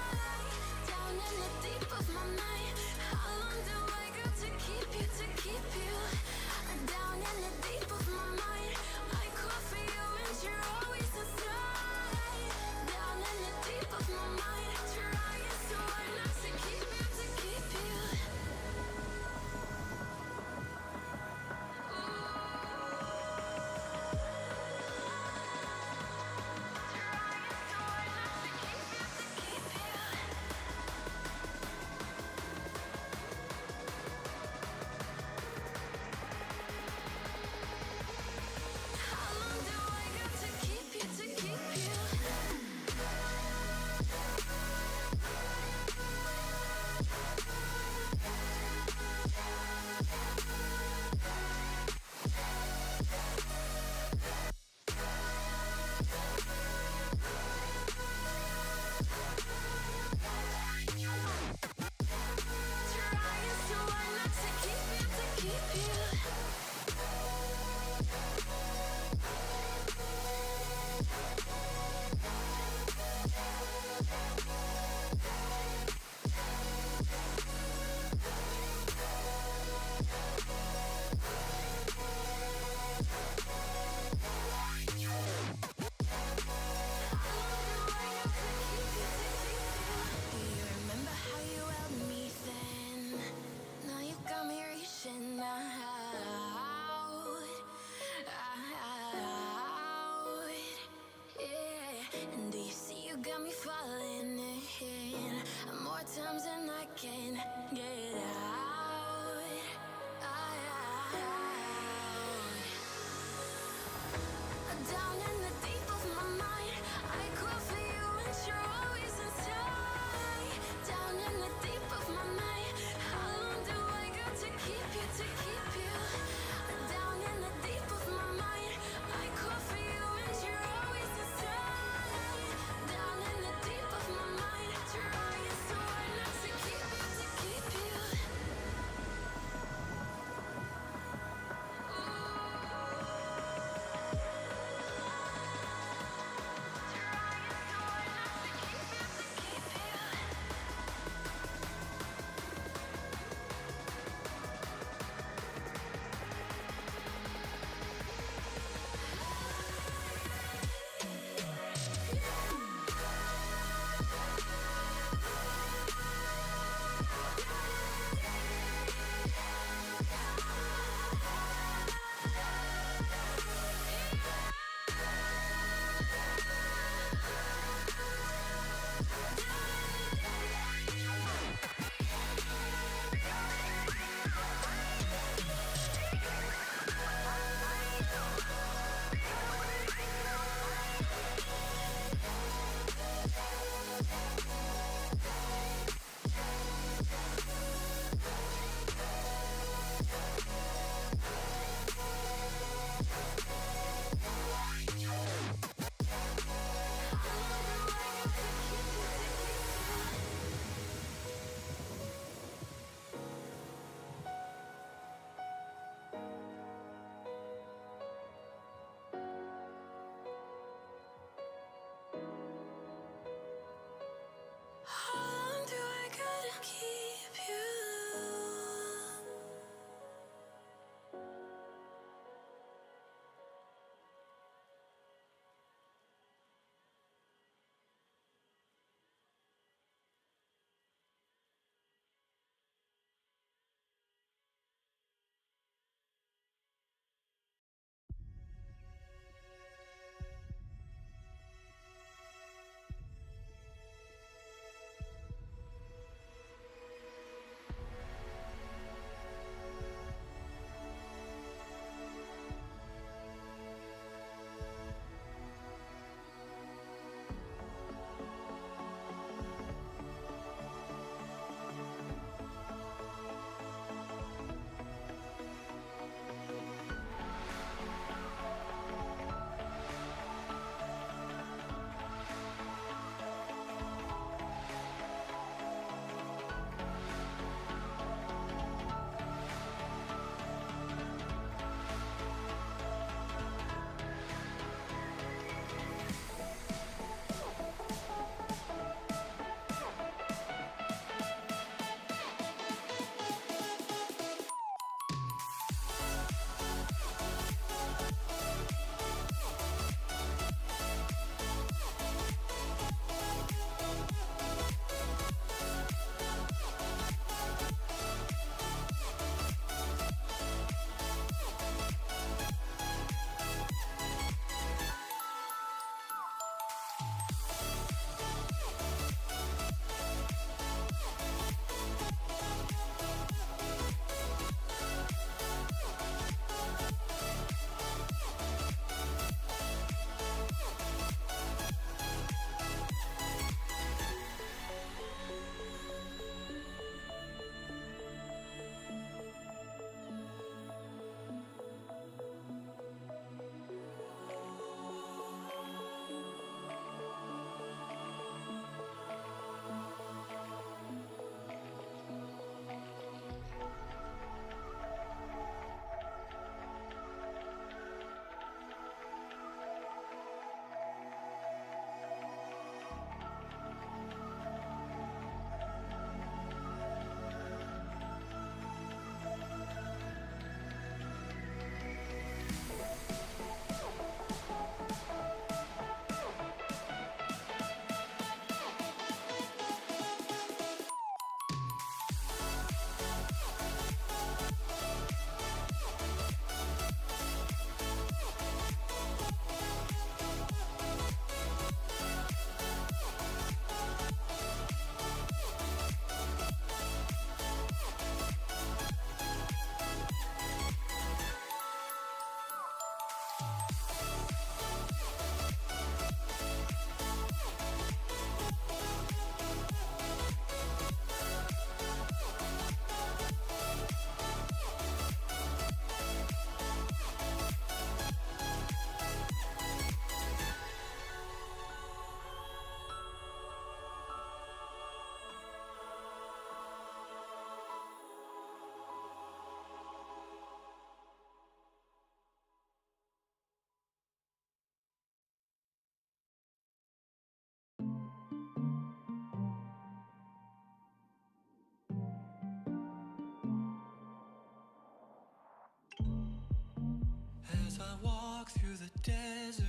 As I walk through the desert,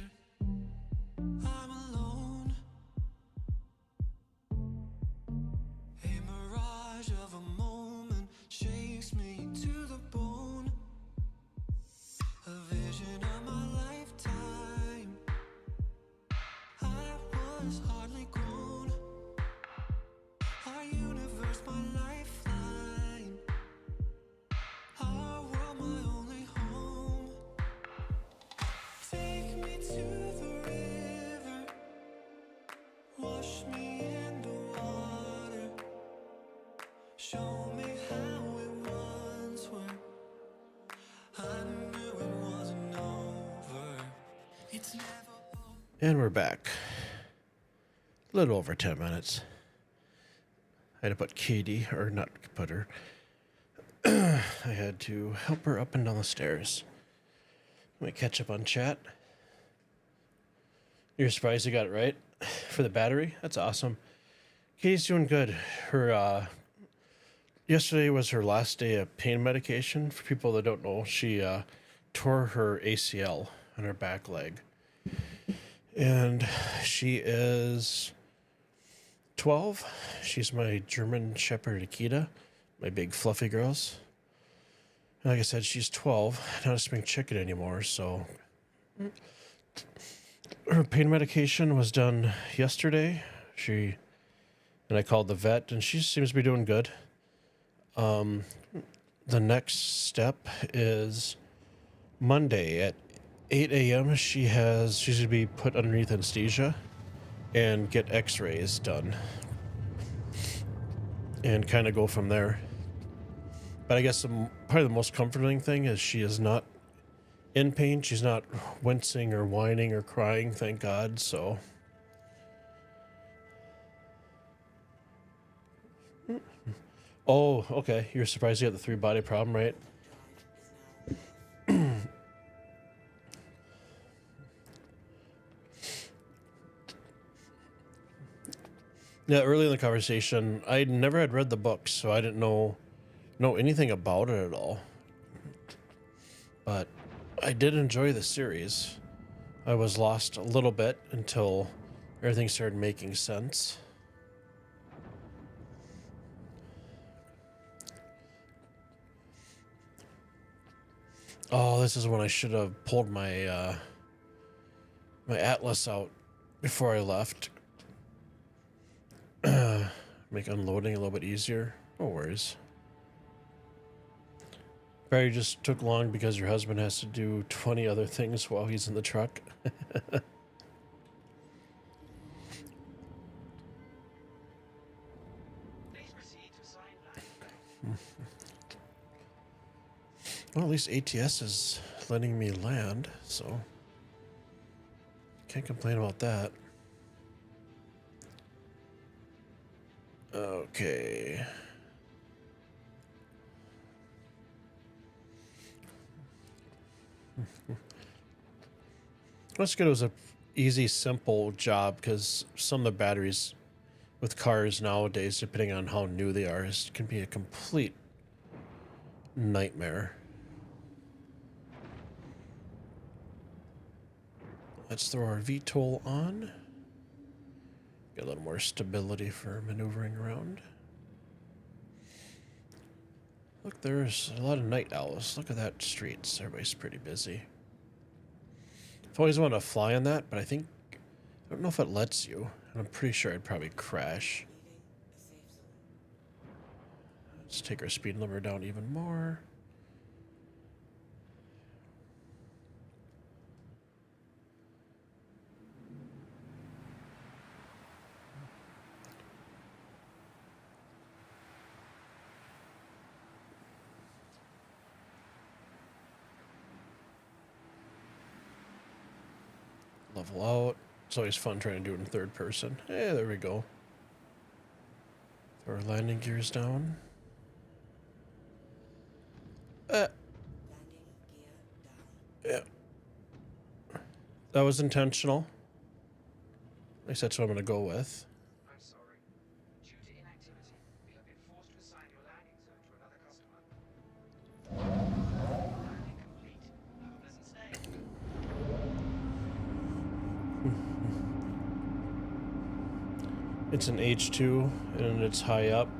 I'm alone. A mirage of a moment shakes me to the bone. A vision of my lifetime. I was hardly grown. Our universe, my lifeline. Our world, my only home. Take me to the river. Wash me in the water. Show me how it once were. I knew it wasn't over. It's never over. And we're back. A little over 10 minutes. I had to put Katie, or not put her. I had to help her up and down the stairs. Let me catch up on chat. You're surprised you got it right for the battery? That's awesome. Katie's doing good. Her yesterday was her last day of pain medication. For people that don't know, she tore her ACL on her back leg. And she is 12. She's my German Shepherd Akita, my big fluffy girls. And like I said, she's 12, not a spring chicken anymore, so her pain medication was done yesterday. And I called the vet, and she seems to be doing good. The next step is Monday at 8 a.m. She's going to be put underneath anesthesia and get x-rays done and kind of go from there. But I guess probably the most comforting thing is she is not in pain. She's not wincing or whining or crying, thank God. So oh, okay. You're surprised you got the 3-body problem, right? Yeah, early in the conversation, I never had read the books, so I didn't know anything about it at all. But I did enjoy the series. I was lost a little bit until everything started making sense. Oh, this is when I should have pulled my my atlas out before I left. Make unloading a little bit easier. No worries. Probably just took long because your husband has to do 20 other things while he's in the truck. Please proceed to assign landing bay. Well, at least ATS is letting me land, so can't complain about that. Okay. That's good. It was a easy, simple job because some of the batteries with cars nowadays, depending on how new they are, can be a complete nightmare. Let's throw our VTOL on. Get a little more stability for maneuvering around. Look, there's a lot of night owls. Look at that streets. Everybody's pretty busy. I've always wanted to fly on that, but I don't know if it lets you. I'm pretty sure I'd probably crash. Let's take our speed limiter down even more. Level out. It's always fun trying to do it in third person. Hey, there we go. Throw our landing gears down. Yeah. That was intentional. At least that's what I'm going to go with. I'm sorry. Due to inactivity, we have been forced to assign your landing zone to another customer. Landing complete. Have a pleasant stay. It's an H2 and it's high up.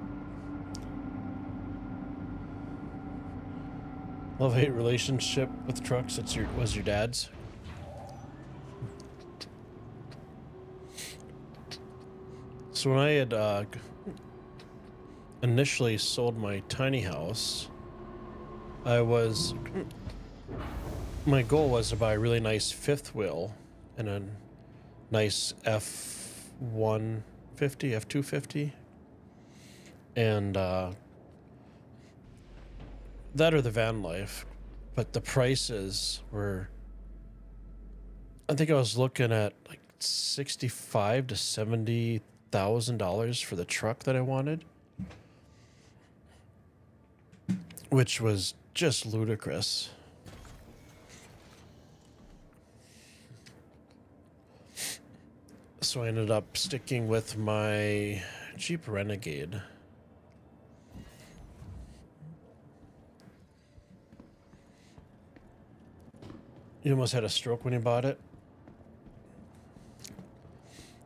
Love-hate relationship with trucks. Was your dad's? So when I had initially sold my tiny house, my goal was to buy a really nice fifth wheel and a nice F150, F250, and that or the van life. But the prices were, I think I was looking at like $65,000 to $70,000 for the truck that I wanted, which was just ludicrous. So I ended up sticking with my Jeep Renegade. You almost had a stroke when you bought it?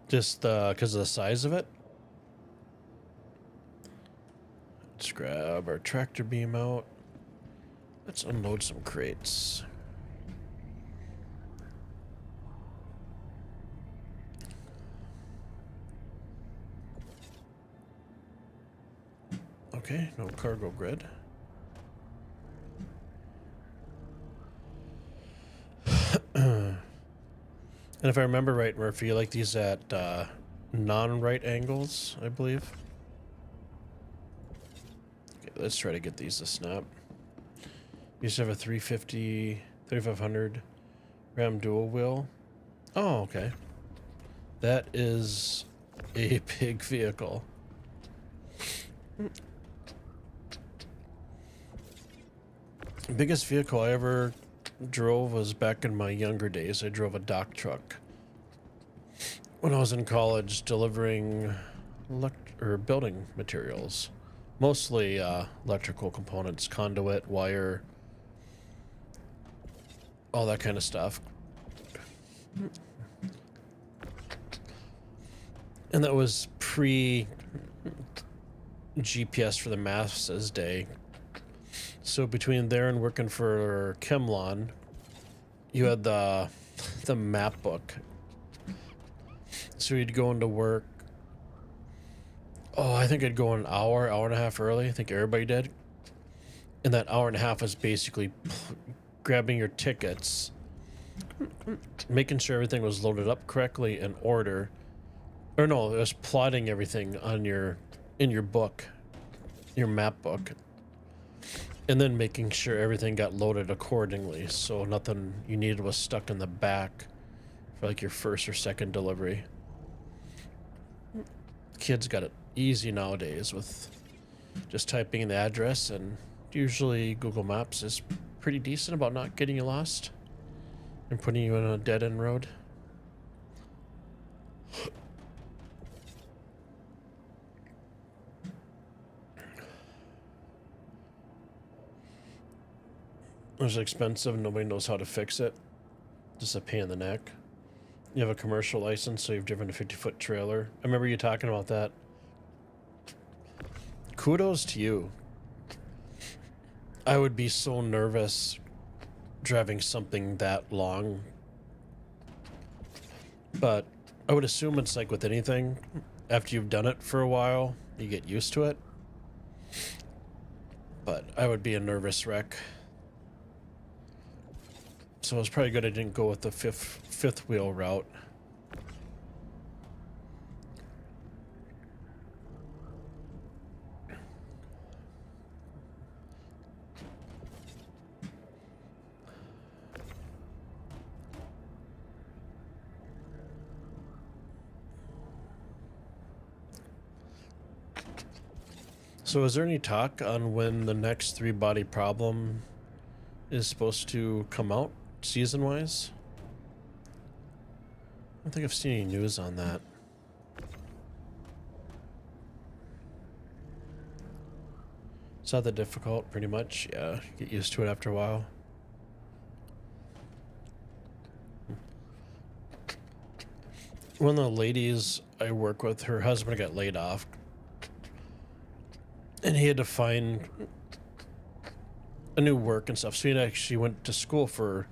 Just because of the size of it? Let's grab our tractor beam out. Let's unload some crates. Okay, no cargo grid. And if I remember right, Murphy, you like these at non-right angles, I believe. Okay, let's try to get these to snap. You used to have a 350, 3500 Ram dual wheel. Oh, okay. That is a big vehicle. The biggest vehicle I ever drove was back in my younger days. I drove a dock truck when I was in college, delivering building materials, mostly electrical components, conduit, wire, all that kind of stuff. And that was pre GPS for the masses day. So between there and working for Chemlon, you had the map book. So you'd go into work. Oh, I think I'd go an hour and a half early. I think everybody did. And that hour and a half was basically grabbing your tickets, making sure everything was loaded up correctly in order. Or no, it was plotting everything on in your book, your map book. And then making sure everything got loaded accordingly, so nothing you needed was stuck in the back for like your first or second delivery. Kids got it easy nowadays with just typing in the address, and usually Google Maps is pretty decent about not getting you lost and putting you in a dead-end road. It's expensive, nobody knows how to fix it. Just a pain in the neck. You have a commercial license, so you've driven a 50-foot trailer. I remember you talking about that. Kudos to you. I would be so nervous driving something that long. But I would assume it's like with anything. After you've done it for a while, you get used to it. But I would be a nervous wreck. So it was probably good I didn't go with the fifth wheel route. So is there any talk on when the next 3-body problem is supposed to come out, season-wise? I don't think I've seen any news on that. It's not that difficult, pretty much. Yeah, get used to it after a while. One of the ladies I work with, her husband got laid off, and he had to find a new work and stuff. So he actually went to school for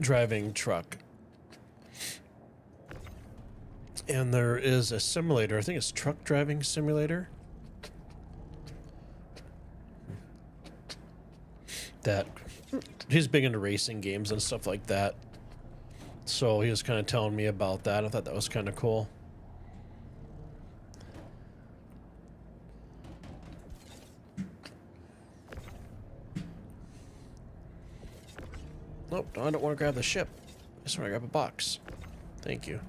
driving truck. And there is a simulator, I think it's truck driving simulator, that he's big into racing games and stuff like that. So he was kind of telling me about that. I thought that was kind of cool. Nope, I don't want to grab the ship. I just want to grab a box. Thank you.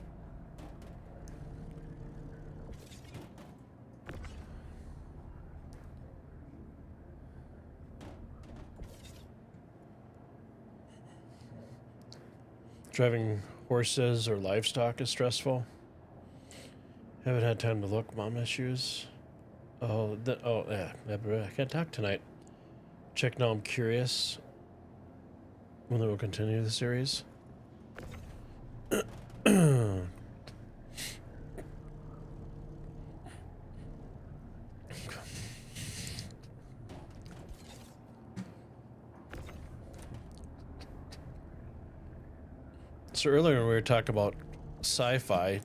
Driving horses or livestock is stressful. Haven't had time to look. Mom issues. Yeah. I can't talk tonight. Check now. I'm curious when they will continue the series. So earlier when we were talking about sci-fi,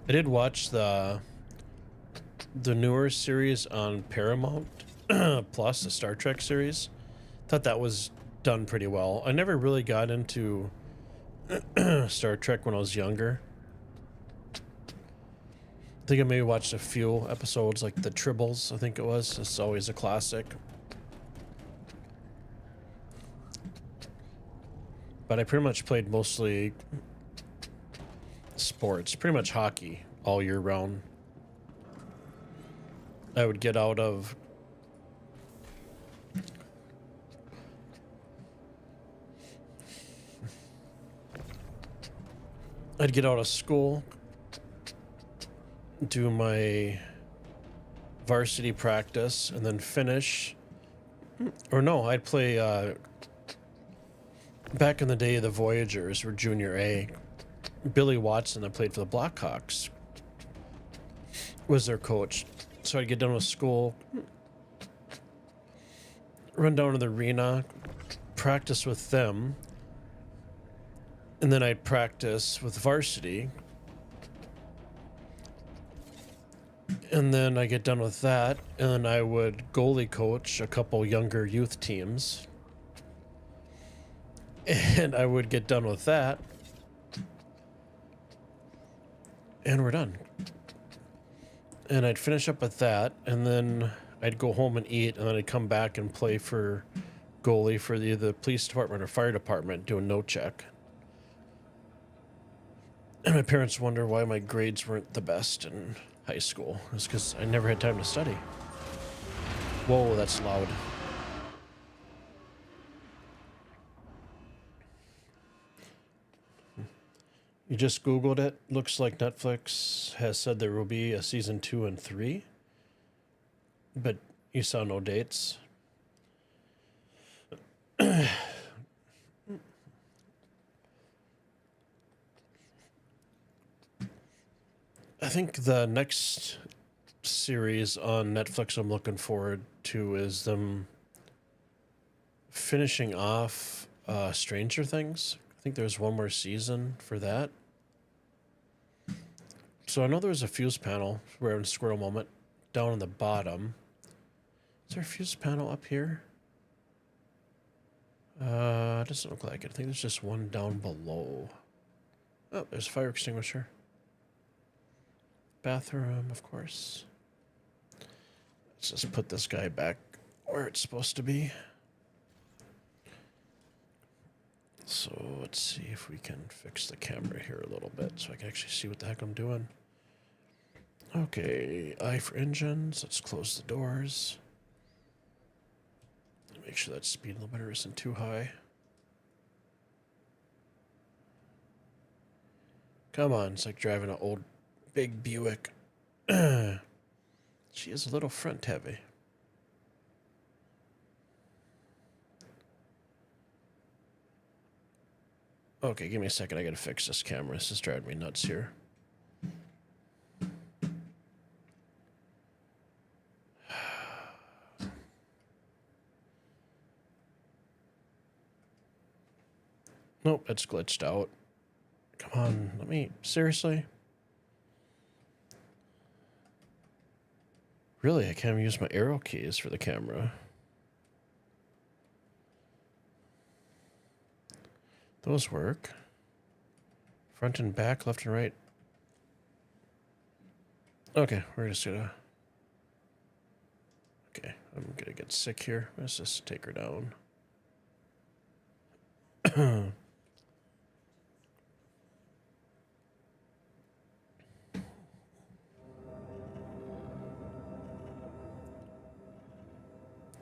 I did watch the newer series on Paramount Plus, the Star Trek series. Thought that was done pretty well. I never really got into Star Trek when I was younger. I think I maybe watched a few episodes, like the Tribbles, I think it was. It's always a classic. But I pretty much played mostly sports, pretty much hockey all year round. I would get out of school, do my varsity practice, and then finish. Or no, I'd play, back in the day, the Voyagers were junior A. Billy Watson, that played for the Blackhawks, was their coach. So I'd get done with school, run down to the arena, practice with them, and then I'd practice with varsity. And then I get done with that, and then I would goalie coach a couple younger youth teams. And I would get done with that, and we're done. And I'd finish up with that, and then I'd go home and eat, and then I'd come back and play for goalie for either the police department or fire department, doing no check. And my parents wonder why my grades weren't the best in high school. It's because I never had time to study. Whoa, that's loud. You just Googled it. Looks like Netflix has said there will be a season 2 and 3, but you saw no dates. I think the next series on Netflix I'm looking forward to is them finishing off Stranger Things. I think there's one more season for that. So I know there's a fuse panel. We're in squirrel moment down on the bottom. Is there a fuse panel up here? It doesn't look like it. I think there's just one down below. Oh, there's a fire extinguisher. Bathroom, of course. Let's just put this guy back where it's supposed to be. So let's see if we can fix the camera here a little bit so I can actually see what the heck I'm doing. Okay, I for engines. Let's close the doors. Make sure that speed limiter isn't too high. Come on, it's like driving an old big Buick. She is a little front heavy. Okay, give me a second. I gotta fix this camera. This is driving me nuts here. Nope, it's glitched out. Come on, let me... Seriously? Really, I can't even use my arrow keys for the camera. Those work. Front and back, left and right. Okay, we're just gonna... Okay, I'm gonna get sick here. Let's just take her down.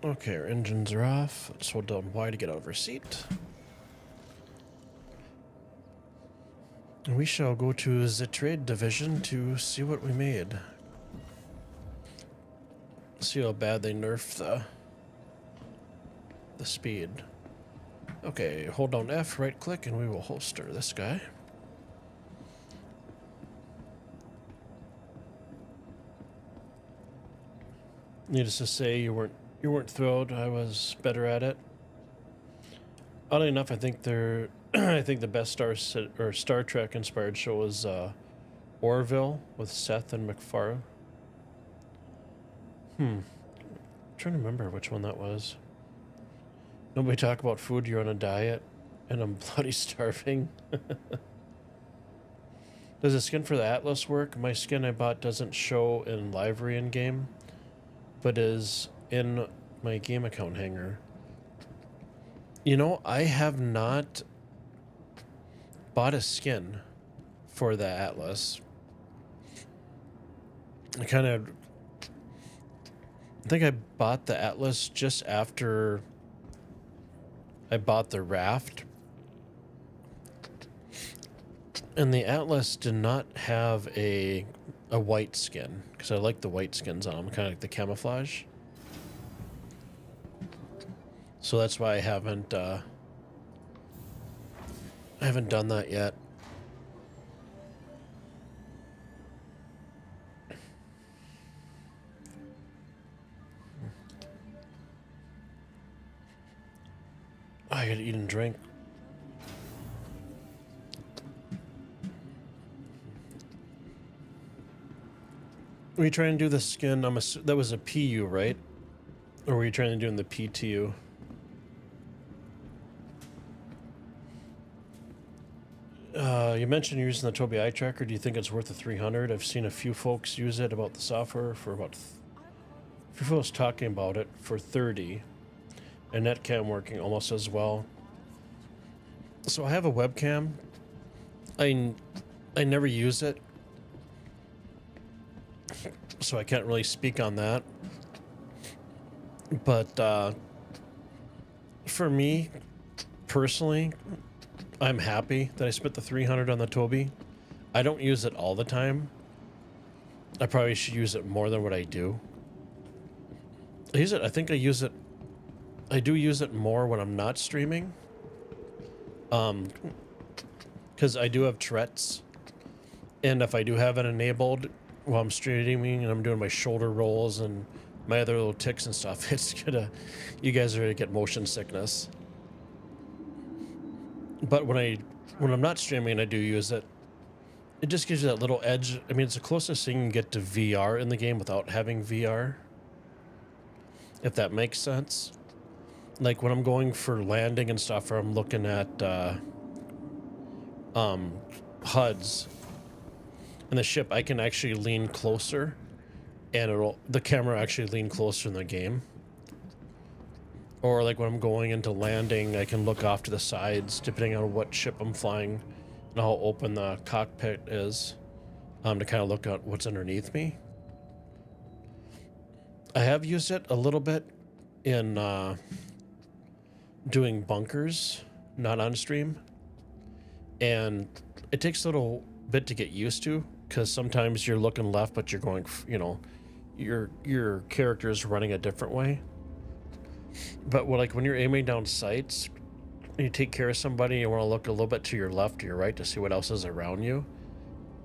Okay, our engines are off. Let's hold down Y to get out of our seat. We shall go to the trade division to see what we made. See how bad they nerfed the speed. Okay, hold down F, right click, and we will holster this guy. Needless to say, you weren't thrilled. I was better at it. Oddly enough, I think I think the best Star Trek inspired show was Orville with Seth and MacFarlane. I'm trying to remember which one that was. Nobody talk about food. You're on a diet, and I'm bloody starving. Does the skin for the Atlas work? My skin I bought doesn't show in library in game, but is in my game account hanger. You know, I have not bought a skin for the Atlas. I think I bought the Atlas just after I bought the Raft. And the Atlas did not have a white skin, because I like the white skins on them, kind of like the camouflage. So that's why I haven't done that yet. I gotta eat and drink. Were you trying to do the skin? That was a PU, right? Or were you trying to do in the PTU? You mentioned you're using the Tobii eye tracker. Do you think it's worth the 300? I've seen a few folks use it about the software for about... A few folks talking about it for 30. And netcam working almost as well. So I have a webcam. I never use it, so I can't really speak on that. But for me, personally, I'm happy that I spent the 300 on the Tobii. I don't use it all the time. I probably should use it more than what I do. I think I use it. I do use it more when I'm not streaming. Because I do have Tourette's. And if I do have it enabled while I'm streaming and I'm doing my shoulder rolls and my other little tics and stuff, you guys are gonna get motion sickness. But when I'm not streaming and I do use it, it just gives you that little edge. I mean, it's the closest thing you can get to VR in the game without having VR. If that makes sense. Like when I'm going for landing and stuff, or I'm looking at HUDs in the ship, I can actually lean closer, and the camera actually lean closer in the game. Or like when I'm going into landing, I can look off to the sides depending on what ship I'm flying and how open the cockpit is, to kind of look at what's underneath me. I have used it a little bit in doing bunkers, not on stream, and it takes a little bit to get used to, because sometimes you're looking left but you're going, your character is running a different way. But like when you're aiming down sights you take care of somebody, you want to look a little bit to your left or your right to see what else is around you.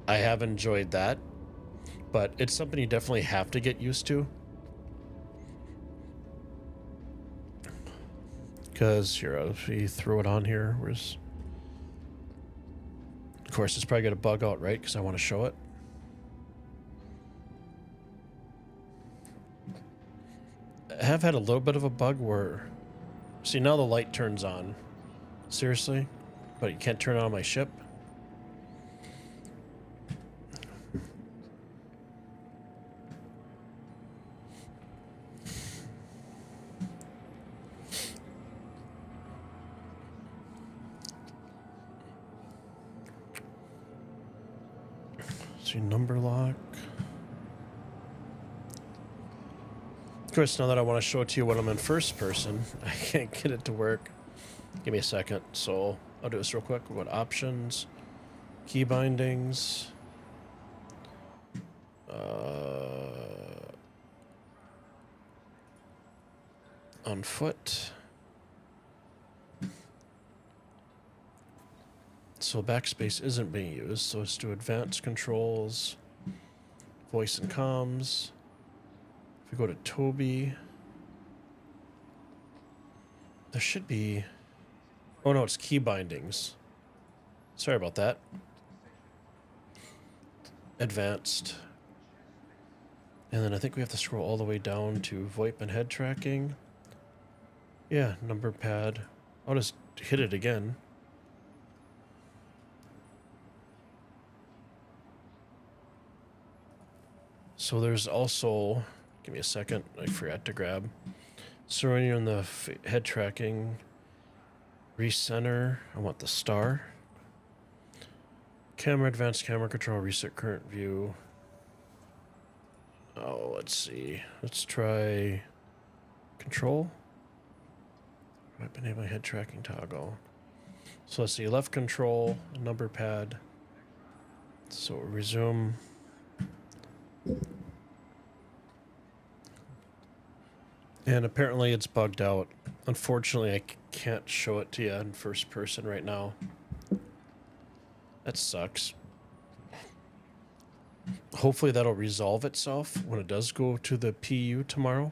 I have enjoyed that, but it's something you definitely have to get used to. Because here, if we throw it on here, where's... Of course, it's probably going to bug out, right? Because I want to show it. I have had a little bit of a bug where... See, now the light turns on. Seriously? But you can't turn it on my ship? See, number lock. Of course, now that I want to show it to you when I'm in first person, I can't get it to work. Give me a second. So I'll do this real quick. What options? Key bindings. On foot. So backspace isn't being used. So let's do advanced controls. Voice and comms. If we go to Toby, there should be... Oh no, it's key bindings. Sorry about that. Advanced. And then I think we have to scroll all the way down to VoIP and head tracking. Yeah, number pad. I'll just hit it again. So there's also... Give me a second. I forgot to grab. So when you're in the head tracking, recenter, I want the star. Camera, advanced camera control, reset current view. Oh, let's see. Let's try control. I've enable head tracking toggle. So let's see, left control, number pad. So resume. And apparently it's bugged out. Unfortunately, I can't show it to you in first person right now. That sucks. Hopefully that'll resolve itself when it does go to the PU tomorrow.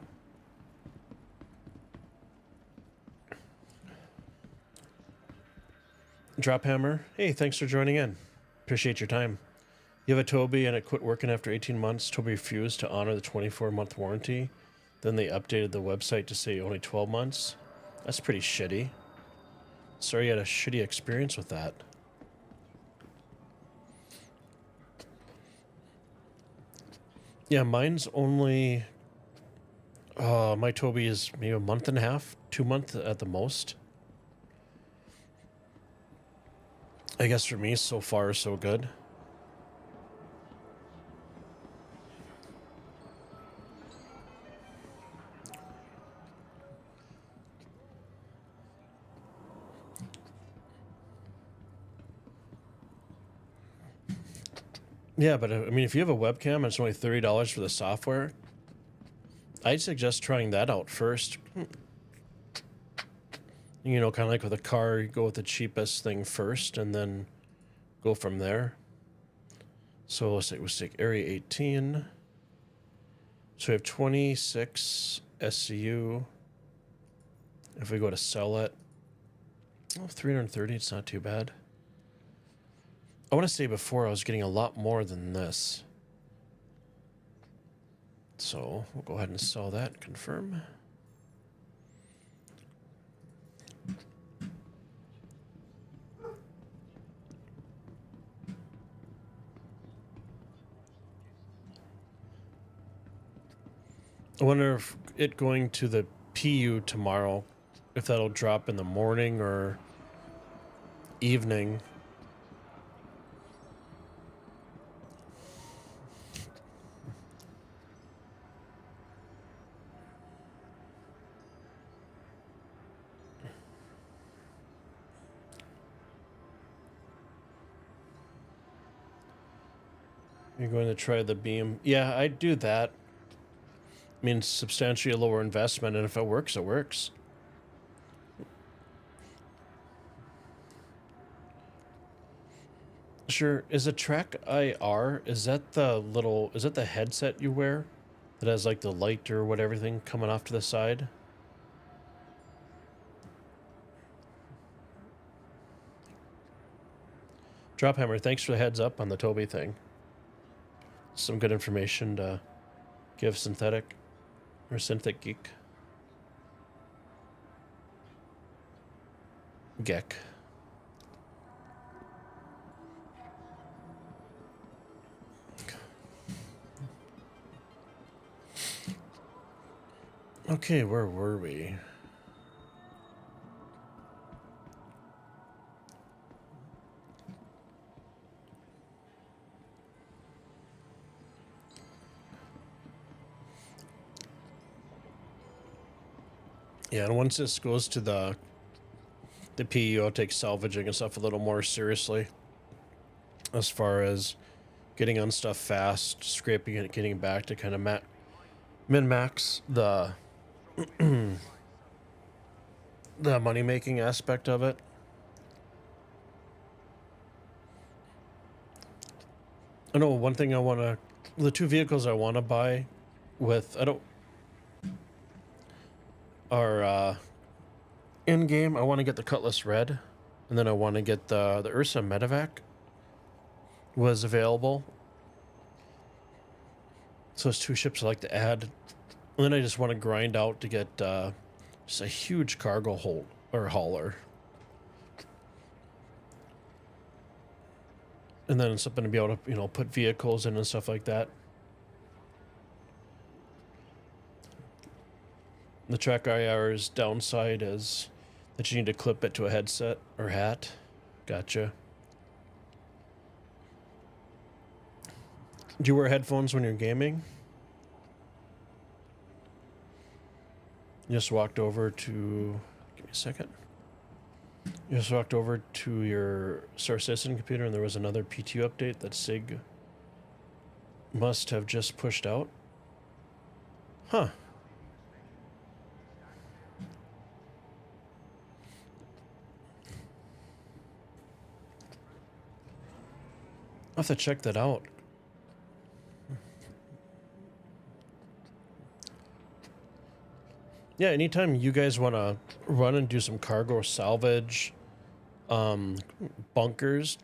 Drop Hammer. Hey, thanks for joining in. Appreciate your time. You have a Toby and it quit working after 18 months. Toby refused to honor the 24-month warranty. Then they updated the website to say only 12 months. That's pretty shitty. Sorry you had a shitty experience with that. Yeah, mine's only... my Toby is maybe a month and a half, 2 months at the most. I guess for me, so far, so good. Yeah, but I mean, if you have a webcam and it's only $30 for the software, I'd suggest trying that out first. You know, kind of like with a car, you go with the cheapest thing first and then go from there. So let's take Area 18. So we have 26 SCU. If we go to sell it, oh, 330, it's not too bad. I want to say before I was getting a lot more than this. So we'll go ahead and sell that, confirm. I wonder if it going to the PU tomorrow, if that'll drop in the morning or evening. You're going to try the beam. Yeah, I'd do that. I mean, substantially lower investment, and if it works, it works. Sure. Is a Track IR, is that the little, is that the headset you wear that has like the light or whatever thing coming off to the side? Drophammer, thanks for the heads up on the Toby thing. Some good information to give Synthetic or Synthetic Geek. Geck. Okay, where were we? Yeah, and once this goes to the PU, I'll take salvaging and stuff a little more seriously. As far as getting on stuff fast, scraping it, getting back to kind of min-max the the money-making aspect of it. I know one thing I want to... The two vehicles I want to buy with... I don't... Are, in-game, I want to get the Cutlass Red. And then I want to get the Ursa Medevac was available. So those two ships I like to add. And then I just want to grind out to get just a huge cargo hold or hauler. And then something to be able to, you know, put vehicles in and stuff like that. The Track IR's downside is that you need to clip it to a headset or hat. Gotcha. Do you wear headphones when you're gaming? Just walked over to... Give me a second. You just walked over to your Star Citizen computer and there was another PTU update that SIG must have just pushed out. Huh. I'll have to check that out. Yeah, anytime you guys want to run and do some cargo salvage, bunkers,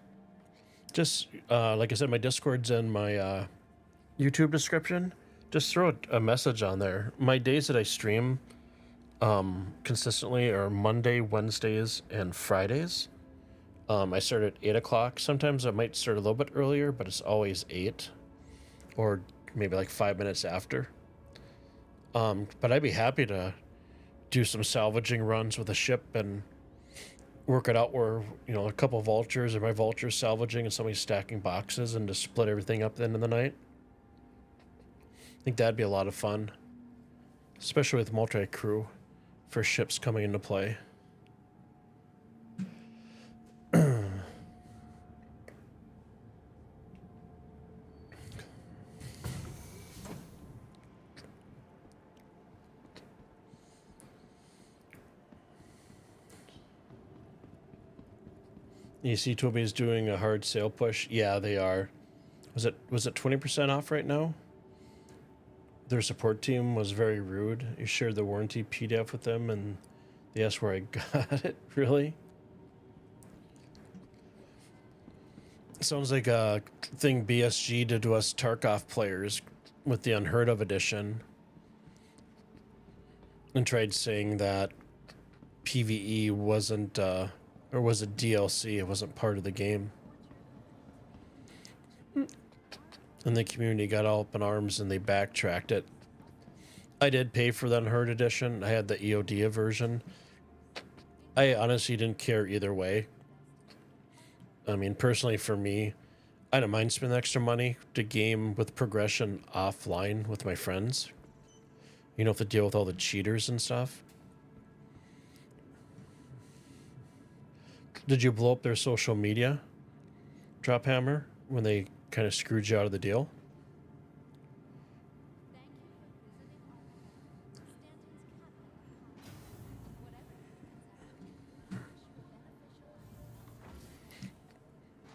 just, like I said, my Discord's in my YouTube description. Just throw a message on there. My days that I stream consistently are Monday, Wednesdays, and Fridays. I start at 8 o'clock. Sometimes I might start a little bit earlier, but it's always 8 or maybe like 5 minutes after. But I'd be happy to do some salvaging runs with a ship and work it out where, you know, a couple vultures or my vultures salvaging and somebody stacking boxes and just split everything up at the end of the night. I think that'd be a lot of fun, especially with multi-crew for ships coming into play. You see Toby's doing a hard sale push. Yeah, they are. Was it 20% off right now? Their support team was very rude. You shared the warranty PDF with them and they asked where I got it. Really? Sounds like a thing BSG did to us Tarkov players with the Unheard of edition. And tried saying that PvE wasn't, or was it DLC? It wasn't part of the game. And the community got all up in arms and they backtracked it. I did pay for the Unheard edition. I had the EOD version. I honestly didn't care either way. I mean, personally for me, I don't mind spending extra money to game with progression offline with my friends. You know, have to deal with all the cheaters and stuff. Did you blow up their social media, Drophammer, when they kind of screwed you out of the deal?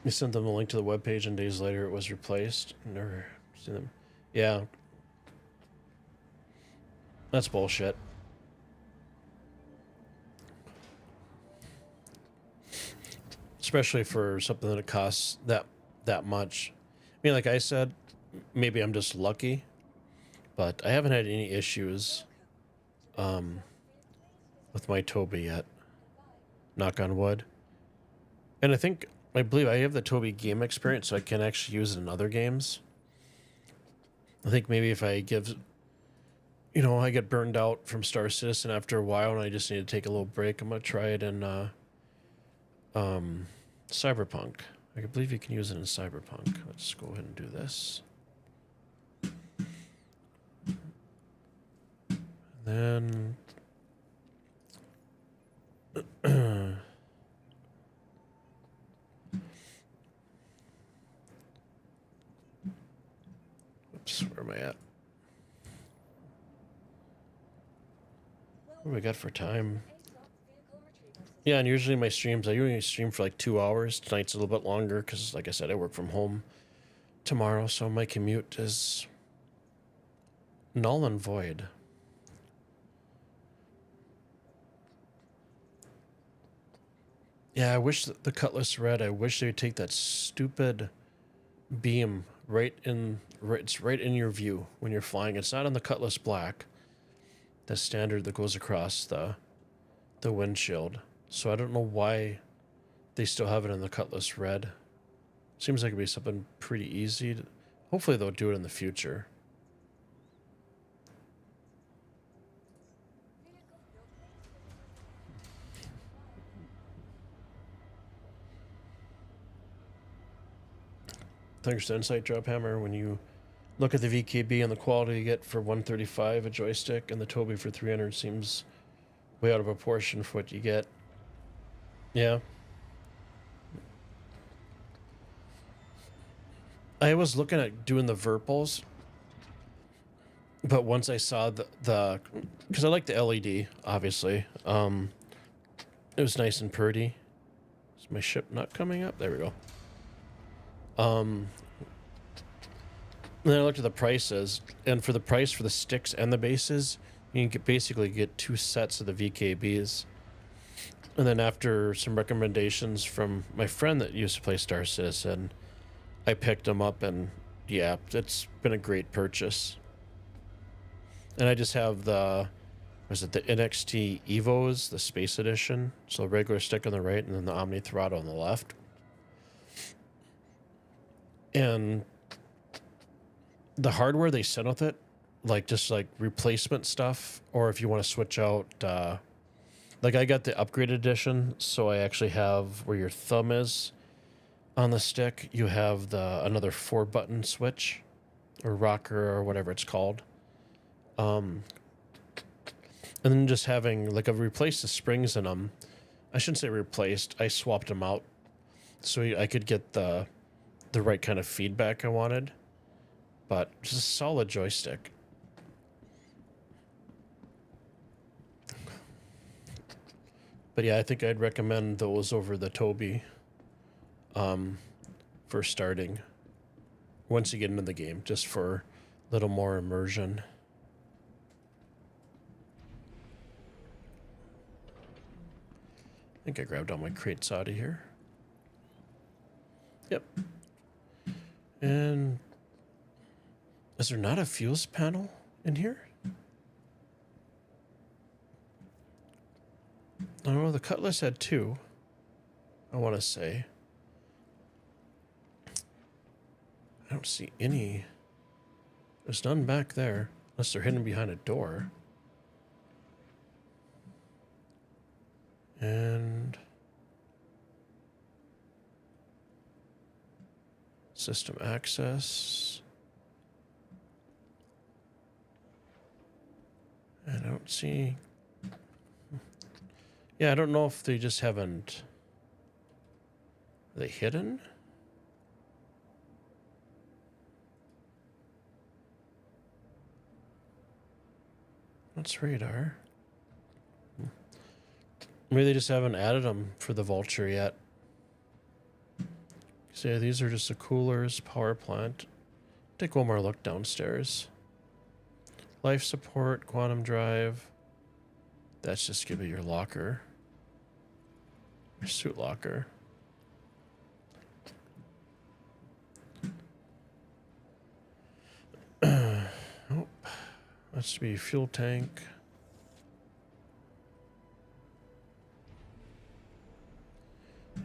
We sent them a link to the webpage, and days later it was replaced. Never seen them. Yeah. That's bullshit. Especially for something that costs that much. I mean, like I said, maybe I'm just lucky, but I haven't had any issues with my Toby yet. Knock on wood. And I believe I have the Toby game experience, so I can actually use it in other games. I think maybe if I give, I get burned out from Star Citizen after a while and I just need to take a little break, I'm going to try it in Cyberpunk. I believe you can use it in Cyberpunk. Let's go ahead and do this. And then... Oops, where am I at? What do we got for time? Yeah, and usually my streams, I usually stream for like 2 hours. Tonight's a little bit longer because, like I said, I work from home tomorrow, so my commute is null and void. Yeah, I wish the Cutlass Red, I wish they would take that stupid beam it's right in your view when you're flying. It's not on the Cutlass Black, the standard that goes across the windshield. So I don't know why they still have it in the Cutlass Red. Seems like it'd be something pretty easy. Hopefully they'll do it in the future. Thanks to Insight Drop Hammer. When you look at the VKB and the quality you get for 135 a joystick and the Toby for 300 seems way out of proportion for what you get. Yeah. I was looking at doing the Verpals, but once I saw the because I like the LED, obviously. It was nice and pretty. Is my ship not coming up? There we go. And then I looked at the prices, and for the price for the sticks and the bases, you can basically get 2 sets of the VKBs. And then after some recommendations from my friend that used to play Star Citizen, I picked them up, and yeah, it's been a great purchase. And I just have the NXT Evos, the Space Edition, so regular stick on the right, and then the Omni Throttle on the left. And the hardware they sent with it, just replacement stuff, or if you want to switch out, like I got the upgraded edition, so I actually have where your thumb is on the stick, you have another 4-button switch, or rocker, or whatever it's called. And then just having, I've replaced the springs in them. I shouldn't say replaced, I swapped them out, so I could get the right kind of feedback I wanted. But just a solid joystick. But yeah, I think I'd recommend those over the Toby for starting once you get into the game, just for a little more immersion. I think I grabbed all my crates out of here. Yep. And is there not a fuse panel in here? I don't know, the Cutlass had 2, I want to say. I don't see any. There's none back there, unless they're hidden behind a door. And system access. I don't see. Yeah, I don't know if they just haven't. Are they hidden? That's radar. Maybe they just haven't added them for the Vulture yet. So yeah, these are just the coolers, power plant. Take one more look downstairs. Life support, quantum drive. That's just gonna be your locker. Your suit locker. Oh, that's to be fuel tank.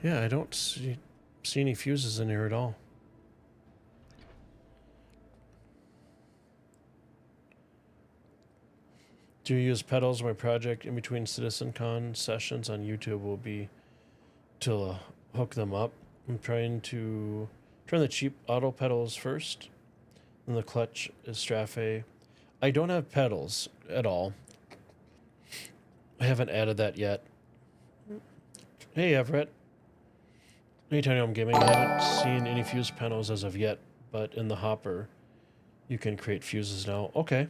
Yeah, I don't see any fuses in here at all. Do you use pedals? My project in between CitizenCon sessions on YouTube will be to hook them up. I'm trying to turn the cheap auto pedals first. And the clutch is Strafe. I don't have pedals at all. I haven't added that yet. Hey, Everett. Anytime I'm gaming, I haven't seen any fuse panels as of yet, but in the hopper, you can create fuses now. Okay.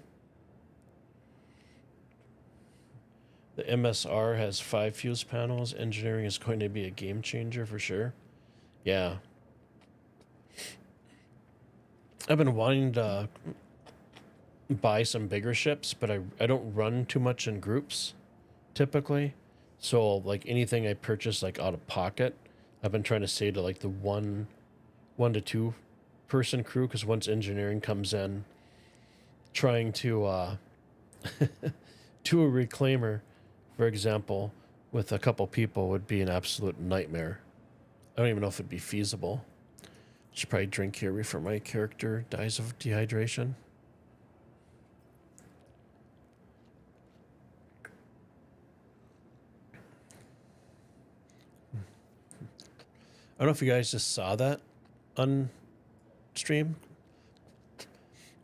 The MSR has 5 fuse panels. Engineering is going to be a game changer for sure. Yeah. I've been wanting to buy some bigger ships, but I don't run too much in groups typically. So like anything I purchase like out of pocket, I've been trying to say to like the one to 2 person crew, because once engineering comes in, trying to to a reclaimer, for example, with a couple people would be an absolute nightmare. I don't even know if it'd be feasible. Should probably drink here before my character dies of dehydration. I don't know if you guys just saw that on stream,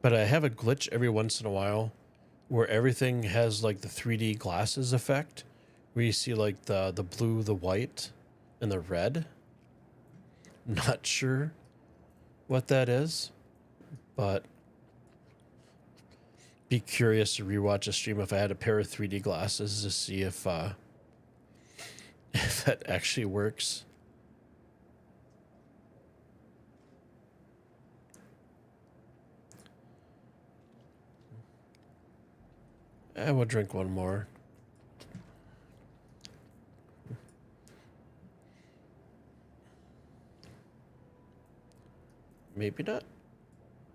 but I have a glitch every once in a while where everything has like the 3D glasses effect, where you see like the blue, the white, and the red. Not sure what that is, but be curious to rewatch a stream if I had a pair of 3D glasses to see if that actually works. I will drink one more. Maybe not.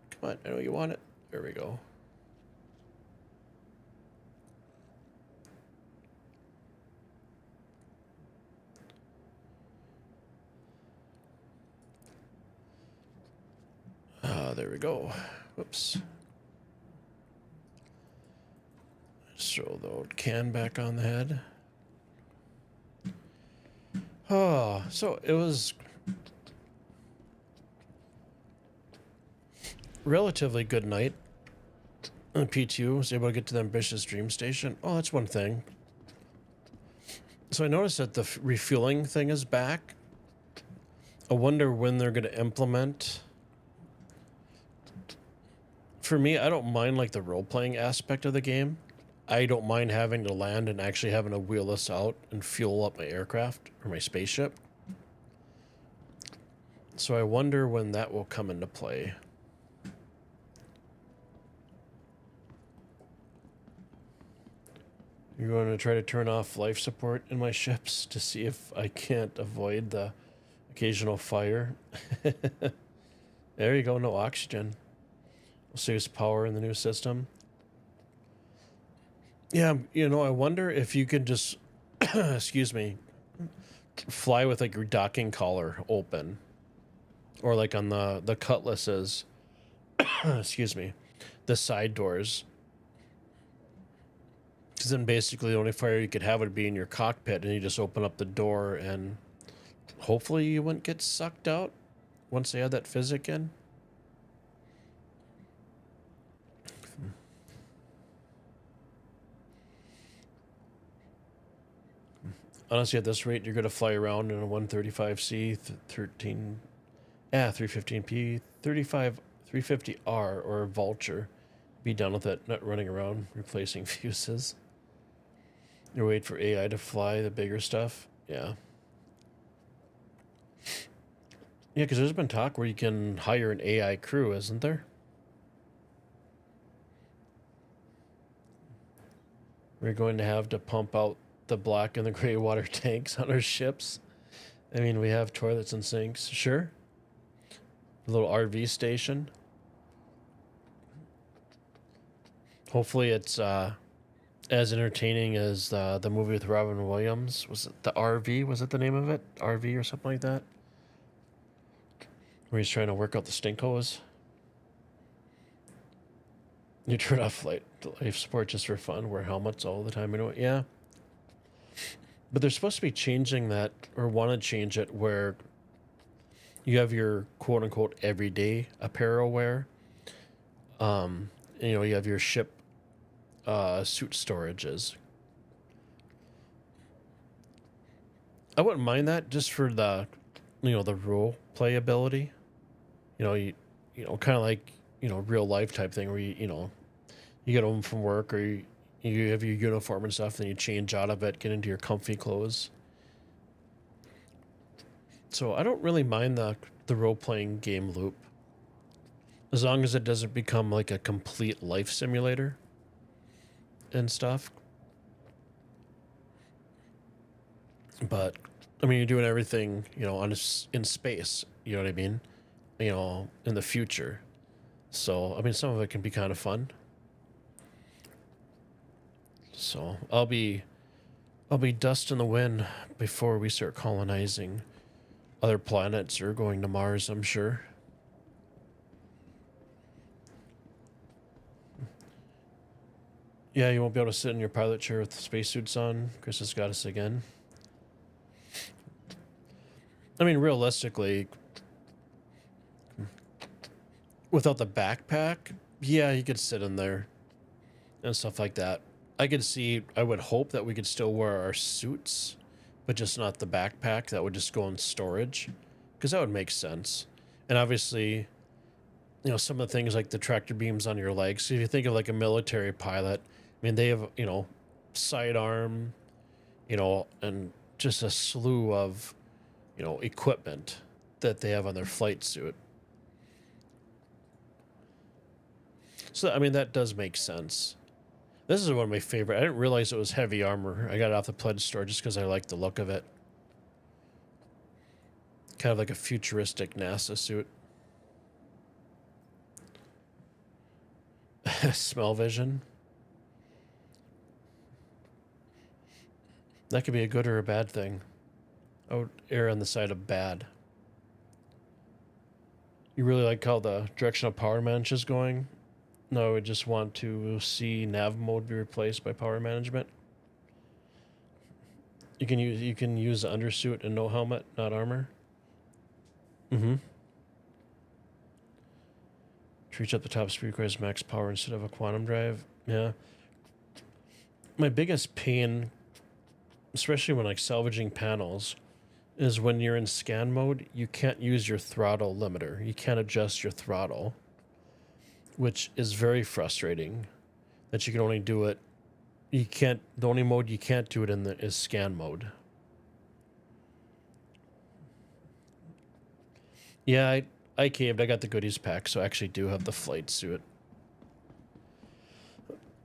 Come on, I know you want it. There we go. There we go. Whoops. Throw the old can back on the head. Oh, so it was relatively good night. PTU was able to get to the ambitious dream station. Oh, that's one thing. So I noticed that the refueling thing is back. I wonder when they're going to implement. For me, I don't mind like the role-playing aspect of the game. I don't mind having to land and actually having to wheel this out and fuel up my aircraft or my spaceship. So I wonder when that will come into play. You're going to try to turn off life support in my ships to see if I can't avoid the occasional fire. There you go, no oxygen. We'll save power in the new system. Yeah, you know, I wonder if you could just, excuse me, fly with like your docking collar open. Or like on the cutlasses, excuse me, the side doors. Because then basically the only fire you could have would be in your cockpit, and you just open up the door and hopefully you wouldn't get sucked out once they add that physic in. Honestly, at this rate, you're going to fly around in a 135C, 315P, 350R, or a Vulture. Be done with it, not running around replacing fuses. You wait for AI to fly the bigger stuff. Yeah. Yeah, because there's been talk where you can hire an AI crew, isn't there? We're going to have to pump out the black and the gray water tanks on our ships. I mean, we have toilets and sinks, sure. A little RV station. Hopefully it's as entertaining as the movie with Robin Williams. Was it the RV? Was it the name of it? RV or something like that? Where he's trying to work out the stink hose. You turn off life support just for fun, wear helmets all the time. You know, yeah. But they're supposed to be changing that, or want to change it, where you have your quote unquote everyday apparel wear. You know, you have your ship suit storages. I wouldn't mind that just for the, you know, the role playability. You know, kind of like, you know, real life type thing where you know, you get home from work or you have your uniform and stuff, then you change out of it, get into your comfy clothes. So I don't really mind the role playing game loop, as long as it doesn't become like a complete life simulator and stuff. But I mean, you're doing everything, you know, in space. You know what I mean? You know, in the future. So I mean, some of it can be kind of fun. So I'll be dust in the wind before we start colonizing other planets or going to Mars, I'm sure. Yeah, you won't be able to sit in your pilot chair with the spacesuits on. Chris has got us again. I mean, realistically, without the backpack, yeah, you could sit in there and stuff like that. I would hope that we could still wear our suits, but just not the backpack. That would just go in storage, because that would make sense. And obviously, you know, some of the things like the tractor beams on your legs. So if you think of like a military pilot, I mean, they have, you know, sidearm, you know, and just a slew of, you know, equipment that they have on their flight suit. So, I mean, that does make sense. This is one of my favorite. I didn't realize it was heavy armor. I got it off the pledge store just because I like the look of it. Kind of like a futuristic NASA suit. Smell vision. That could be a good or a bad thing. I would err on the side of bad. You really like how the directional power management is going? No, I would just want to see nav mode be replaced by power management. You can use the undersuit and no helmet, not armor. Mm-hmm. To reach up the top speed requires max power instead of a quantum drive. Yeah. My biggest pain, especially when like salvaging panels, is when you're in scan mode, you can't use your throttle limiter. You can't adjust your throttle, which is very frustrating. That you can only do it. You can't. The only mode you can't do it in is scan mode. Yeah, I caved. I got the goodies pack, so I actually do have the flight suit.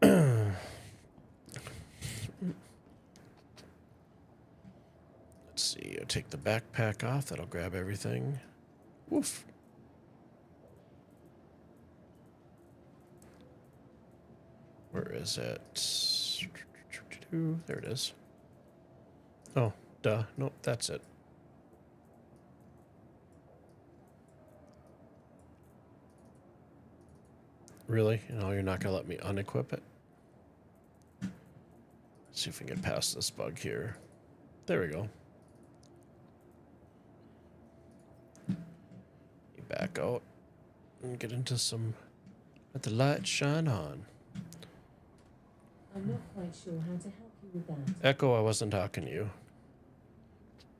Let's see. I'll take the backpack off. That'll grab everything. Woof. Where is it? There it is. Oh, duh. Nope, that's it. Really? You know, you're not going to let me unequip it? Let's see if we can get past this bug here. There we go. You back out and get into some... Let the light shine on. I'm not quite sure how to help you with that. Echo, I wasn't talking to you.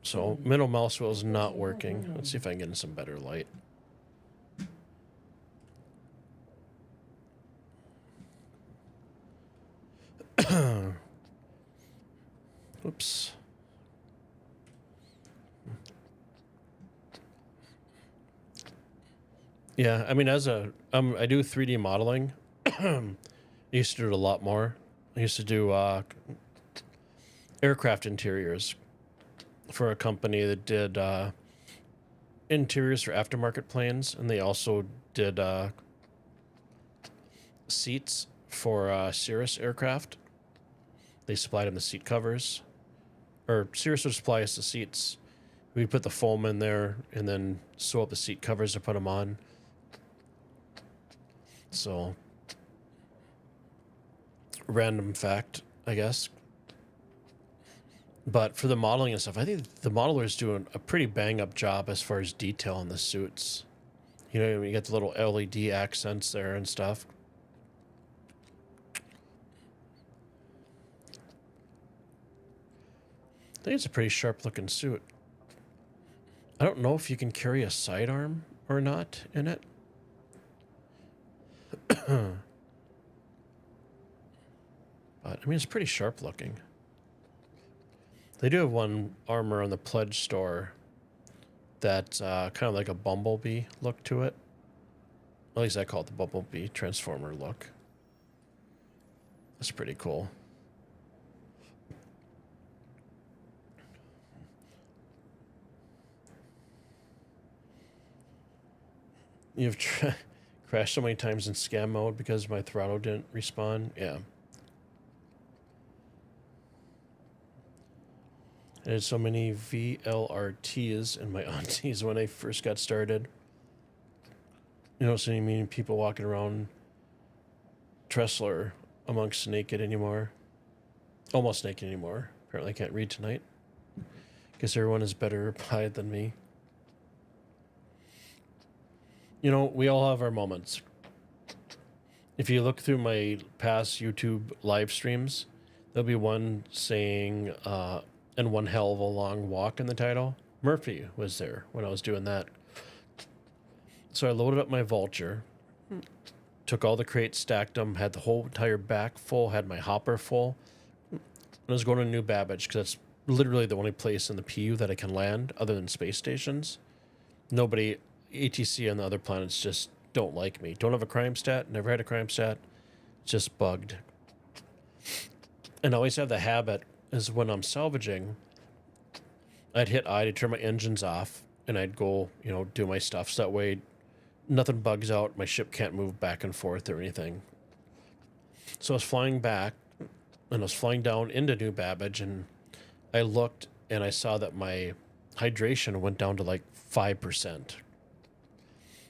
So, middle mouse wheel is not working. Let's see if I can get in some better light. Oops. Yeah, I mean, as a I do 3D modeling. I used to do it a lot more. I used to do aircraft interiors for a company that did interiors for aftermarket planes, and they also did seats for Cirrus aircraft. They supplied them the seat covers, or Cirrus would supply us the seats. We'd put the foam in there and then sew up the seat covers to put them on. So, random fact, I guess. But for the modeling and stuff, I think the modeler's doing a pretty bang up job as far as detail on the suits. You know, you get the little LED accents there and stuff. I think it's a pretty sharp looking suit. I don't know if you can carry a sidearm or not in it. But I mean, it's pretty sharp looking. They do have one armor on the pledge store that's kind of like a bumblebee look to it. At least I call it the bumblebee transformer look. That's pretty cool. You've crashed so many times in scam mode because my throttle didn't respawn. Yeah. I had so many VLRTs in my aunties when I first got started. You don't see many people walking around Tressler amongst naked anymore. Almost naked anymore. Apparently I can't read tonight. Guess everyone is better replied than me. You know, we all have our moments. If you look through my past YouTube live streams, there'll be one saying, and one hell of a long walk in the title. Murphy was there when I was doing that. So I loaded up my Vulture, took all the crates, stacked them, had the whole entire back full, had my hopper full. And I was going to New Babbage because that's literally the only place in the PU that I can land other than space stations. Nobody, ATC and the other planets just don't like me. Don't have a crime stat, never had a crime stat, just bugged. And I always have the habit is when I'm salvaging, I'd hit I to turn my engines off and I'd go, you know, do my stuff. So that way nothing bugs out. My ship can't move back and forth or anything. So I was flying back and I was flying down into New Babbage and I looked and I saw that my hydration went down to like 5%.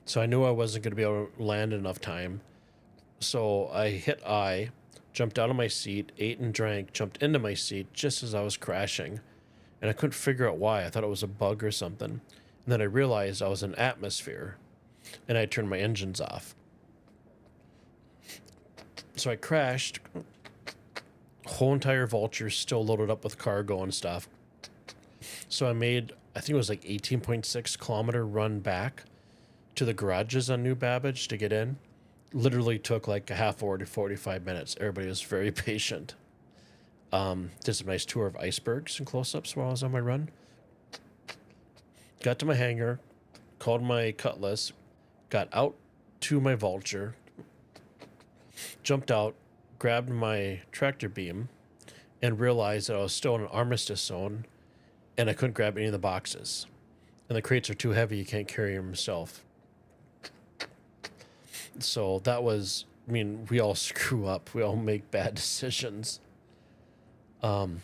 So I knew I wasn't going to be able to land in enough time. So I hit I, jumped out of my seat, ate and drank, jumped into my seat just as I was crashing. And I couldn't figure out why. I thought it was a bug or something. And then I realized I was in atmosphere. And I turned my engines off. So I crashed. Whole entire Vulture still loaded up with cargo and stuff. So I made, I think it was like 18.6 kilometer run back to the garages on New Babbage to get in. Literally took like a half hour to 45 minutes. Everybody was very patient. Did some nice tour of icebergs and close-ups while I was on my run. Got to my hangar, called my Cutlass, got out to my Vulture, jumped out, grabbed my tractor beam, and realized that I was still in an armistice zone, and I couldn't grab any of the boxes. And the crates are too heavy, you can't carry them yourself. So that was, I mean, we all screw up. We all make bad decisions. But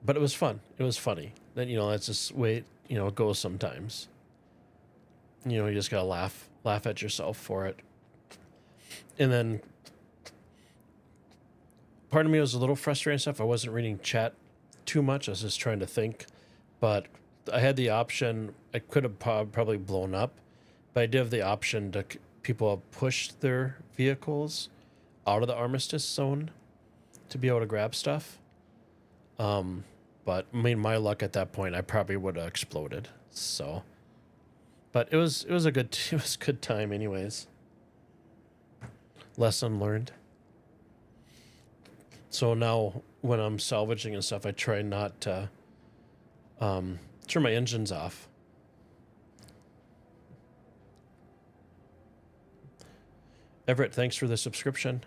it was fun. It was funny. Then, you know, that's just the way, you know, it goes sometimes. You know, you just gotta laugh at yourself for it. And then part of me was a little frustrated and stuff. I wasn't reading chat too much. I was just trying to think. But I had the option. I could have probably blown up. But I did have the option to people have pushed their vehicles out of the armistice zone to be able to grab stuff. But I mean, my luck at that point, I probably would have exploded. So, but it was a good time anyways. Lesson learned. So now when I'm salvaging and stuff, I try not to turn my engines off. Everett, thanks for the subscription.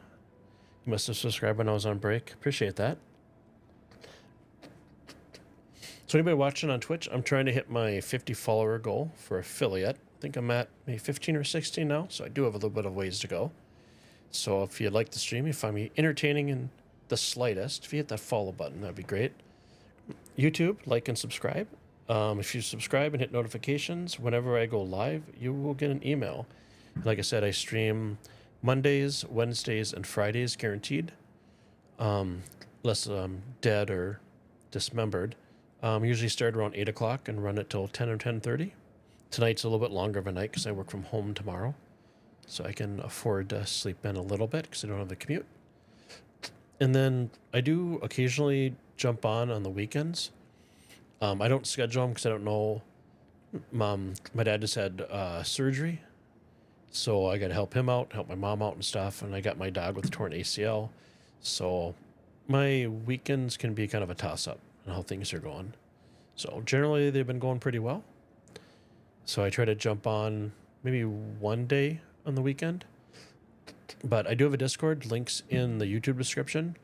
You must have subscribed when I was on break. Appreciate that. So anybody watching on Twitch, I'm trying to hit my 50 follower goal for affiliate. I think I'm at maybe 15 or 16 now, so I do have a little bit of ways to go. So if you like the stream, you find me entertaining in the slightest, if you hit that follow button, that'd be great. YouTube, like and subscribe. If you subscribe and hit notifications, whenever I go live, you will get an email. Like I said, I stream Mondays, Wednesdays, and Fridays guaranteed. Unless I'm dead or dismembered. Usually start around 8 o'clock and run it till 10 or 10:30. Tonight's a little bit longer of a night because I work from home tomorrow. So I can afford to sleep in a little bit because I don't have the commute. And then I do occasionally jump on the weekends. I don't schedule them because I don't know. My dad just had surgery. So I got to help him out, help my mom out and stuff. And I got my dog with a torn ACL. So my weekends can be kind of a toss-up on how things are going. So generally they've been going pretty well. So I try to jump on maybe one day on the weekend. But I do have a Discord, links in the YouTube description.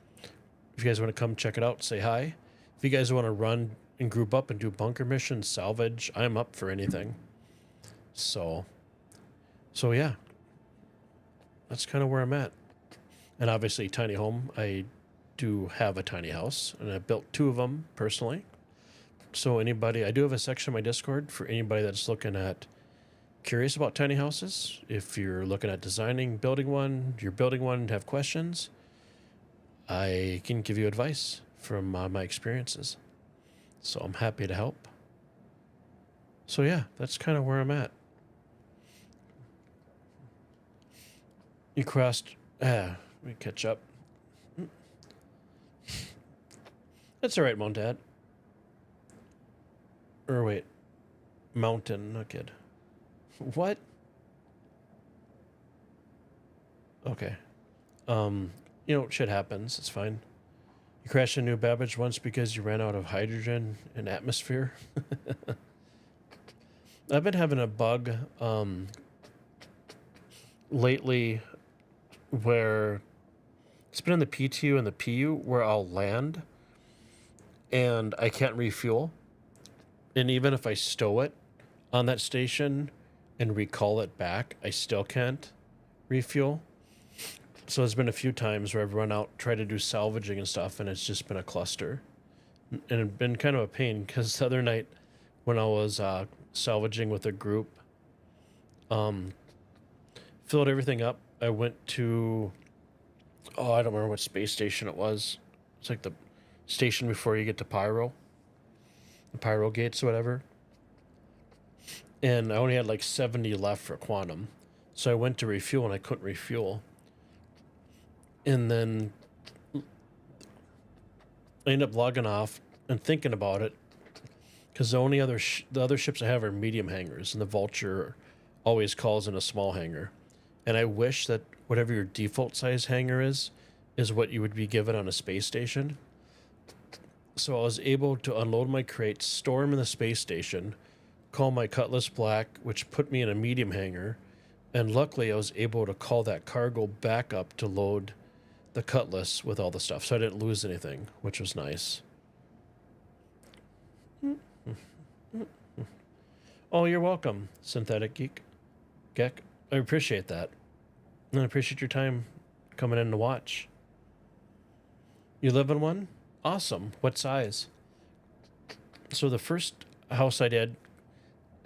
If you guys want to come check it out, say hi. If you guys want to run and group up and do bunker missions, salvage, I'm up for anything. So yeah, that's kind of where I'm at. And obviously tiny home, I do have a tiny house and I built 2 of them personally. So anybody, I do have a section on my Discord for anybody that's looking at curious about tiny houses. If you're looking at designing, building one, you're building one and have questions, I can give you advice from my experiences. So I'm happy to help. So yeah, that's kind of where I'm at. You crossed, let me catch up. That's all right, Montad. Or wait, Mountain, not kid. What? Okay. Shit happens. It's fine. You crashed a New Babbage once because you ran out of hydrogen in atmosphere. I've been having a bug lately where it's been in the PTU and the PU where I'll land and I can't refuel. And even if I stow it on that station and recall it back, I still can't refuel. So there's been a few times where I've run out, tried to do salvaging and stuff, and it's just been a cluster. And it's been kind of a pain because the other night when I was salvaging with a group, filled everything up. I went to, I don't remember what space station it was. It's like the station before you get to Pyro. The Pyro gates or whatever. And I only had like 70 left for quantum. So I went to refuel and I couldn't refuel. And then I ended up logging off and thinking about it because the only other the other ships I have are medium hangars, and the Vulture always calls in a small hangar. And I wish that whatever your default size hangar is what you would be given on a space station. So I was able to unload my crates, store them in the space station, call my Cutlass Black, which put me in a medium hangar, and luckily I was able to call that cargo back up to load the Cutlass with all the stuff, so I didn't lose anything, which was nice. Oh, you're welcome, Synthetic Geek. Geck. I appreciate that. And I appreciate your time coming in to watch. You live in one? Awesome. What size? So the first house I did,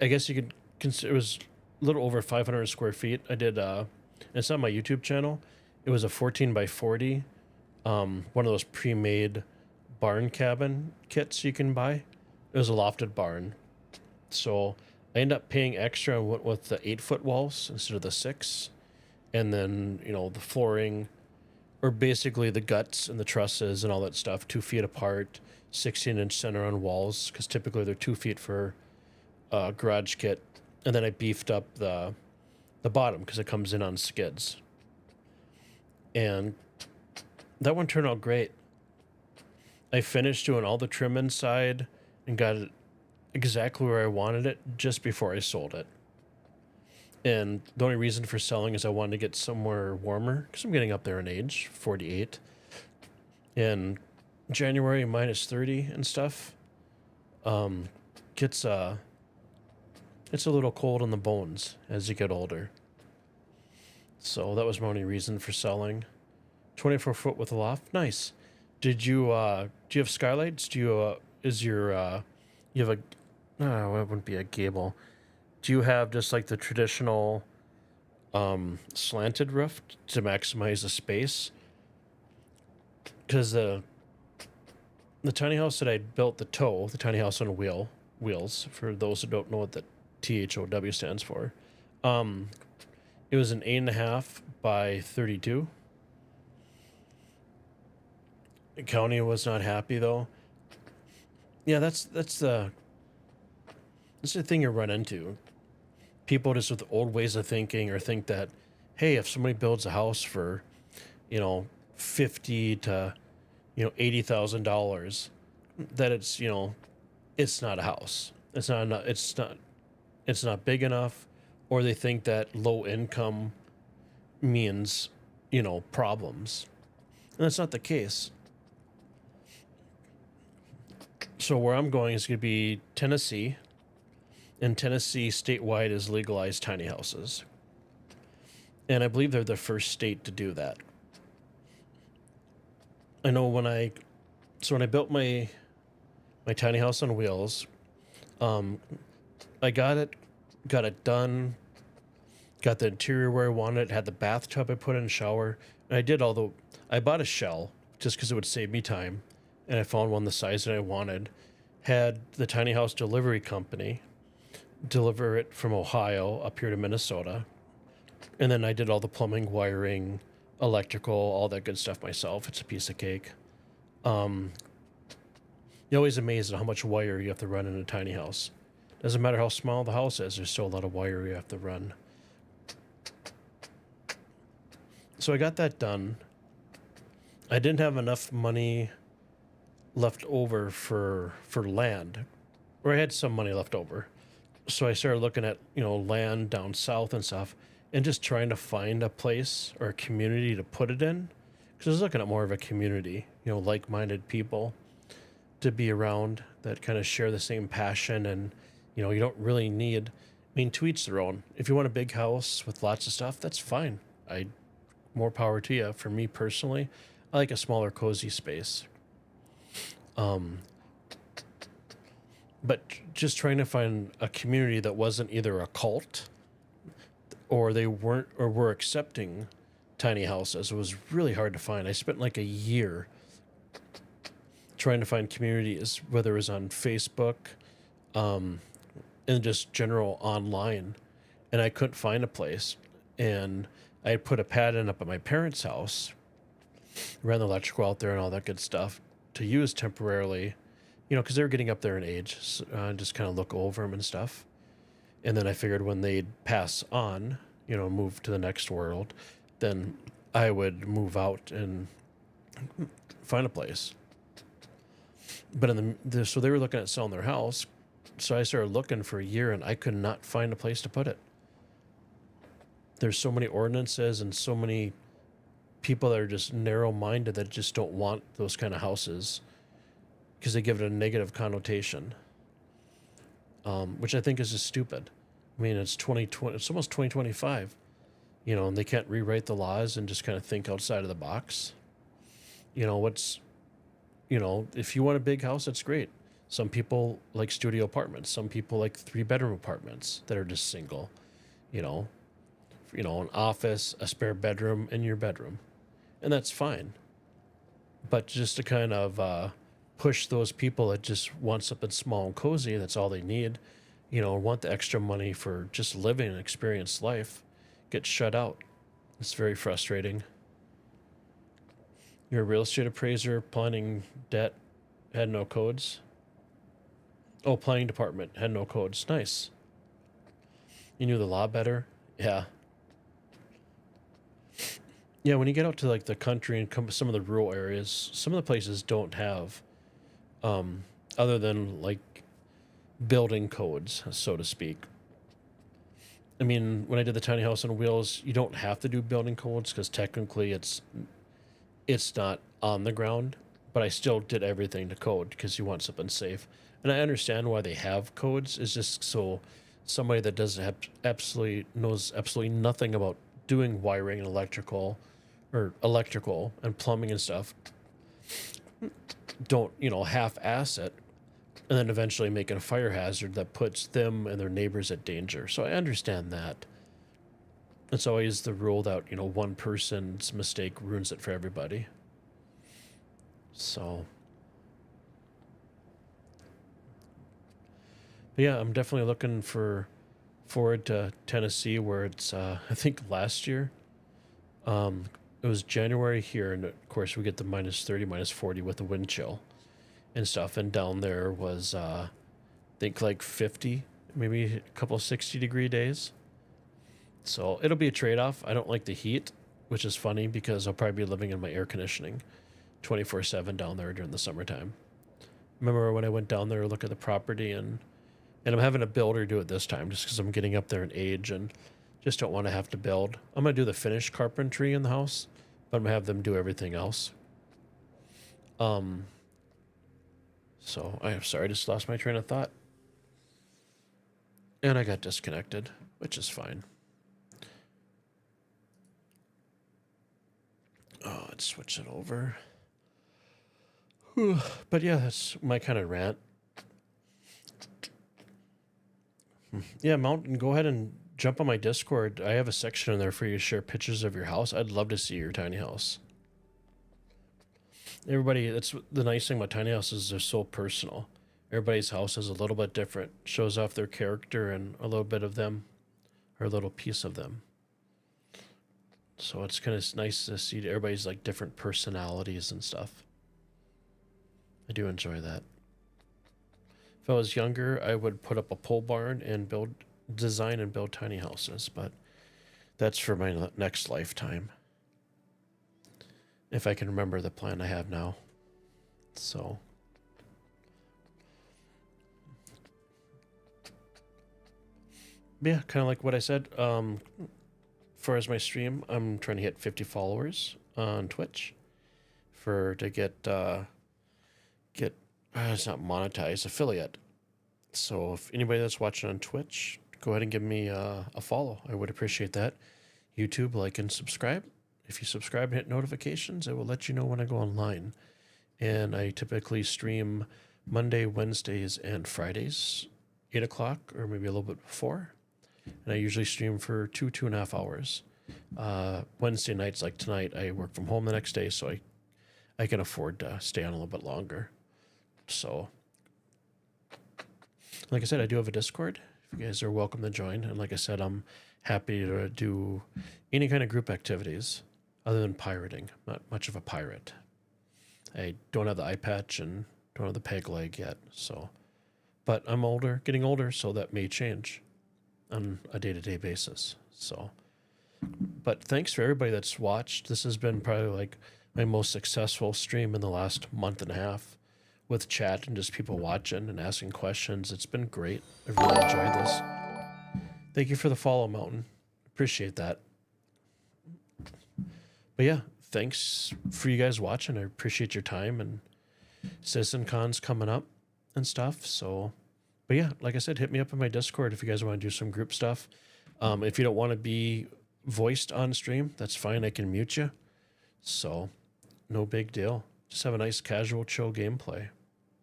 I guess you could consider, it was a little over 500 square feet. I did, it's on my YouTube channel. It was a 14 by 40, one of those pre-made barn cabin kits you can buy. It was a lofted barn. So I ended up paying extra and went with the 8-foot walls instead of the 6. And then, the flooring, or basically the guts and the trusses and all that stuff, 2 feet apart, 16-inch center on walls, because typically they're 2 feet for a garage kit. And then I beefed up the bottom because it comes in on skids. And that one turned out great. I finished doing all the trim inside and got it exactly where I wanted it just before I sold it. And the only reason for selling is I wanted to get somewhere warmer because I'm getting up there in age, 48. In January, minus 30 and stuff. Gets it's a little cold in the bones as you get older. So that was my only reason for selling. 24 foot with a loft, nice. Did you do you have skylights? Do you is your you have a no, it wouldn't be a gable. Do you have just like the traditional slanted roof to maximize the space? Because the tiny house that I built, the tiny house on wheels, for those who don't know what the THOW stands for, it was an 8.5 by 32. The county was not happy though. Yeah, that's the thing you run into. People just with old ways of thinking, or think that, hey, if somebody builds a house for, $50,000 to, $80,000, that it's it's not a house. It's not big enough, or they think that low income means problems, and that's not the case. So where I'm going is going to be Tennessee. In Tennessee, statewide is legalized tiny houses. And I believe they're the first state to do that. I know when I built my tiny house on wheels, I got it done, got the interior where I wanted it, had the bathtub I put in, shower, and I bought a shell just because it would save me time, and I found one the size that I wanted. Had the tiny house delivery company deliver it from Ohio up here to Minnesota. And then I did all the plumbing, wiring, electrical, all that good stuff myself. It's a piece of cake. You're always amazed at how much wire you have to run in a tiny house. Doesn't matter how small the house is, there's still a lot of wire you have to run. So I got that done. I didn't have enough money left over for land, or I had some money left over. So I started looking at, land down south and stuff, and just trying to find a place or a community to put it in. Because I was looking at more of a community, like-minded people to be around that kind of share the same passion. And, you don't really need, to each their own. If you want a big house with lots of stuff, that's fine. More power to you. For me personally, I like a smaller, cozy space. But just trying to find a community that wasn't either a cult, or they weren't, or were accepting tiny houses, was really hard to find. I spent like a year trying to find communities, whether it was on Facebook, and just general online, and I couldn't find a place. And I had put a pad in up at my parents' house, ran the electrical out there and all that good stuff to use temporarily, because they were getting up there in age, so, just kind of look over them and stuff. And then I figured when they'd pass on, move to the next world, then I would move out and find a place. But so they were looking at selling their house. So I started looking for a year, and I could not find a place to put it. There's so many ordinances and so many people that are just narrow-minded that just don't want those kind of houses, because they give it a negative connotation, which I think is just stupid. It's 2020, it's almost 2025, and they can't rewrite the laws and just kind of think outside of the box. If you want a big house, that's great. Some people like studio apartments. Some people like 3-bedroom apartments that are just single, an office, a spare bedroom, and your bedroom. And that's fine. But just to kind of, push those people that just want something small and cozy, that's all they need, want the extra money for just living an experienced life, get shut out. It's very frustrating. You're a real estate appraiser, planning debt, had no codes. Oh, planning department, had no codes. Nice. You knew the law better? Yeah. Yeah, when you get out to like the country and some of the rural areas, some of the places don't have, other than like building codes, so to speak. I mean, when I did the tiny house on wheels, you don't have to do building codes because technically it's not on the ground, but I still did everything to code because you want something safe. And I understand why they have codes. Is just so somebody that doesn't have knows absolutely nothing about doing wiring and electrical and plumbing and stuff don't, half-ass it and then eventually make it a fire hazard that puts them and their neighbors at danger. So I understand that. It's always the rule that, one person's mistake ruins it for everybody. So, but yeah, I'm definitely looking forward to Tennessee, where it's, I think last year, it was January here, and of course we get the -30, -40 with the wind chill and stuff. And down there was, I think like 50, maybe a couple 60-degree days. So it'll be a trade-off. I don't like the heat, which is funny because I'll probably be living in my air conditioning 24/7 down there during the summertime. Remember when I went down there to look at the property, and I'm having a builder do it this time just because I'm getting up there in age and just don't want to have to build. I'm going to do the finished carpentry in the house, but I'm going to have them do everything else. So I'm sorry, I just lost my train of thought. And I got disconnected, which is fine. Oh, let's switch it over. Whew. But yeah, that's my kind of rant. Yeah, Mountain, go ahead and jump on my Discord. I have a section in there for you to share pictures of your house. I'd love to see your tiny house. Everybody, that's the nice thing about tiny houses, they're so personal. Everybody's house is a little bit different, shows off their character and a little bit of them, or a little piece of them. So it's kind of nice to see everybody's like different personalities and stuff. I do enjoy that. If I was younger, I would put up a pole barn and design and build tiny houses, but that's for my next lifetime. If I can remember the plan I have now. So. Yeah, kind of like what I said. As far as my stream, I'm trying to hit 50 followers on Twitch to get it's not monetized, affiliate. So if anybody that's watching on Twitch, go ahead and give me a follow. I would appreciate that. YouTube, like and subscribe. If you subscribe and hit notifications, it will let you know when I go online. And I typically stream Monday, Wednesdays, and Fridays, 8 o'clock or maybe a little bit before. And I usually stream for 2.5 hours. Wednesday nights, like tonight, I work from home the next day, so I can afford to stay on a little bit longer. So, like I said, I do have a Discord. If you guys are welcome to join. And like I said, I'm happy to do any kind of group activities other than pirating. I'm not much of a pirate. I don't have the eye patch and don't have the peg leg yet. So, but I'm getting older, so that may change on a day-to-day basis. So, but thanks for everybody that's watched. This has been probably like my most successful stream in the last month and a half, with chat and just people watching and asking questions. It's been great. I've really enjoyed this. Thank you for the follow, Mountain. Appreciate that. But yeah, thanks for you guys watching. I appreciate your time, and CitizenCon's coming up and stuff. So, but yeah, like I said, hit me up on my Discord if you guys want to do some group stuff. If you don't want to be voiced on stream, that's fine. I can mute you. So, no big deal. Just have a nice casual chill gameplay.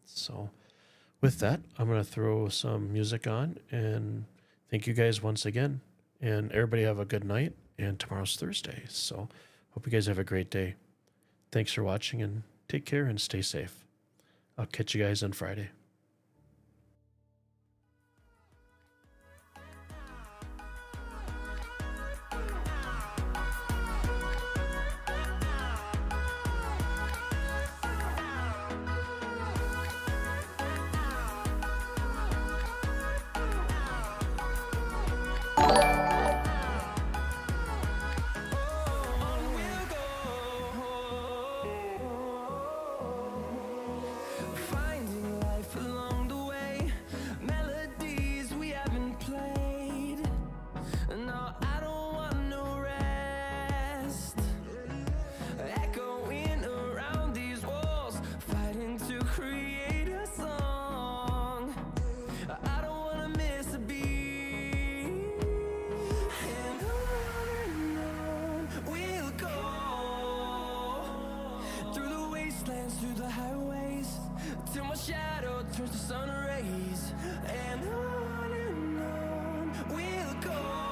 So with that, I'm going to throw some music on and thank you guys once again, and everybody have a good night, and tomorrow's Thursday. So hope you guys have a great day. Thanks for watching, and take care and stay safe. I'll catch you guys on Friday. Finding life turns to sun rays, and on we'll go.